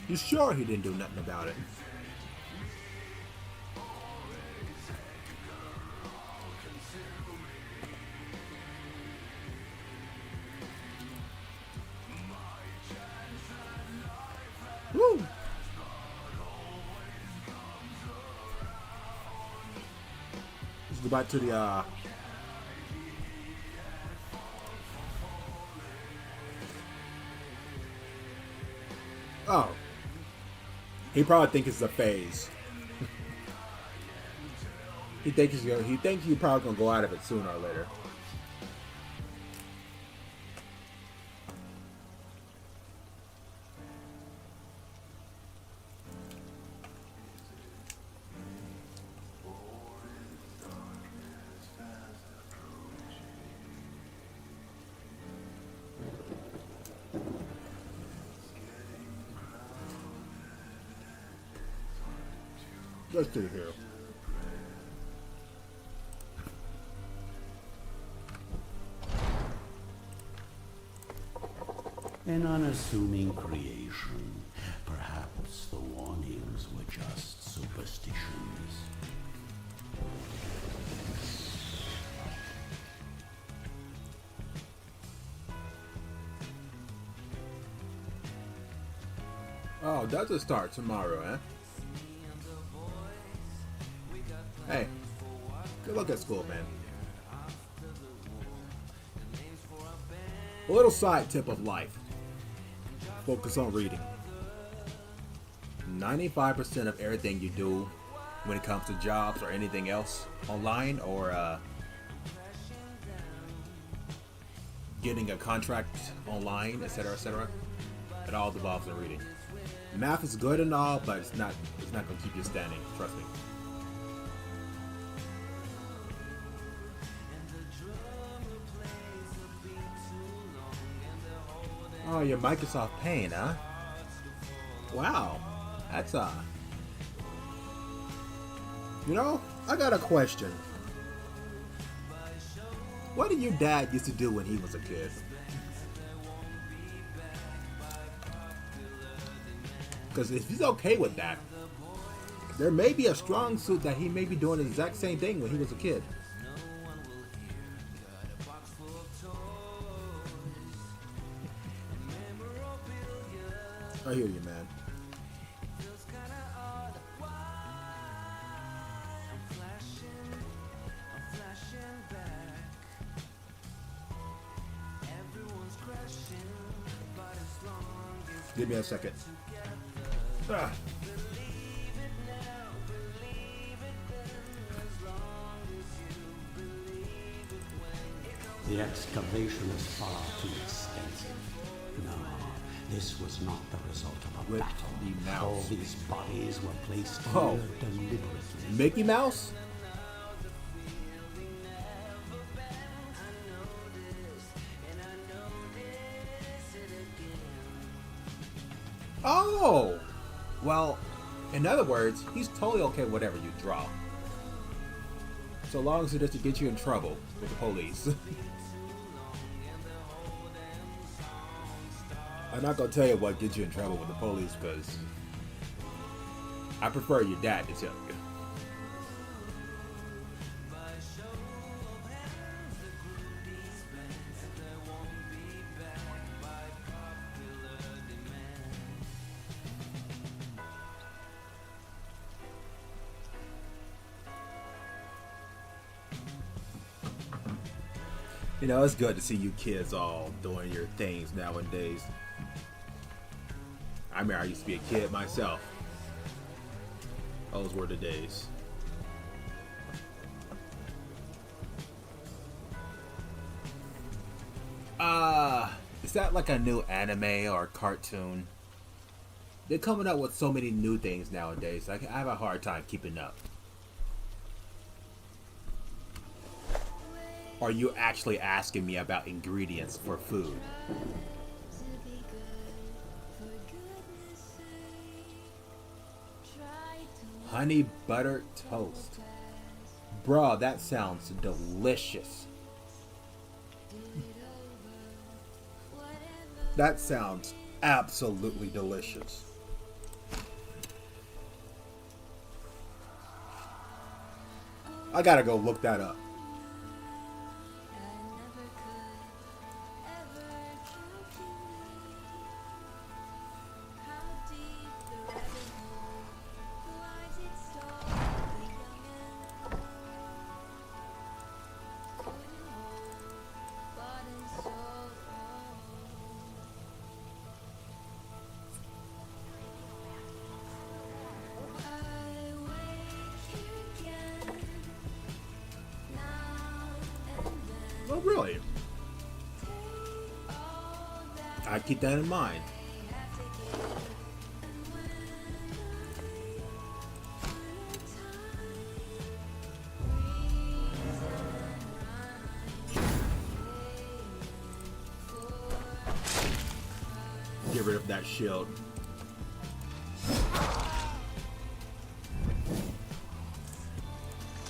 You sure he didn't do nothing about it? Woo! Let's go back to the oh. He probably thinks it's a phase. he thinks he's probably gonna go out of it sooner or later. Let's see here. An unassuming creation. Perhaps the warnings were just superstitions. Oh, that's a start tomorrow, eh? Hey, good luck at school, man. A little side tip of life. Focus on reading. 95% of everything you do when it comes to jobs or anything else online or getting a contract online, etc., it all involves in reading. Math is good and all, but it's not gonna keep you standing, trust me. Oh, your Microsoft Paint, huh? Wow, that's you know, I got a question. What did your dad used to do when he was a kid? Because if he's okay with that, there may be a strong suit that he may be doing the exact same thing when he was a kid. I hear you, man. Give me a second. Ah. The excavation is far too extensive. No, this was not the result of a With battle. the mouse. All these bodies were placed Oh. here deliberately. Mickey Mouse? Oh! Well, in other words, he's totally okay with whatever you draw. So long as it doesn't get you in trouble with the police. I'm not gonna tell you what gets you in trouble with the police, because I prefer your dad to tell you. You know, it's good to see you kids all doing your things nowadays. I remember I used to be a kid myself. Those were the days. Is that like a new anime or cartoon? They're coming up with so many new things nowadays. I have a hard time keeping up. Are you actually asking me about ingredients for food? Honey butter toast. Bruh, that sounds delicious. That sounds absolutely delicious. I gotta go look that up. Oh, really? I keep that in mind. Get rid of that shield.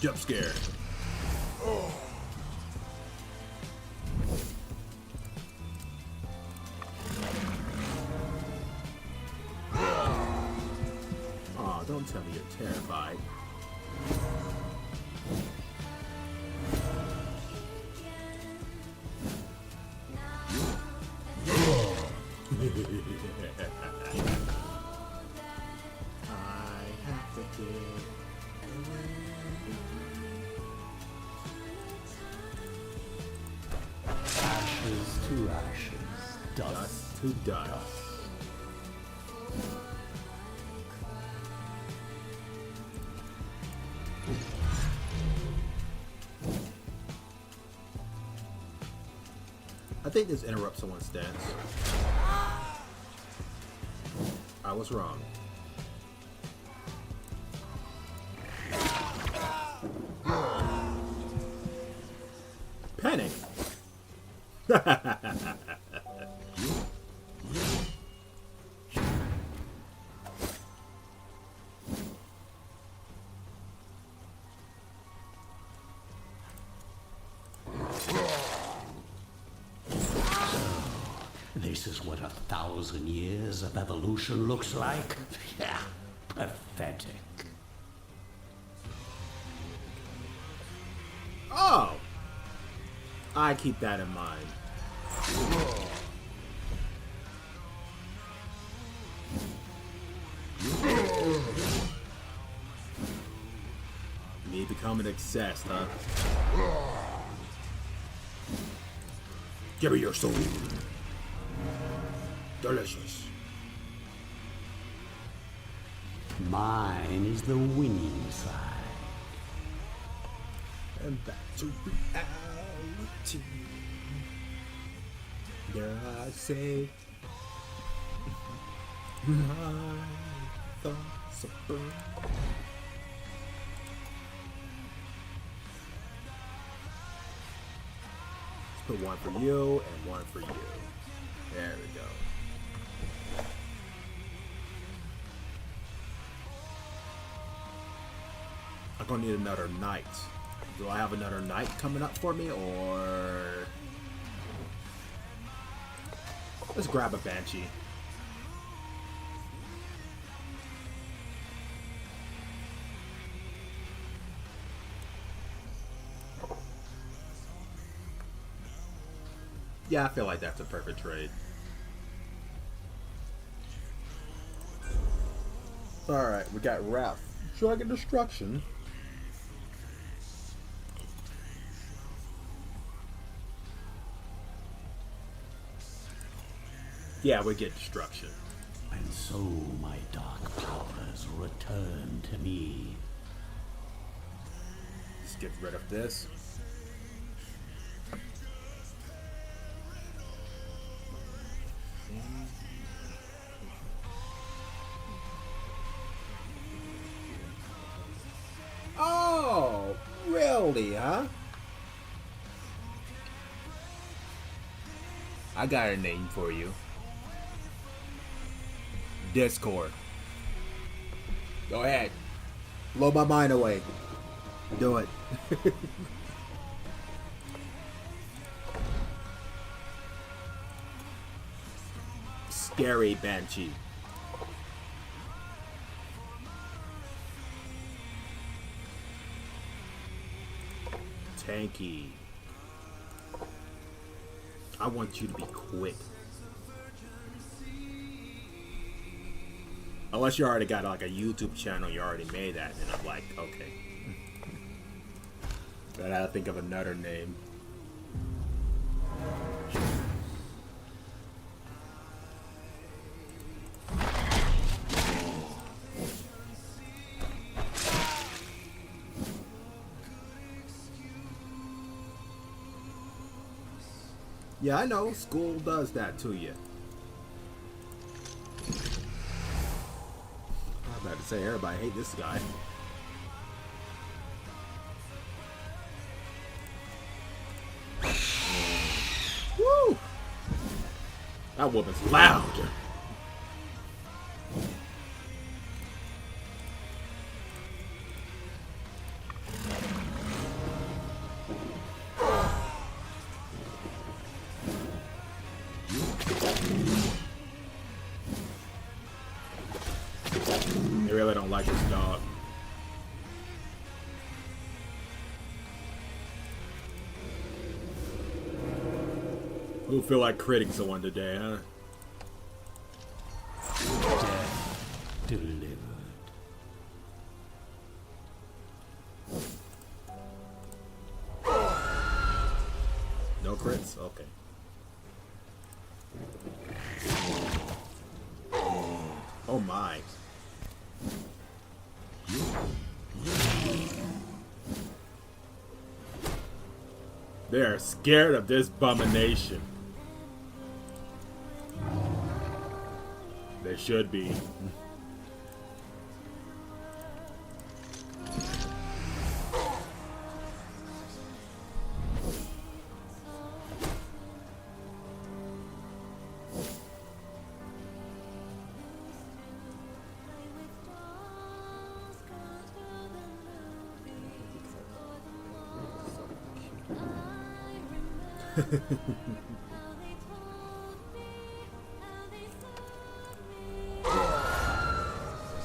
Jump scare. Aw, don't tell me you're terrified. I have to get Ashes to ashes, dust to dust. I think this interrupts someone's dance. I was wrong. Panic. This is what 1,000 years of evolution looks like? Yeah, pathetic. Oh! I keep that in mind. Me becoming obsessed, huh? Give me your soul. Delicious. Mine is the winning side. And back to reality. Dare I say, my thoughts are burned. Let's put one for you and one for you. There we go. I'm gonna need another knight. Do I have another knight coming up for me, or let's grab a banshee. Yeah, I feel like that's a perfect trade. Alright, we got Wrath. Dragon Destruction. Yeah, we get Destruction. And so my dark powers return to me. Let's get rid of this. Oh, really, huh? I got a name for you. Discord. Go ahead. Blow my mind away. Do it. Scary Banshee. Tanky. I want you to be quick. Unless you already got like a YouTube channel, you already made that, and I'm like, okay. But I gotta think of another name. Yeah, I know. School does that to you. I'm about to say, everybody hate this guy. Woo! That woman's loud. They really don't like this dog. Who feel like critting someone today, huh? Death delivered. No crits? Okay. Oh my. They're scared of this abomination. They should be.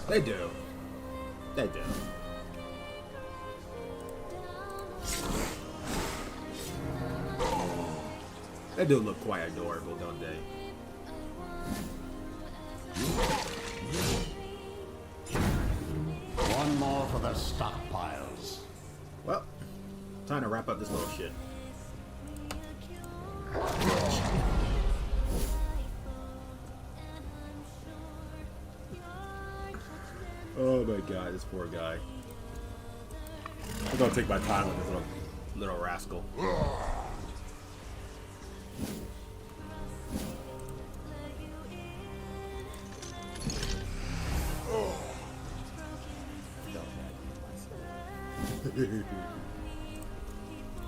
They do. They do. They do look quite adorable, don't they? One more for the stockpiles. Well, time to wrap up this little shit. Oh my god, this poor guy. I'm gonna take my time with this little rascal.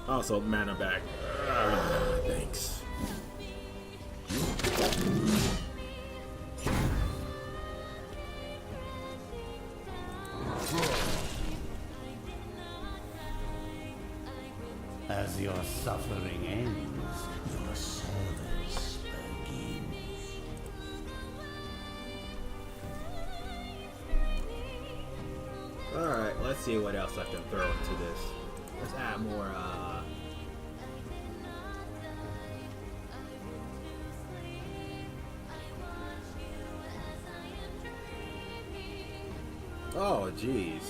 Also, mana back. Thanks. As your suffering ends, your service begins. Alright, let's see what else I can throw into this. Let's add more, oh, jeez.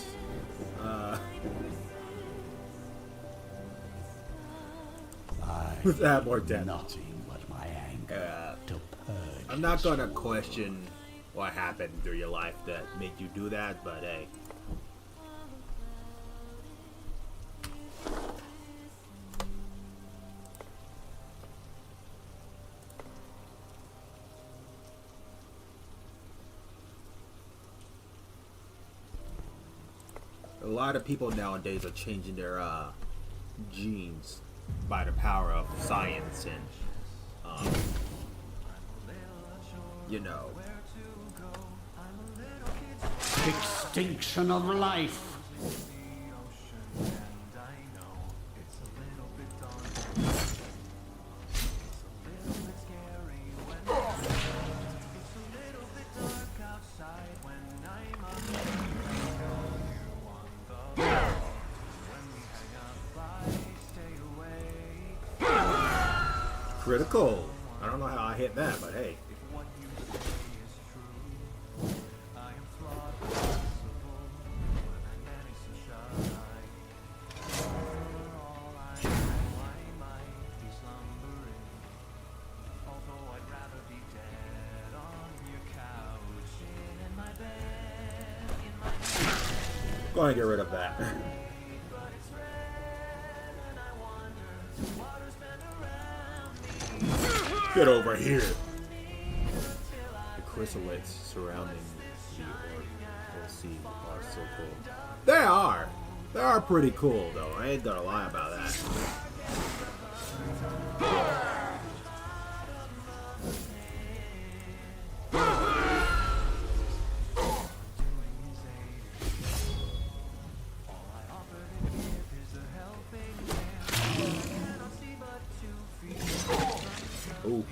Let's add more damage. Nothing but my anger to purge. I'm not gonna question what happened through your life that made you do that, but hey. A lot of people nowadays are changing their genes by the power of science and you know, Extinction of life. critical. I don't know how I hit that, but hey. Go ahead and get rid of that. Get over here. The chrysalids surrounding the sea are so cool. They are. They are pretty cool, though. I ain't gonna lie about that. Ooh.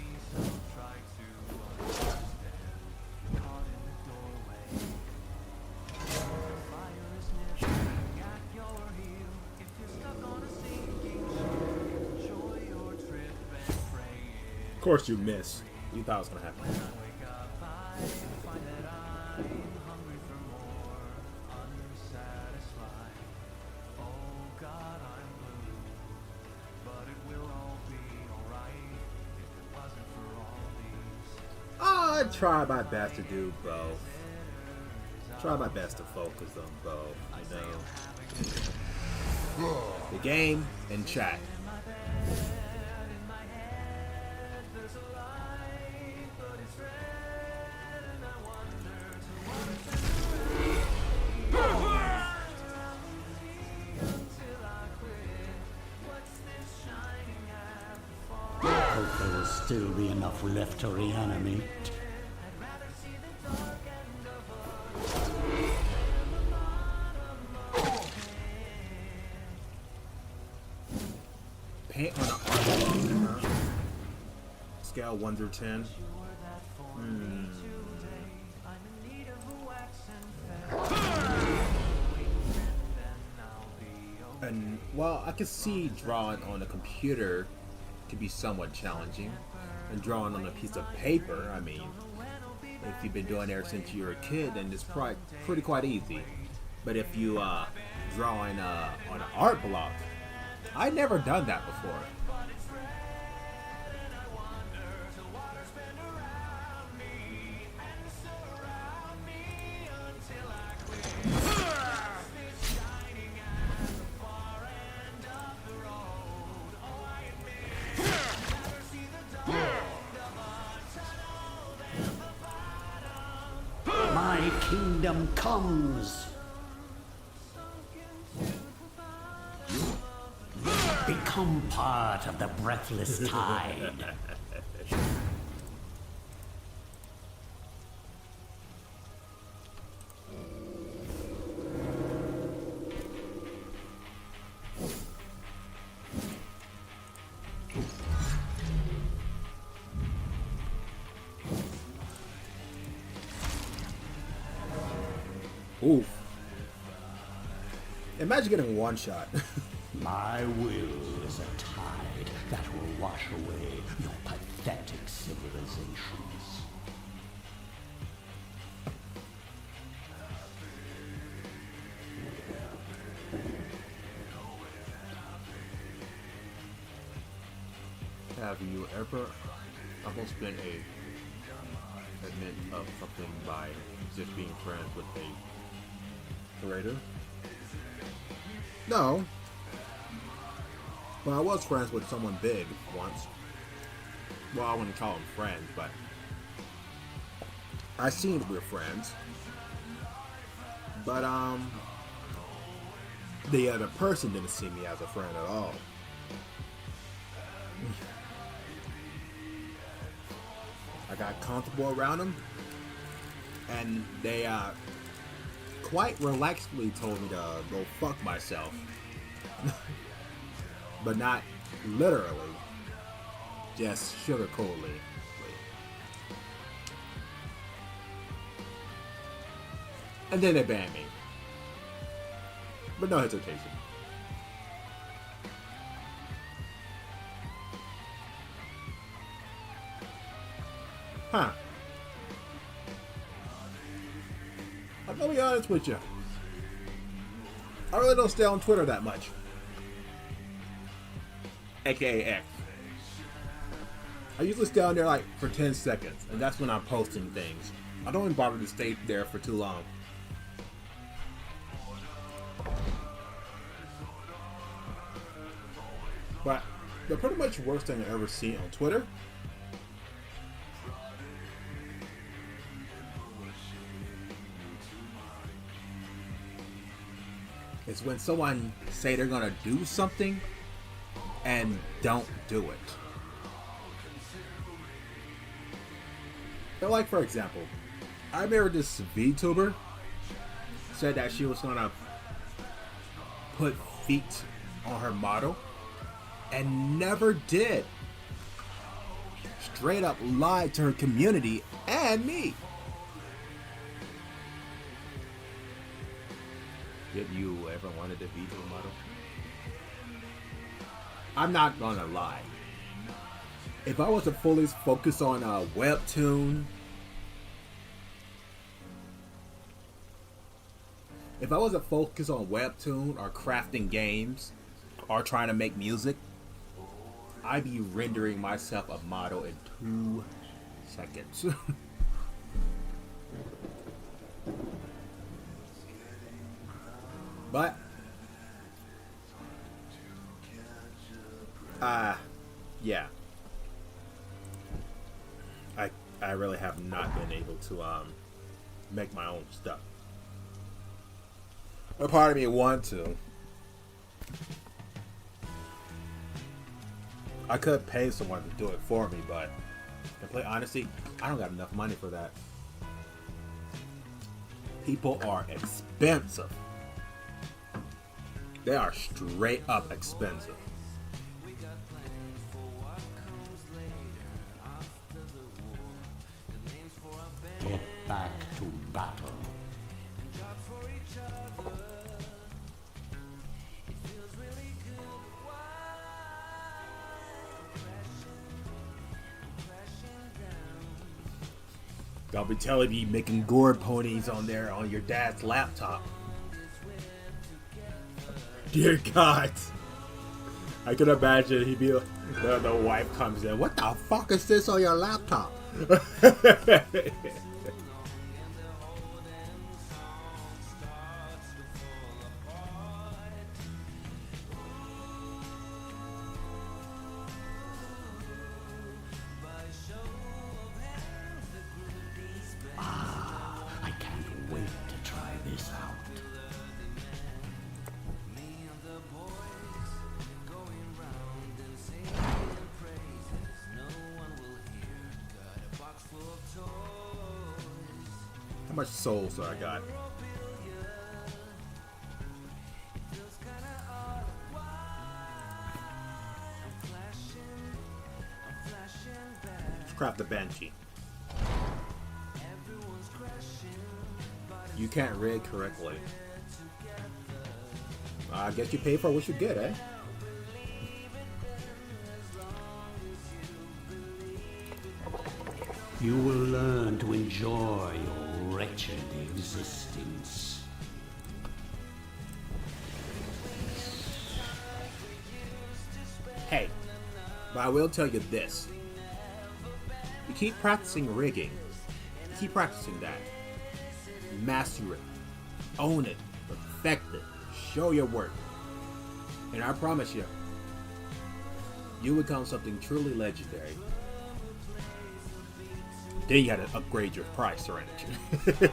Of course you miss. You thought it was gonna happen. I try my best to do both. Try my best to focus on both, you know. The game and chat. Hope there will still be enough left to reanimate. Paint on an art. Scale 1 through 10. And well, I can see drawing on a computer could be somewhat challenging, and drawing on a piece of paper, I mean, if you've been doing it ever since you were a kid, then it's probably pretty quite easy. But if you drawing on an art block, I've never done that before. kingdom comes. Become part of the breathless tide. Oof. Imagine getting one shot. My will is a tide that will wash away your pathetic civilizations. Have you ever almost been a admit of something by just being friends with a curator? No. Well, I was friends with someone big once. Well, I wouldn't call them friends, but I seemed we were friends. But the other person didn't see me as a friend at all. I got comfortable around them, and they quite relaxedly told me to go fuck myself. But not literally, just sugar-coatedly. And then they banned me. But no hesitation. Huh. I'm gonna be honest with you. I really don't stay on Twitter that much. AKA X. I usually stay on there like for 10 seconds, and that's when I'm posting things. I don't even bother to stay there for too long. But the pretty much worst thing I ever seen on Twitter is when someone say they're gonna do something and don't do it. So like, for example, I remember this VTuber said that she was gonna put feet on her model and never did. Straight up lied to her community and me. Did you ever wanted to be a model? I'm not gonna lie. If I wasn't fully focused on Webtoon, or crafting games or trying to make music, I'd be rendering myself a model in 2 seconds. But yeah, I really have not been able to make my own stuff. A part of me want to. I could pay someone to do it for me, but complete honesty, I don't got enough money for that. People are expensive. They are straight up expensive. Get back to battle. Y'all be telling me making gore ponies on there on your dad's laptop. Dear God. I can imagine he'd be the wife comes in. What the fuck is this on your laptop? I can't wait How much souls do I got? Let's craft the Banshee. You can't rig correctly. I guess you pay for what you get, eh? You will learn to enjoy your wretched existence. Hey, but I will tell you this. You keep practicing rigging. You keep practicing that. Master it. Own it. Perfect it. Show your work. And I promise you, you become something truly legendary. Then you gotta upgrade your price or energy.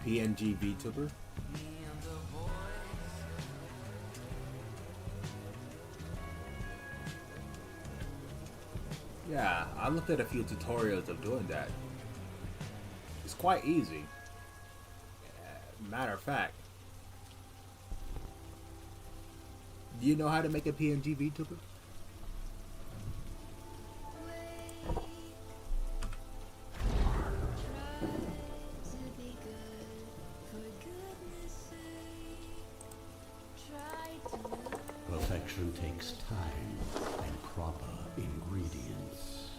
PNG VTuber. Yeah, I looked at a few tutorials of doing that. It's quite easy. Matter of fact, do you know how to make a PNG VTuber? Perfection takes time and proper ingredients.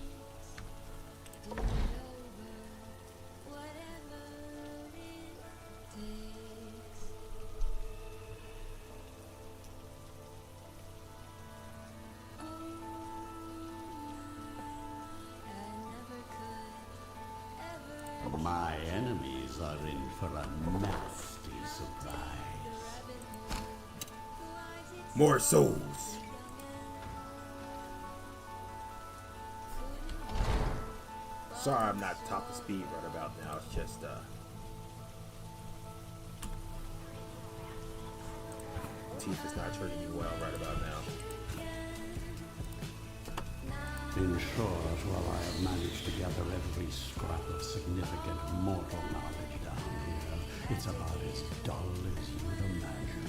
My enemies are in for a nasty surprise. More souls. Sorry, I'm not top of speed right about now. It's just teeth is not treating me well right about now. In short, while I have managed to gather every scrap of significant mortal knowledge down here, it's about as dull as you'd imagine.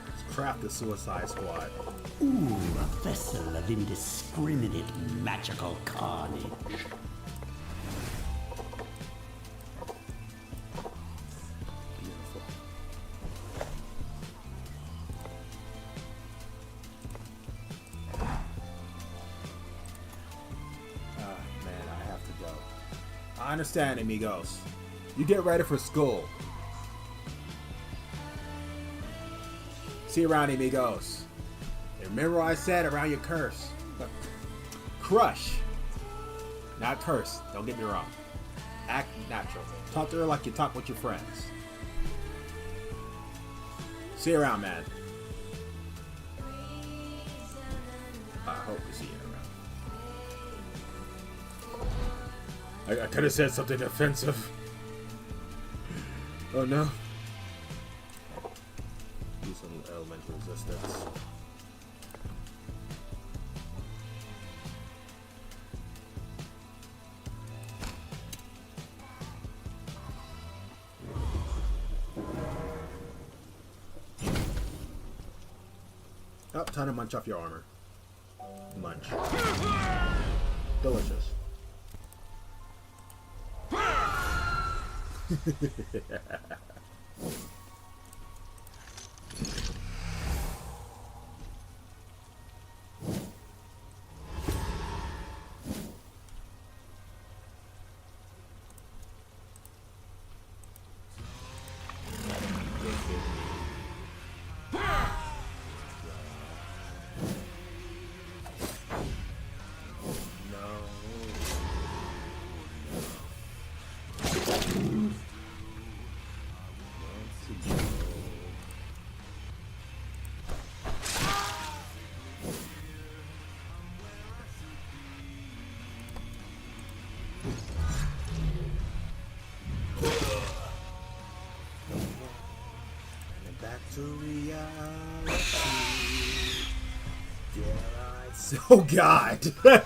Let's craft the Suicide Squad. Ooh, a vessel of indiscriminate magical carnage. I understand, amigos. You get ready for school. See you around, amigos. And remember what I said around your curse. Crush. Not curse. Don't get me wrong. Act natural. Talk to her like you talk with your friends. See you around, man. I hope we see you around. I could have said something offensive. Oh no. Use some elemental resistance. Oh, time to munch off your armor. Munch. Delicious. to reality. Oh God! My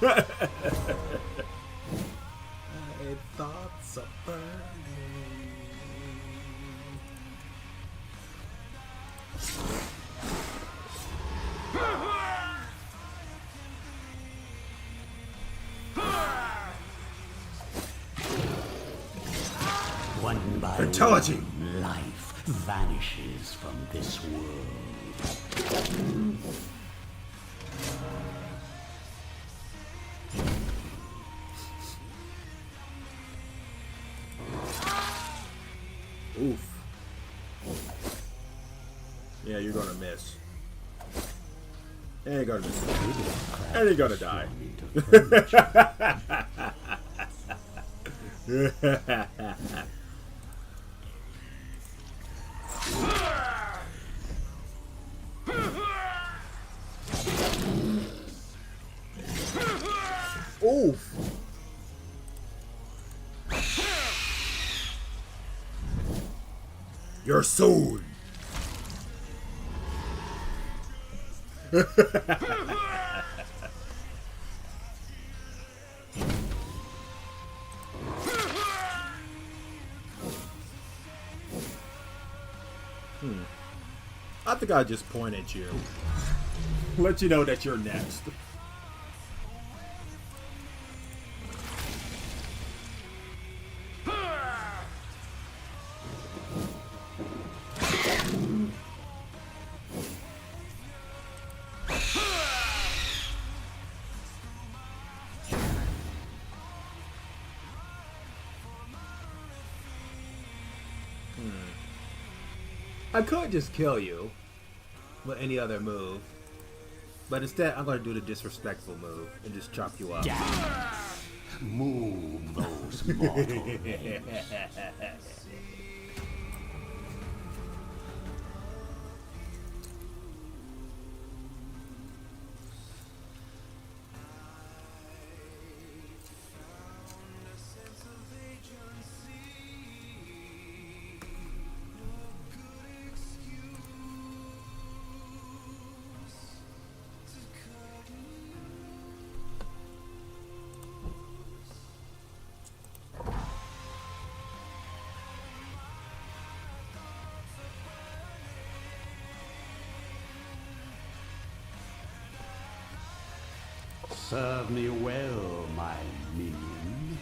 thoughts are burning. One by Fatality. one, life vanishes from this world. Oof. Yeah, you're gonna miss. And you're gonna miss. And you're gonna die. Oof. Your soul. I think I just point at you. Let you know that you're next. I could just kill you with any other move, but instead I'm going to do the disrespectful move and just chop you up. Move those mortal heads. Serve me well, my minion.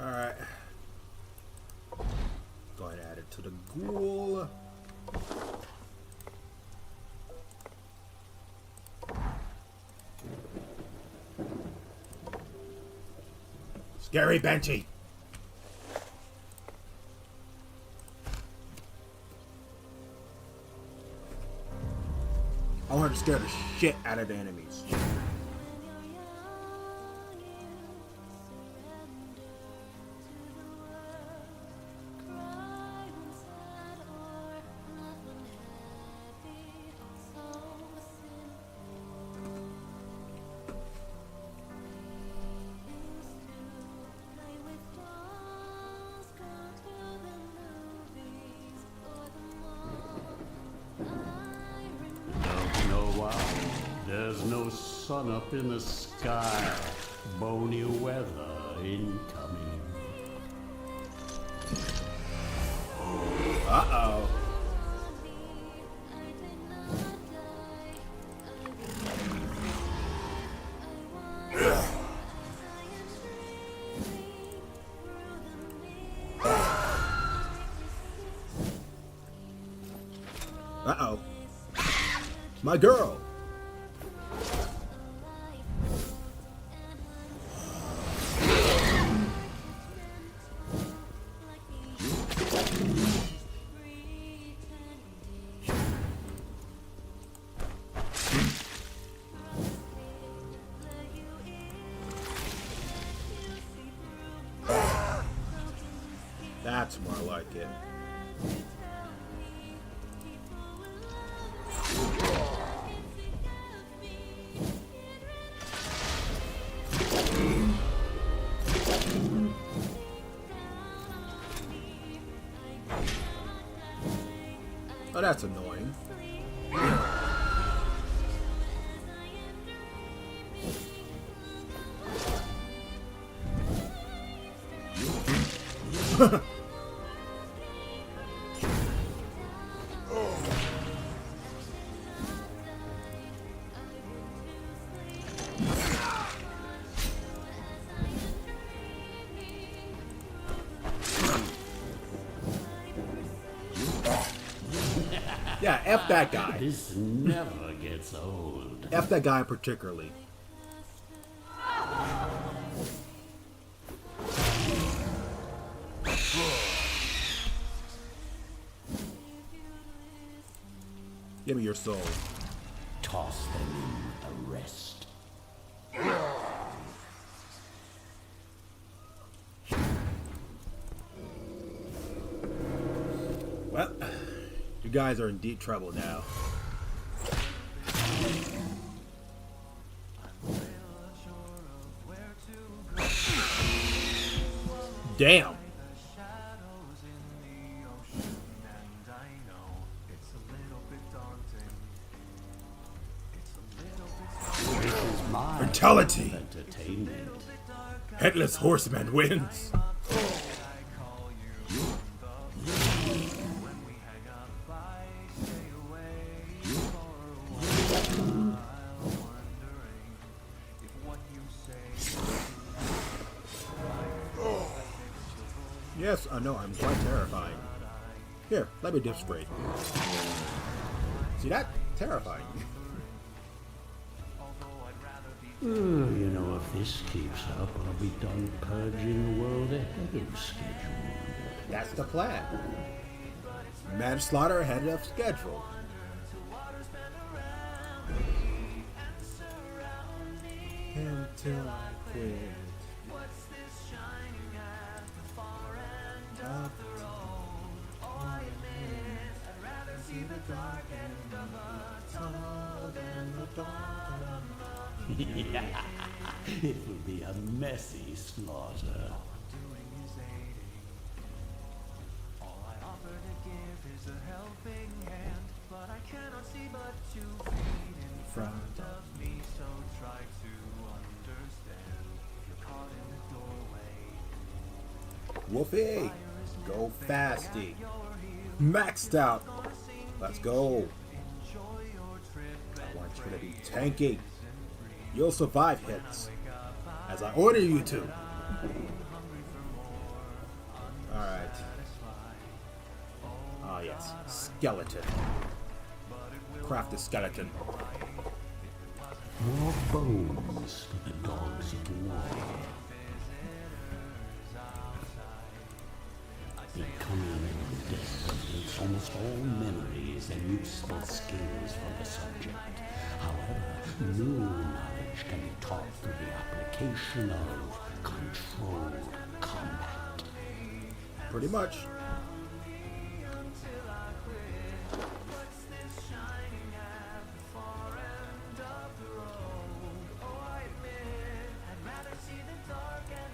Alright. Go ahead and add it to the ghoul. Scary Banshee. I want to scare the shit out of the enemies. There's no sun up in the sky. Bony weather incoming. Uh-oh. Uh-oh. My girl. That's more like it. Oh, that's annoying. Yeah, F that guy. This never gets old. F that guy particularly. Give me your soul. Toss them in a rest. Well, you guys are in deep trouble now. Damn. Brutality. Entertainment. Headless Horseman wins. Yes, I know, I'm quite terrifying. Here, let me dip straight. See that? Terrifying. You know, if this keeps up, I'll be done purging the world ahead of schedule. That's the plan. Manslaughter ahead of schedule. Until I quit. Yeah, it will be a messy slaughter. Front of me, so try to understand. You're caught in the doorway. Wolfie, go fasty. Maxed out. Let's go. I want you to be tanky. You'll survive hits, as I order you to. Alright. Ah yes, skeleton. Craft a skeleton. More bones for the dogs of war. Becoming disciplines almost all memories and useful skills for the subject. However, new knowledge can be taught through the application of controlled combat. Pretty much.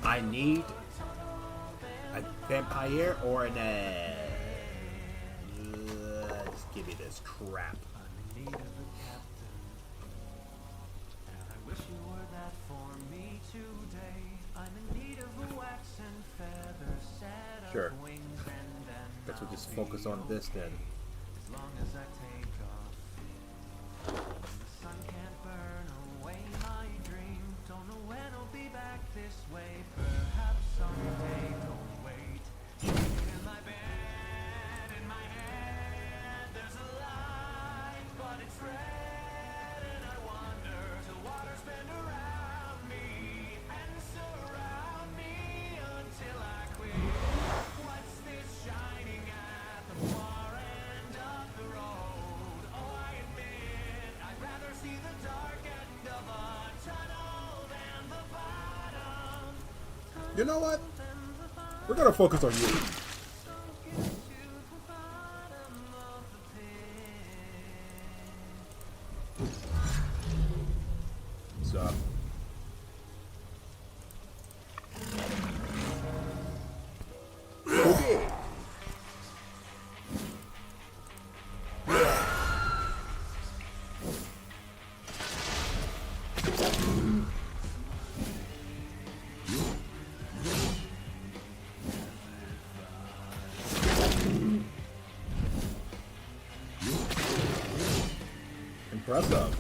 I need a vampire or an just give me this crap. Sure. Guess we'll just focus on this then. As long as I take off, the sun can't burn away my dream. Don't know when I'll be back this way. Perhaps someday. Don't wait. In my bed, in my head, there's a light, but it's red, and I wonder till waters bend around me and surround me until I quit. What's this shining at the far end of the road? Oh, I admit I'd rather see the dark end of a tunnel than the bottom. You know what? We're gonna focus on you. Impressive.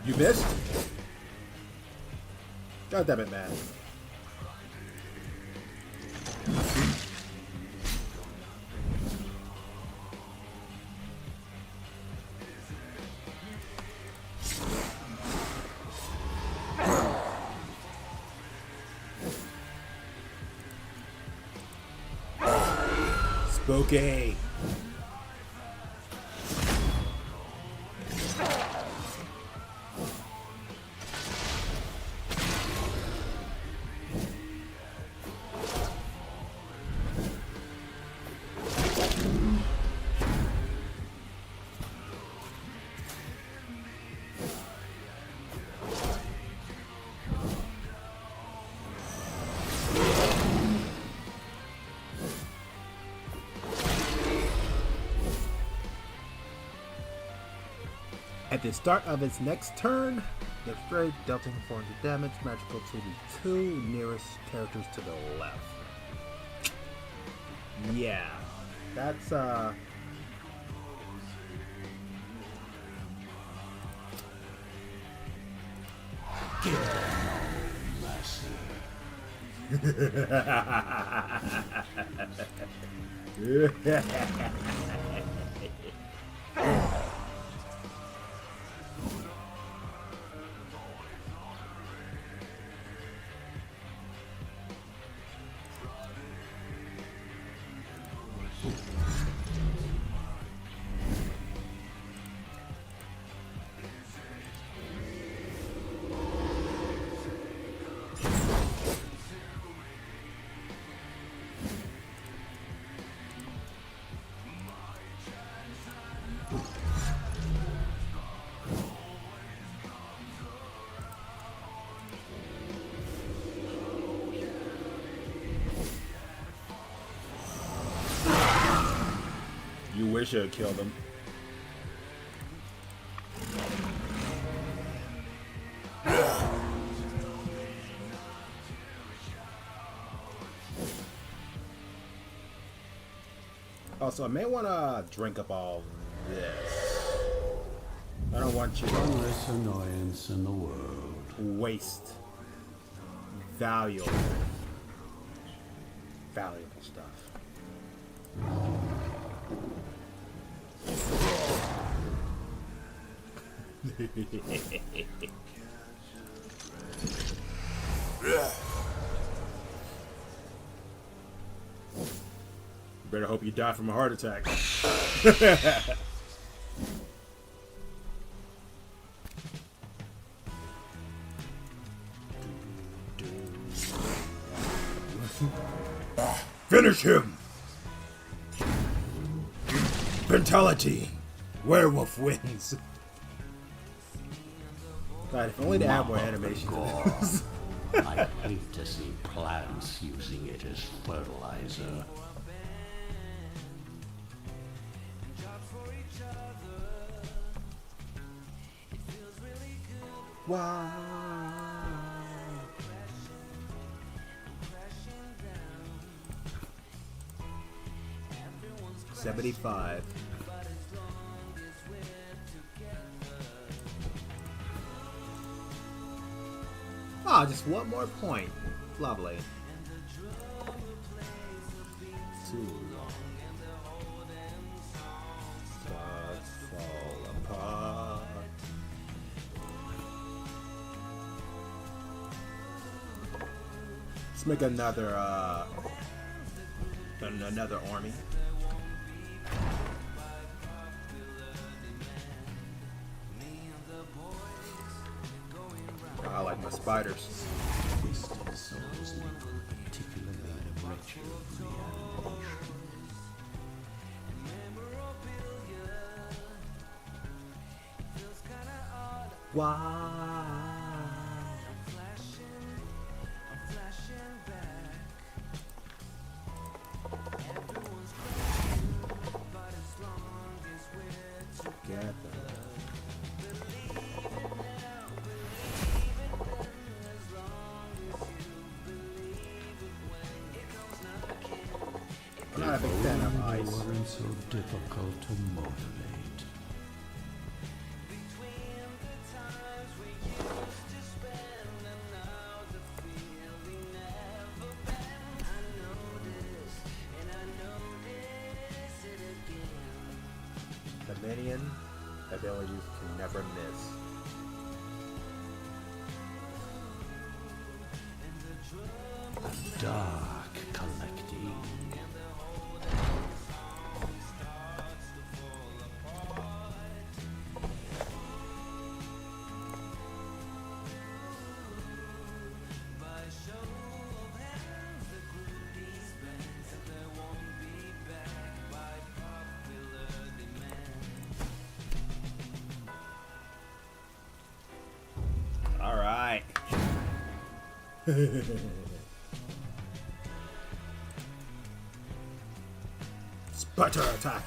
You missed? God damn it, man. Spooky. At the start of its next turn, the Fray dealt 400 damage, magical to the two nearest characters to the left. Yeah, that's you wish I had killed him. Also, I may want to drink up all this. I don't want you One less annoyance in the world. to waste valuable stuff. Better hope you die from a heart attack. Finish him! Mentality! Werewolf wins! God, if only they had more animation. I hate to see plants using it as fertilizer. Wow. 75. Ah, just one more point. Lovely. Too long. Stars fall apart. Let's make another army. I like my spiders. Twisted souls need a particular kind of ritual reanimation. Wow. Together. they weren't so difficult to motivate. The minion abilities can never miss. Dark collecting. All right. Sputter attack.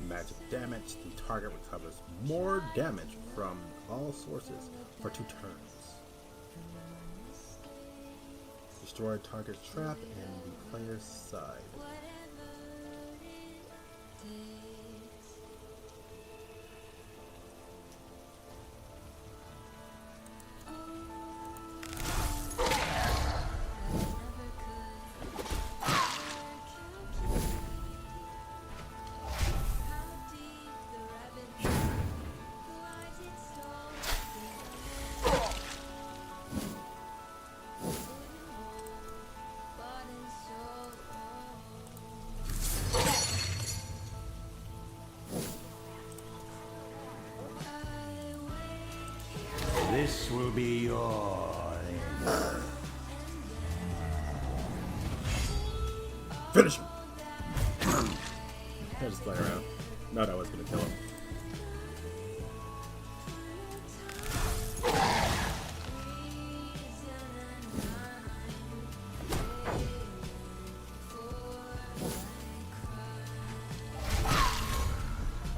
Magic damage. The target recovers more damage from all sources for 2 turns. Destroy target's trap and the player's side. This will be your end. Finish him! I just play around. No, I was gonna kill him.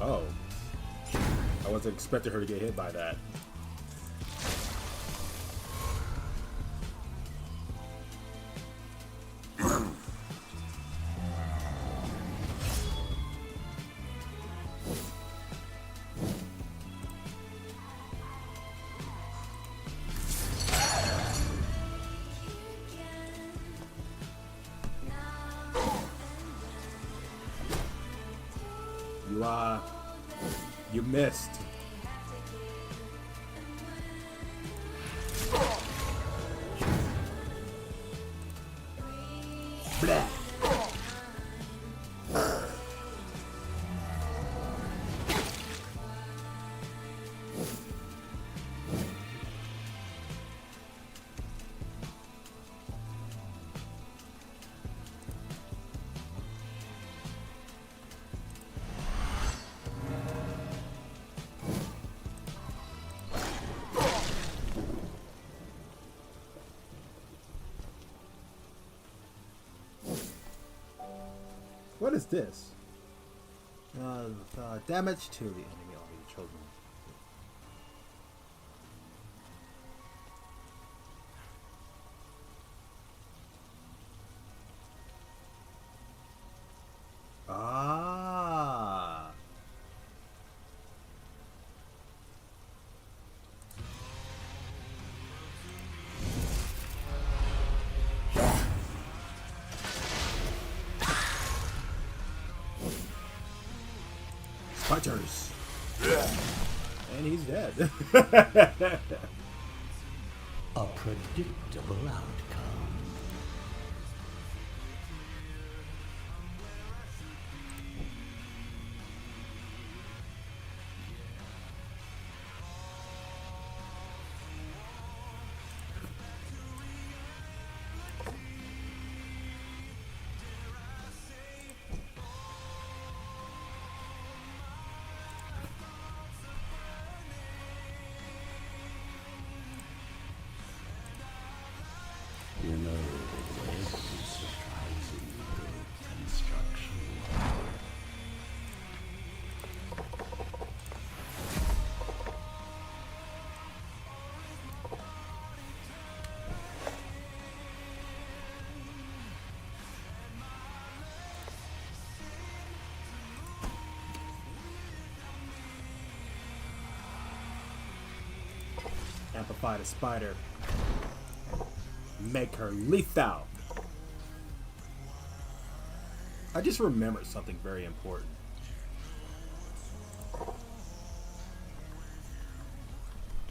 Oh. I wasn't expecting her to get hit by that. You missed. Blah. What is this? Damage to the enemy already chosen. Ah. Fighters. And he's dead. A predictable outcome. You know, there's some surprising good construction. Amplify the spider. Make her lethal. I just remembered something very important.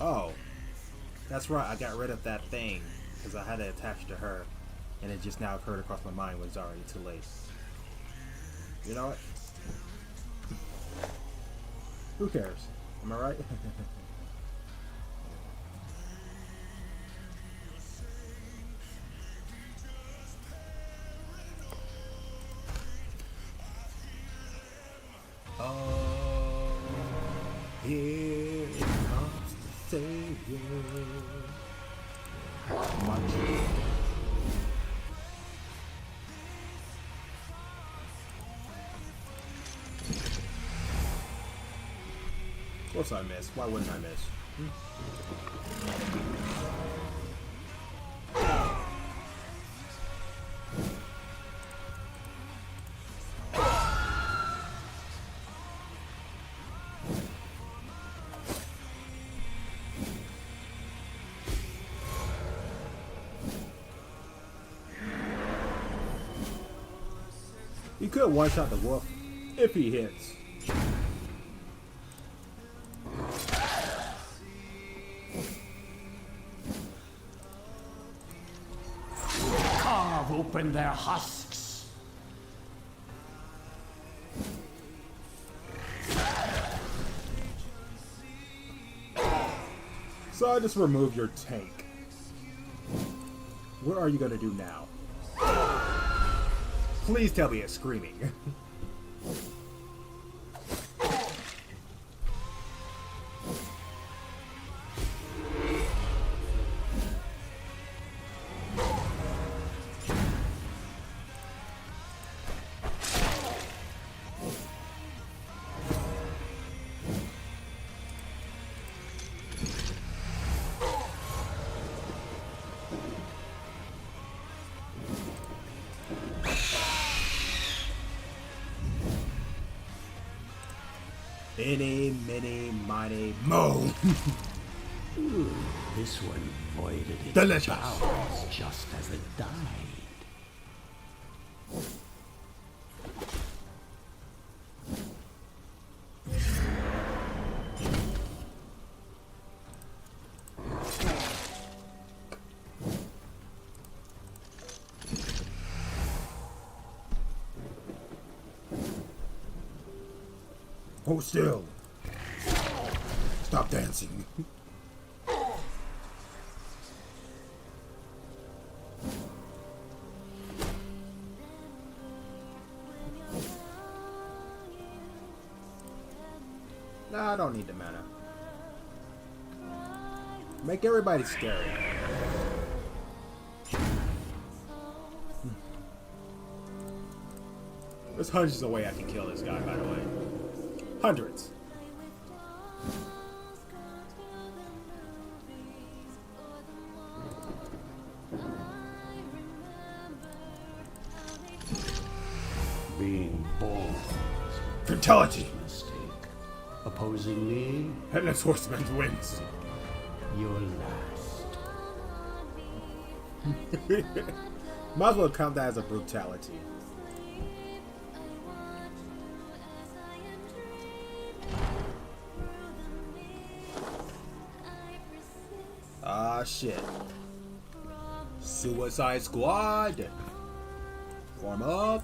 Oh, that's right. I got rid of that thing because I had it attached to her, and it just now occurred across my mind when it's already too late. You know what? Who cares? Am I right? Oh, here comes the Savior. My God. Of course I miss. Why wouldn't I miss? You could one-shot the wolf if he hits. Carve open their husks. So I just removed your tank. What are you gonna do now? Please tell me it's screaming. Eeny, miny, miny, mo. Ooh, this one voided its Delicious. powers just as it died. Hold still. Stop dancing. Nah, I don't need the mana. Make everybody scary. There's hundreds of ways I can kill this guy, by the way. Hundreds. Being born Fatality. was a mistake. Opposing me, Headless Horseman wins. you're last. Might as well count that as a brutality. Ah, shit. Suicide Squad. Form up.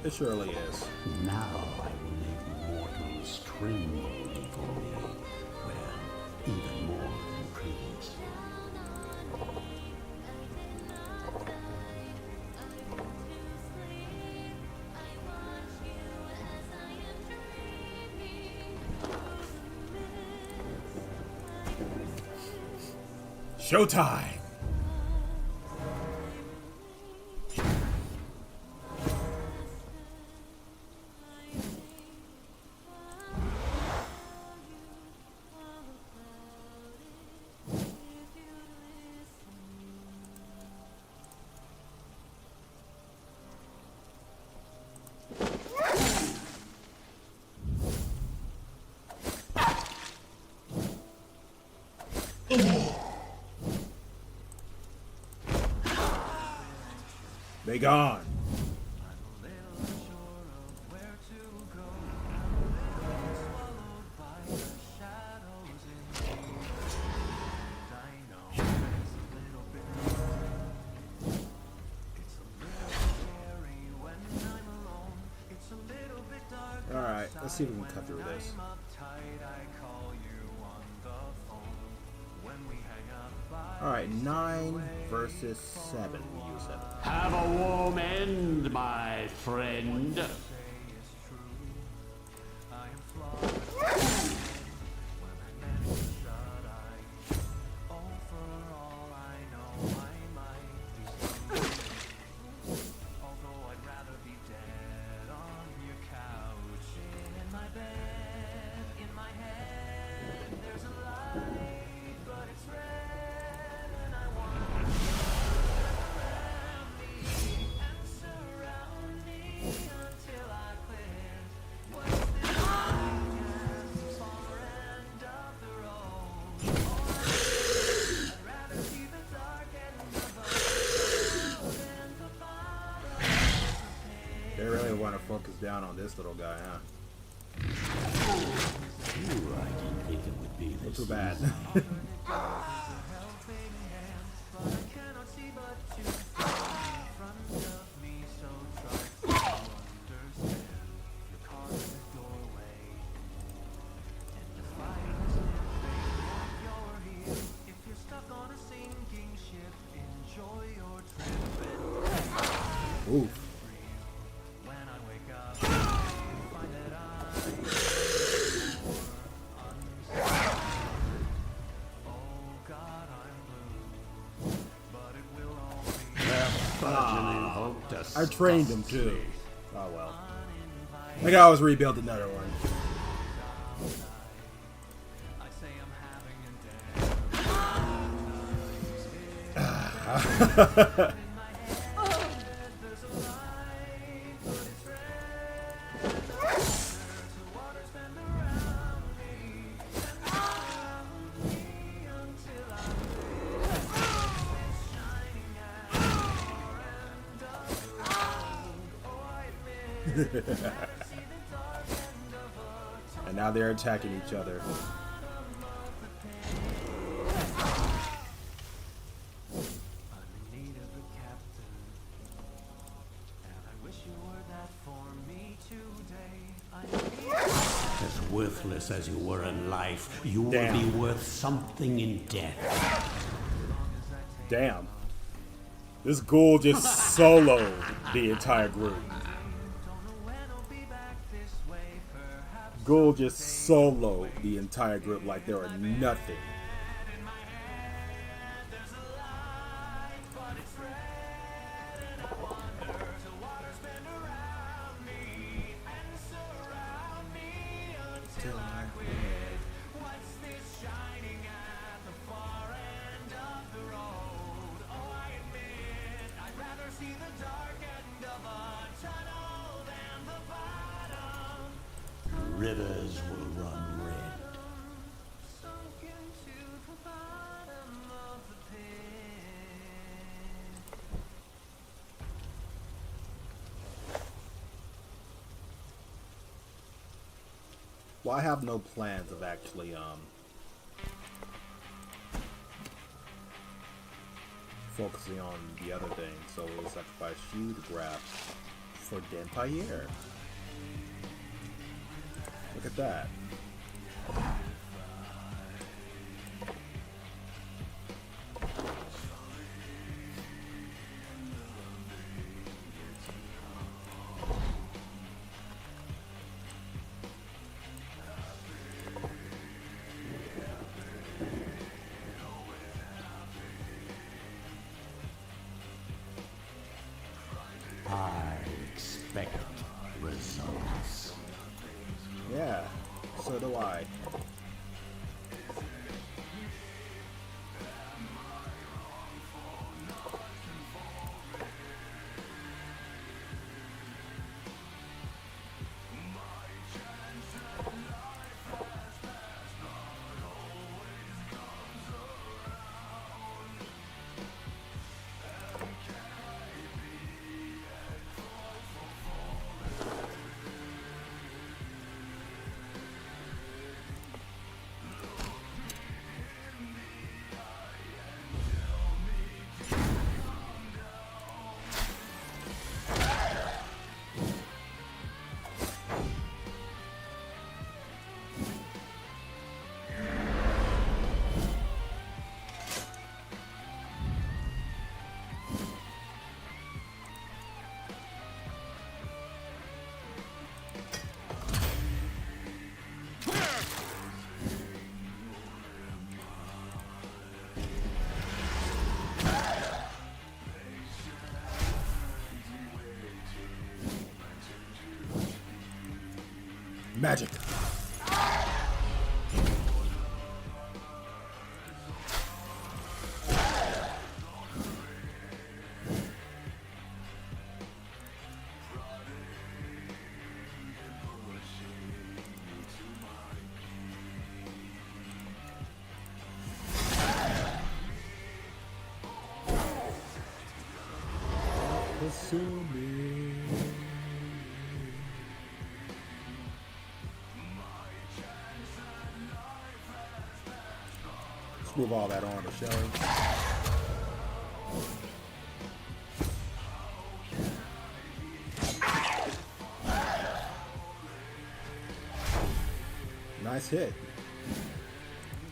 It surely is. Now I will make mortals tremble before me. Well, even more than previously. Showtime! They gone. Alright, let's see if we can cut through this. Alright, 9 versus 7, you said. Have a warm end, my friend. They really want to focus down on this little guy, huh? Ooh, I didn't think it would be Not this too bad. Oof. I trained him too. Oh well. I can always rebuild another one. And now they're attacking each other. As worthless as you were in life, you will Damn. be worth something in death. Damn. This ghoul just soloed the entire group. Ghoul just soloed the entire group like they were nothing. Rivers will run red. Well, I have no plans of actually focusing on the other thing, so we'll sacrifice you to grab for Vampire. Look at that. I expect results. Yeah, so do I. Magic. Let's move all that on to shall we? Nice hit.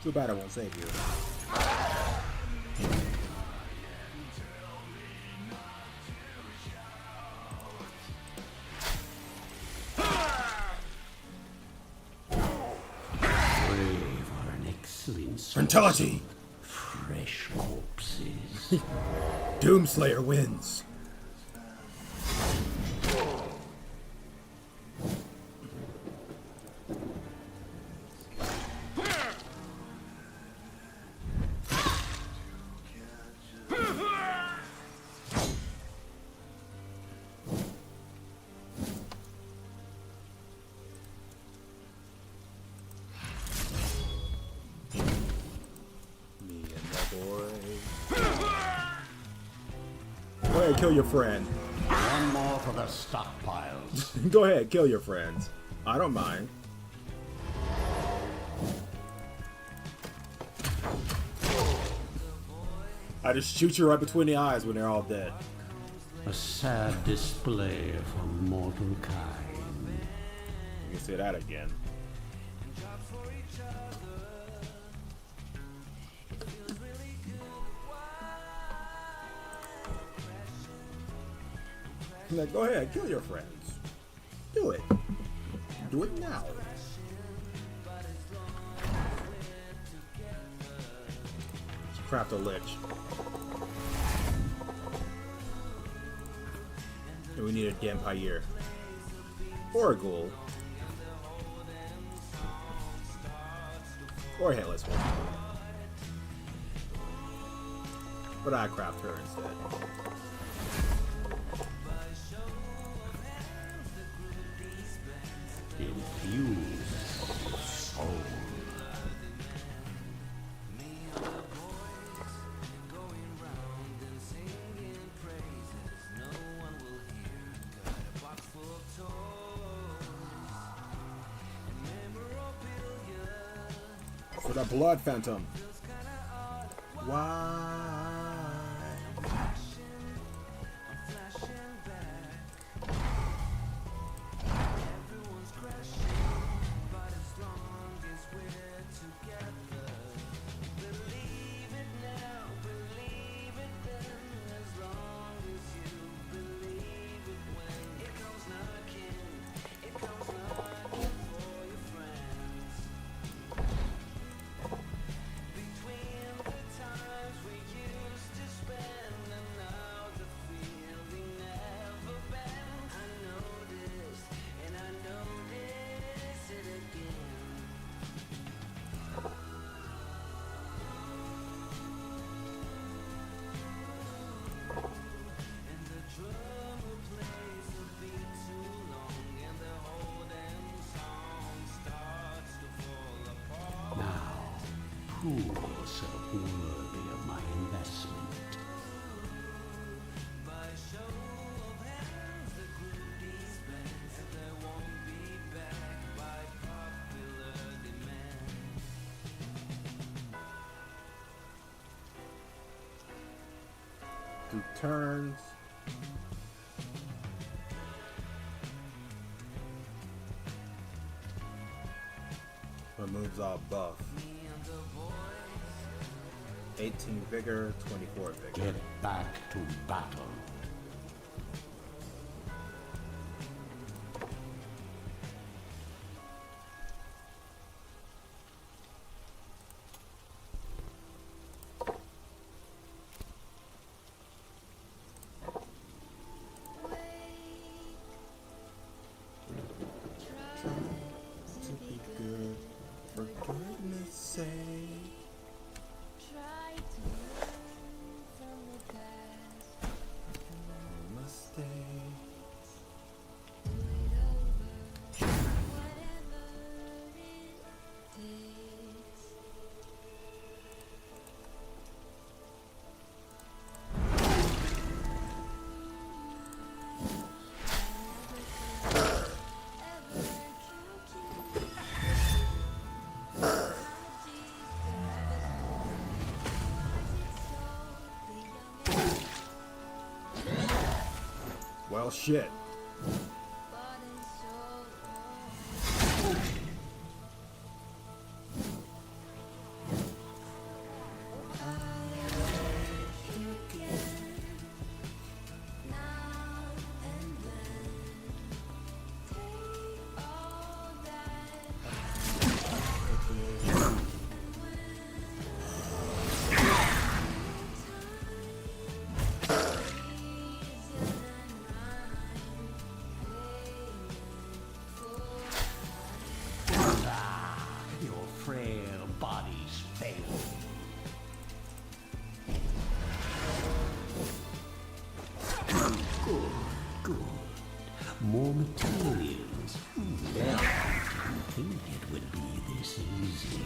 Too bad I won't save you. Mentality! Fresh corpses. Doomslayer wins. Go ahead, kill your friend. One more for the stockpiles. Go ahead, kill your friends. I don't mind. I just shoot you right between the eyes when they're all dead. A sad display for mortal kind. You can say that again. Like, go ahead, kill your friends. Do it. Do it now. Let's craft a lich. And we need a Vampire. Or a ghoul. Or a headless one. But I craft her instead. Infused soul. For the blood phantom. Why? course worthy of my investment. Do turns. Removes all buff. 18 vigor, 24 vigor. Get back to battle. To be good, for goodness sake. Try to learn from the past. Mistakes. Do it over. Whatever it takes. Well, shit. Your frail bodies fail. Good, good. More materials. Damn. I didn't think it would be this easy.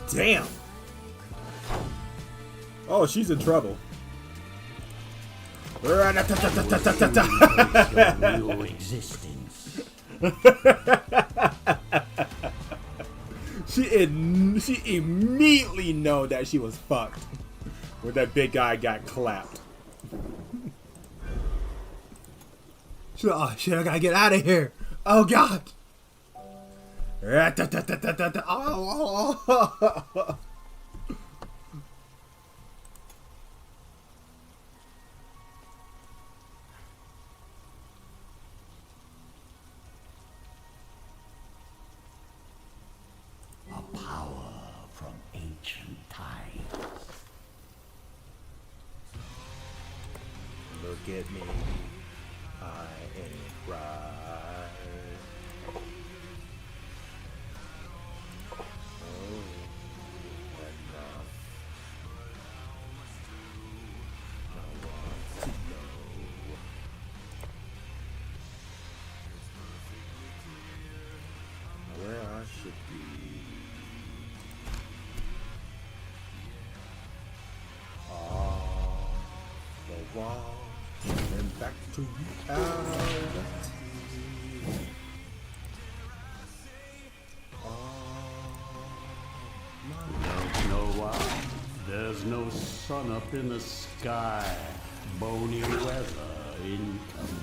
Damn. Oh, she's in trouble. Your existence. She immediately know that she was fucked when that big guy got clapped. She, oh shit! I gotta get out of here. Oh god. Oh. A power from ancient times. Look at me. I ain't right. Oh, enough. I want to know where I should be. Off the wall and back to reality. Don't know why. There's no sun up in the sky. Bony weather incoming.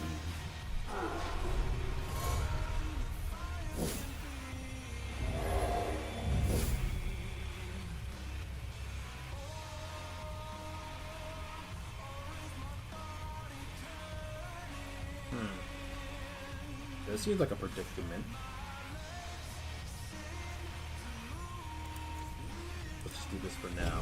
That seems like a predicament. Let's do this for now.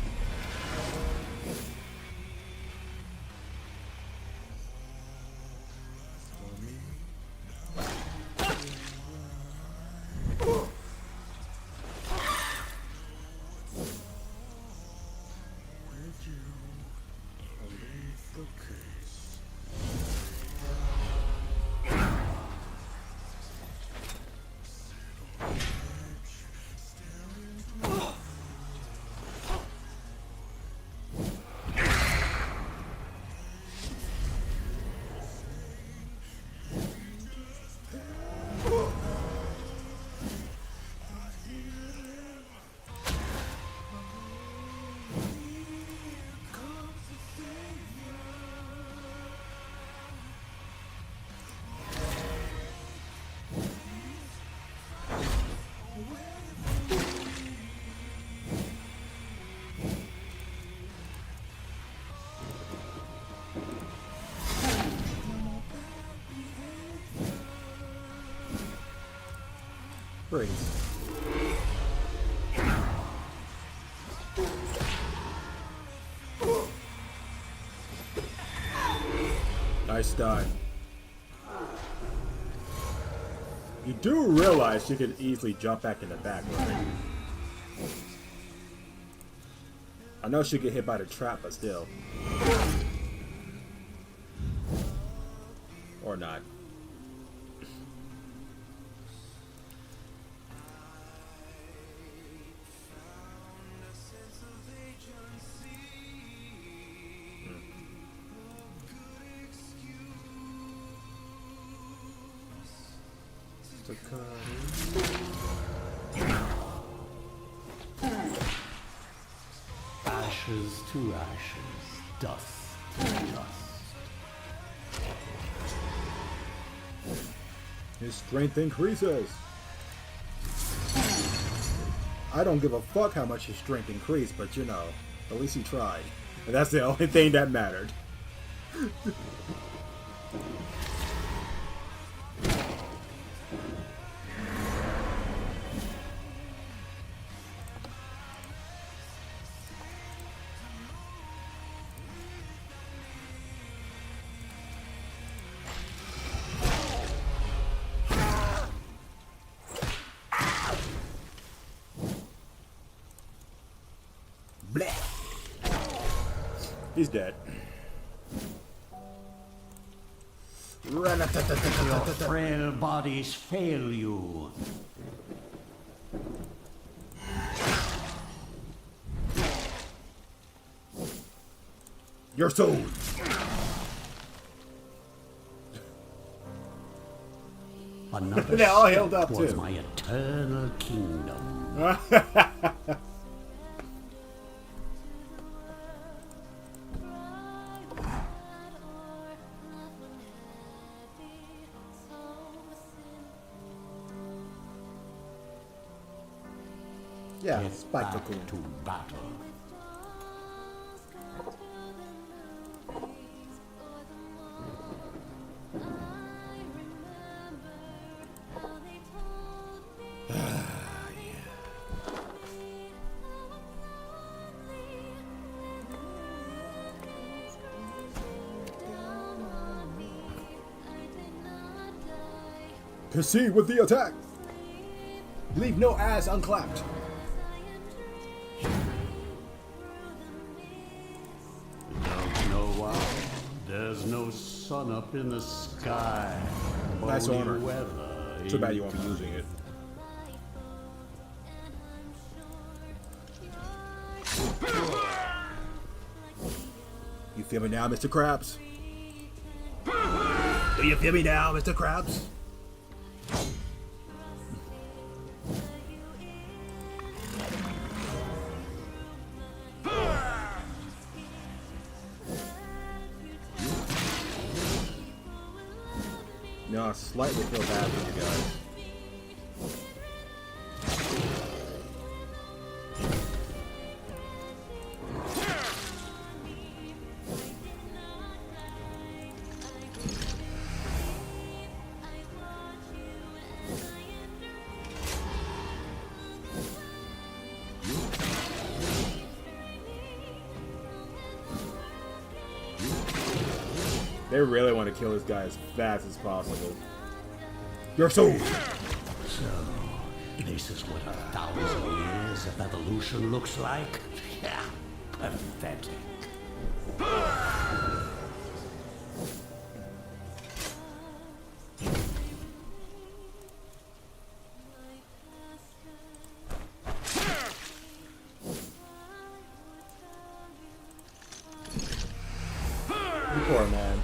Freeze. Nice dive. You do realize she could easily jump back in the back, right? I know she get hit by the trap, but still. Or not. Ashes to ashes, dust to dust. His strength increases. I don't give a fuck how much his strength increased, but you know, at least he tried. And that's the only thing that mattered. He's dead. Your frail bodies fail you. Your soul. Another They're all step healed up towards too. my eternal kingdom. Yeah, Get spike back cocoon. to battle. Proceed with the attack. Leave no ass unclapped. Don't know why. There's no sun up in the sky. Nice Only armor. weather Too bad you in won't be using it. You feel me now, Mr. Krabs? Do you feel me now, Mr. Krabs? No, I slightly feel bad for you guys. They really want to kill this guy as fast as possible. Your soul! So, this is what 1,000 years of evolution looks like? Yeah, pathetic. You poor man.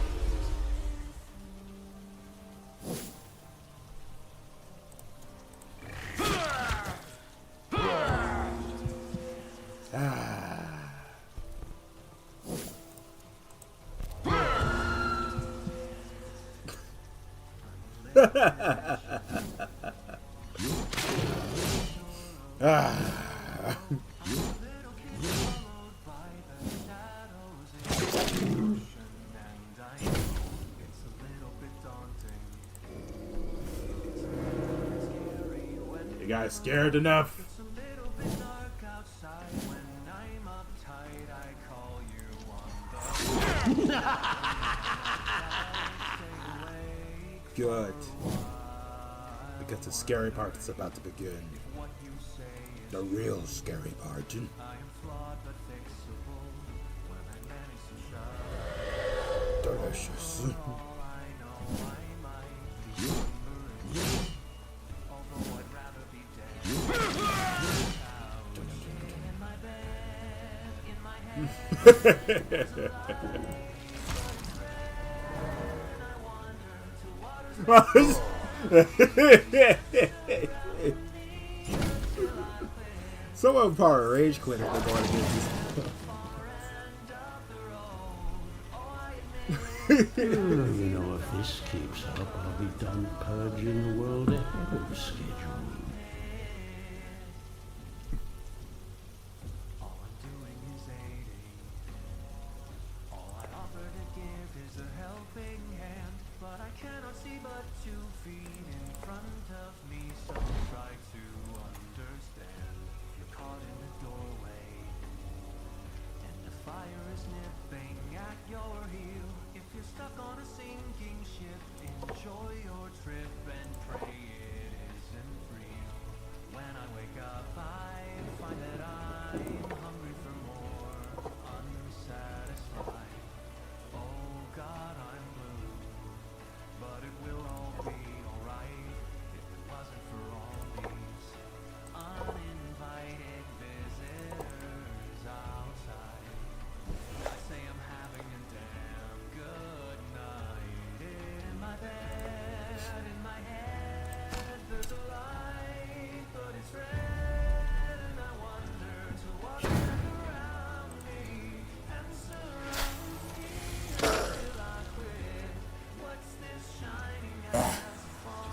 You guys scared enough? Good. Because the scary part is about to begin. The real scary part. Delicious. Someone part of Rage Clinic are going against this. You know, if this keeps up, I'll be done purging the world ahead of schedule.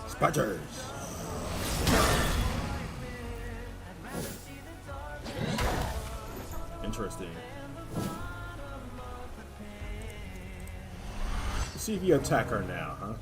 Spiders. Interesting. Let's see if you attack her now, huh?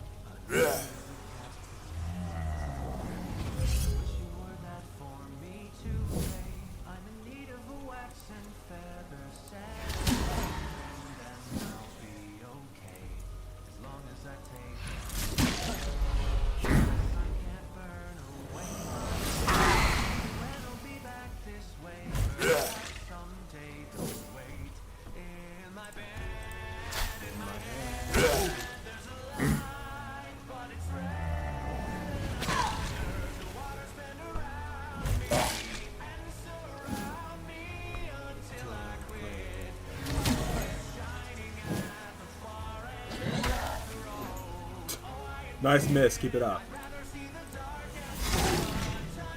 Nice miss, keep it up.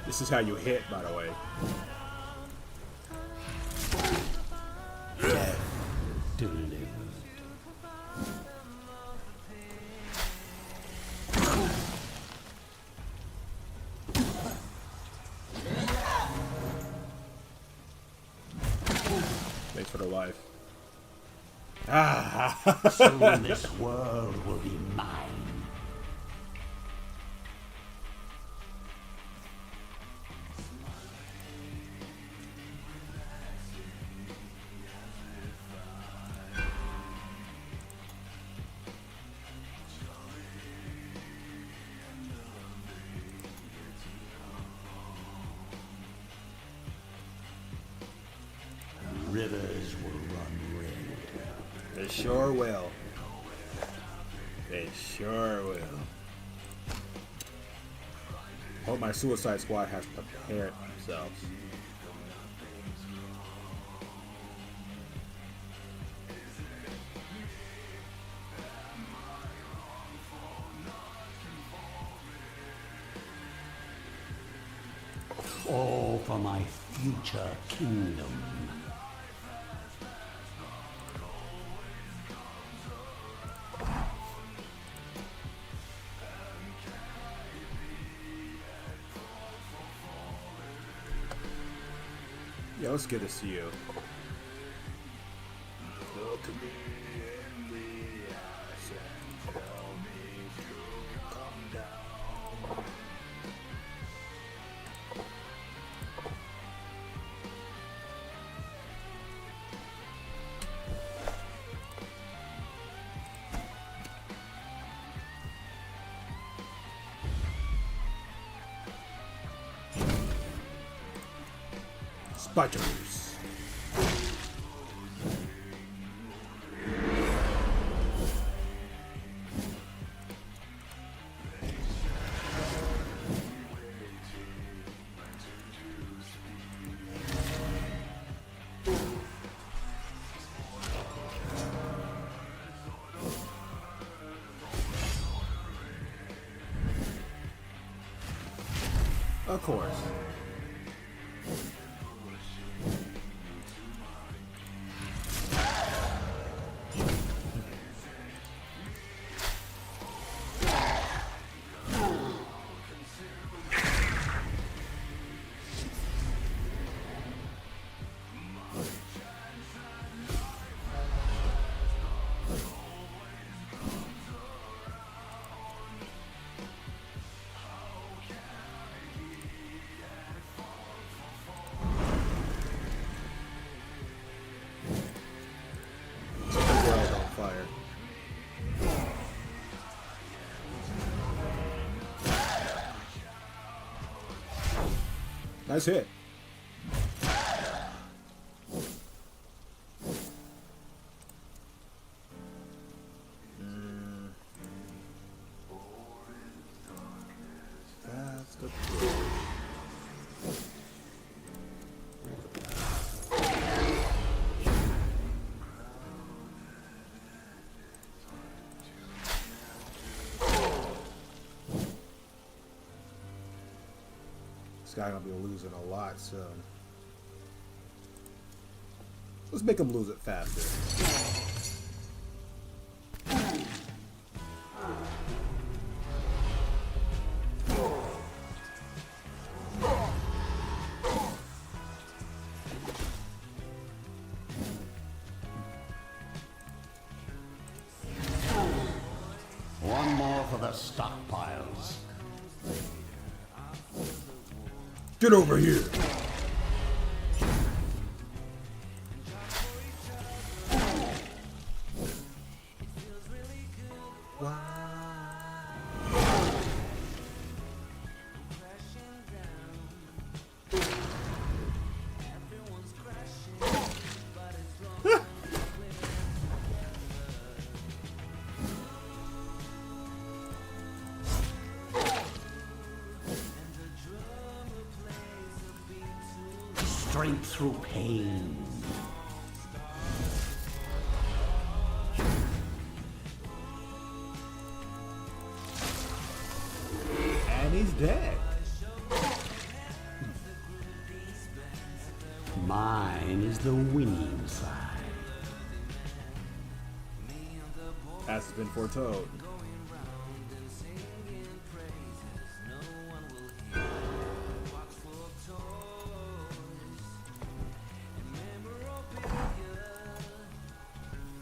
This is how you hit, by the way. Delivered. Thanks for the life. Soon this world will be mine. rivers will run red. They sure will. They sure will. Hope my Suicide Squad has prepared themselves. All for my future kingdom. Yeah, it's good to see you. Look at me in the eyes and tell me to calm down. Spiders. Of course. Nice hit. That's the This guy gonna be losing a lot soon. Let's make him lose it faster. One more for the stockpiles. Get over here. Strength through pain. And he's dead. Mine is the winning side. As has been foretold.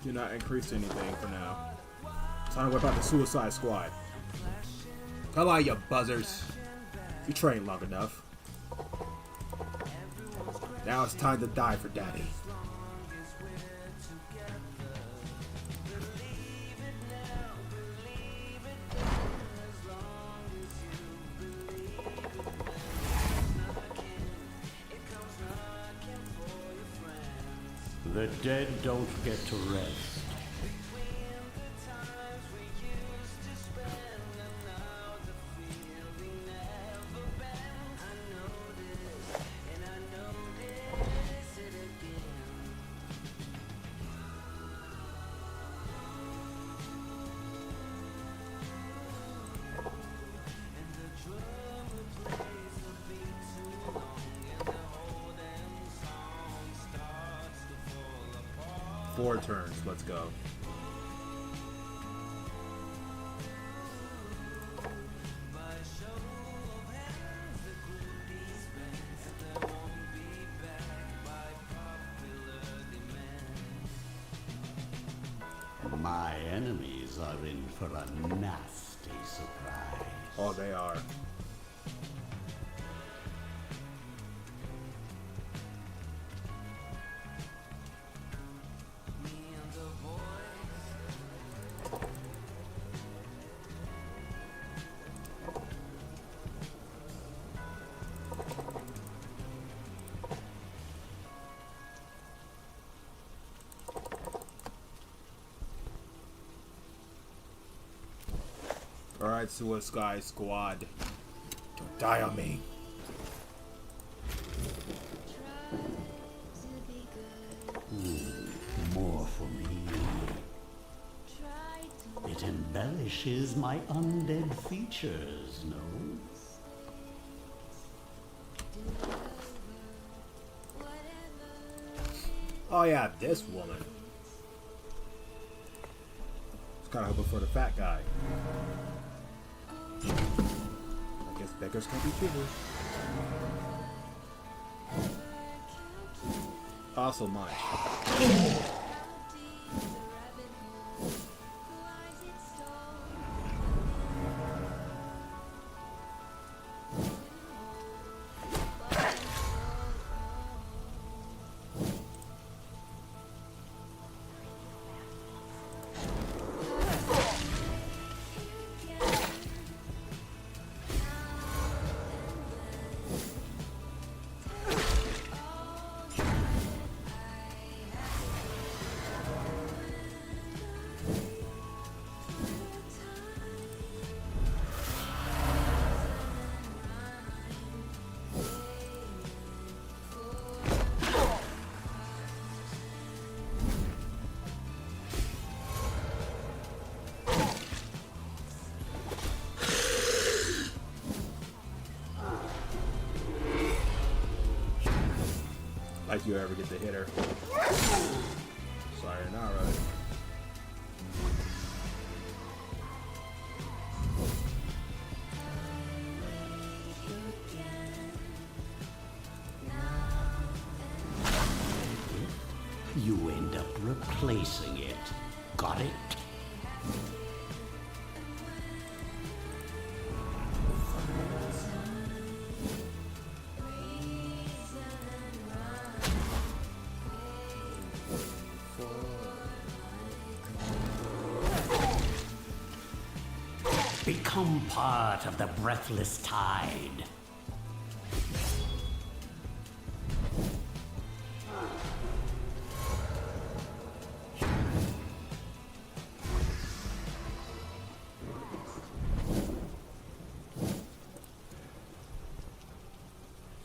Do not increase anything for now. Time to whip out the Suicide Squad. Come on, you buzzers. You trained long enough. Now it's time to die for Daddy. The dead don't get to rest. Four turns. Let's go. My enemies are in for a nasty surprise. Oh, they are. Alright, Suicide Squad. Don't die on me. More for me. It embellishes my undead features, no? Oh yeah, this woman. Just kinda hoping for the fat guy. I guess beggars can't be choosers. Also much. Like you ever get to hit her. Sayonara. You end up replacing it. Got it? Become part of the breathless tide.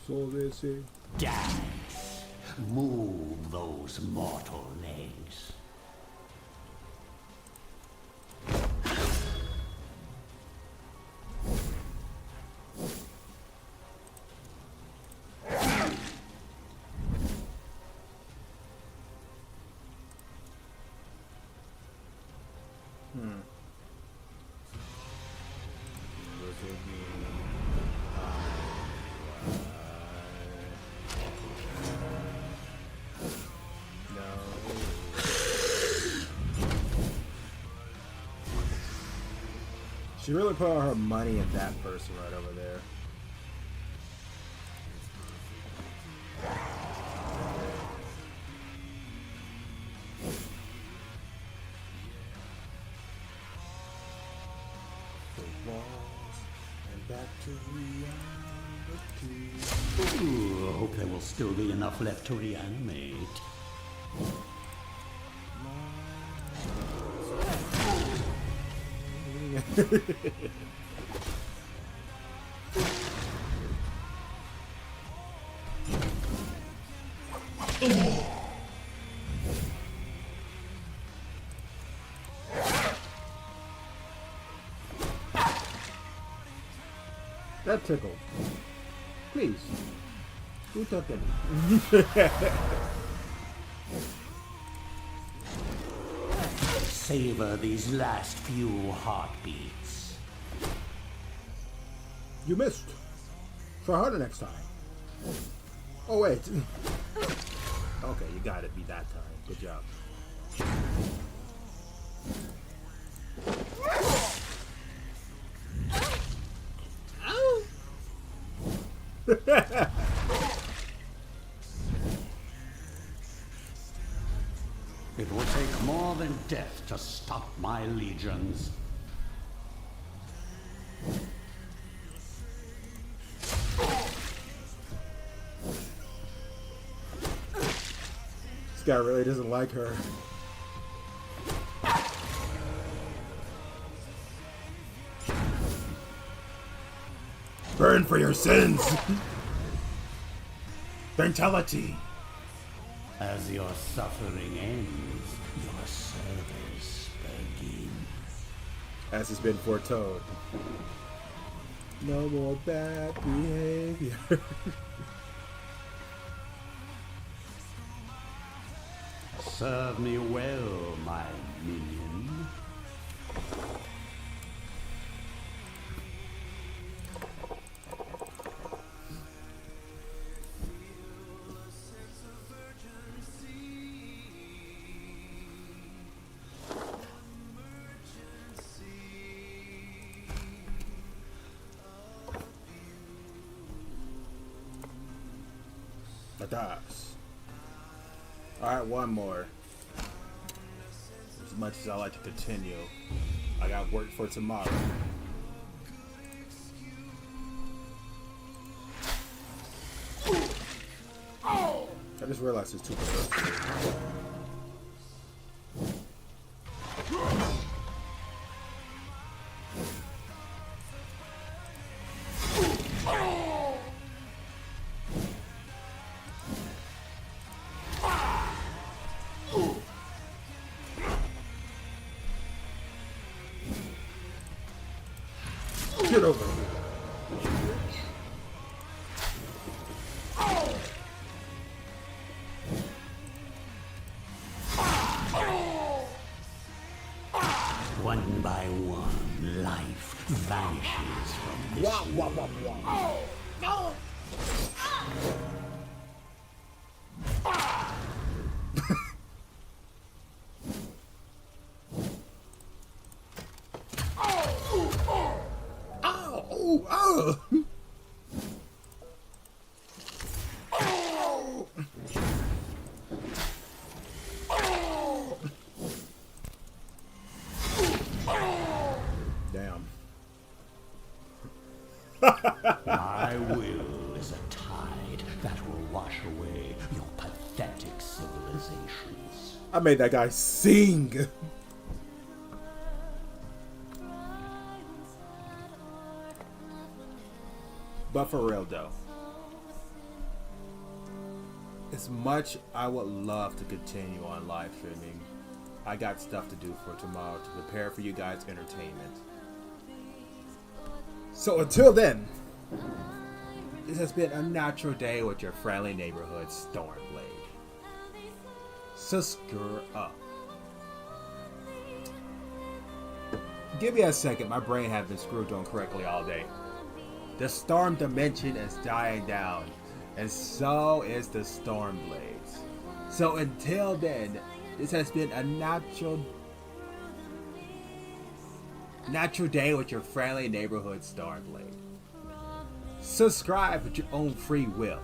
So they say. Dance. Move those mortal legs. She really put all her money in that person right over there. The walls and back to reality. Ooh, I hope there will still be enough left to reanimate. That tickled. Please. Who took it? Savor these last few heartbeats. You missed. Try harder next time. Oh, wait. Okay, you got it. Be that time. Good job. It will take more than death to stop my legions. This guy really doesn't like her. Burn for your sins! Fatality! As your suffering ends, your service begins. As has been foretold. No more bad behavior. Serve me well, my minion. Das. Alright, one more. As much as I like to continue, I got work for tomorrow. I just realized it's 2%. Get over here. One by one, life vanishes from this Wah, wah, wah, wah. Oh! Damn. My will is a tide that will wash away your pathetic civilizations. I made that guy sing. But for real though, as much I would love to continue on live streaming, I got stuff to do for tomorrow to prepare for you guys' entertainment. So until then, this has been a natural day with your friendly neighborhood Stormblade. So screw up. Give me a second, my brain has been screwed on correctly all day. The storm dimension is dying down, and so is the Stormblades. So until then, this has been a natural day with your friendly neighborhood Stormblade. Subscribe with your own free will.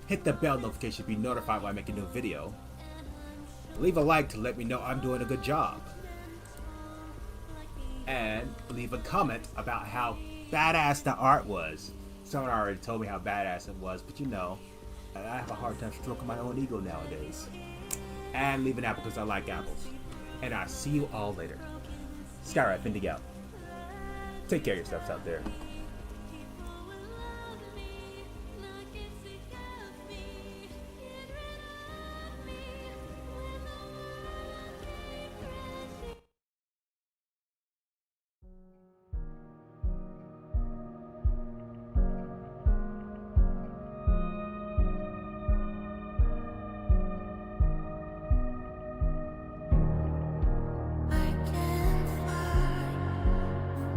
Hit the bell notification to be notified when I make a new video. Leave a like to let me know I'm doing a good job. And leave a comment about how badass the art was. Someone already told me how badass it was, but you know, I have a hard time stroking my own ego nowadays. And leave an apple because I like apples. And I'll see you all later. Skyrider Infinity out. Take care of yourselves out there. I can't find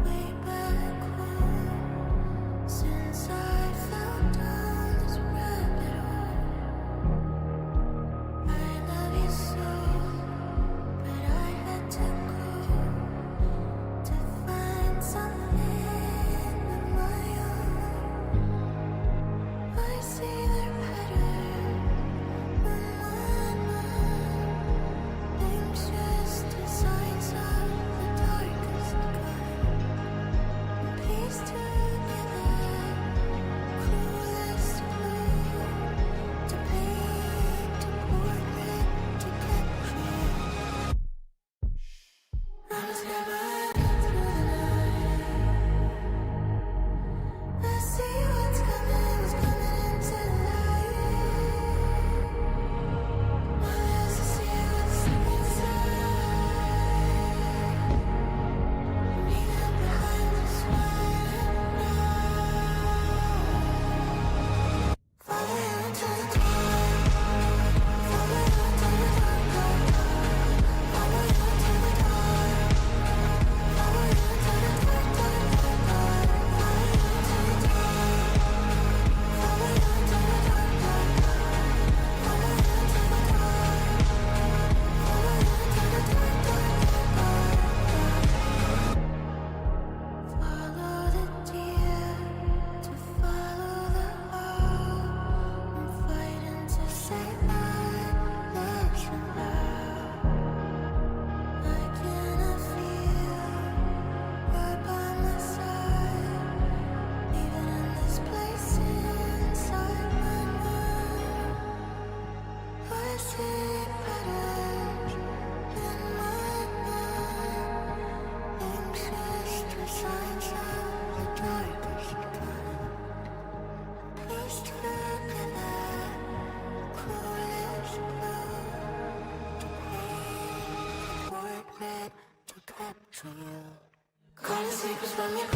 my way back home since I fell down this rabbit hole. I love you so, but I had to go to find something of my own. I see their pattern on my mind. Anxious designs of the darkest kind. Piece together cruelest blue to paint a portrait to capture. I'm scared through the night. I see what's coming into light. My eyes see what's inside. Meet behind the smile. Follow you into the dark. Follow you into the dark. Follow you into the dark. Follow you into the dark, dark, dark, dark. Follow you into the dark. Follow you into the dark, dark, dark. Follow you into the dark. Follow you into the dark, dark, dark, dark. Follow the deer to follow the hawk. I'm fighting to save my legs alive. I cannot feel right by my side, even in this place inside my mind. I see patterns in my mind, anxious designs of the darkest kind. Piece together cruelest blue to paint a portrait to capture you. Calling secrets from your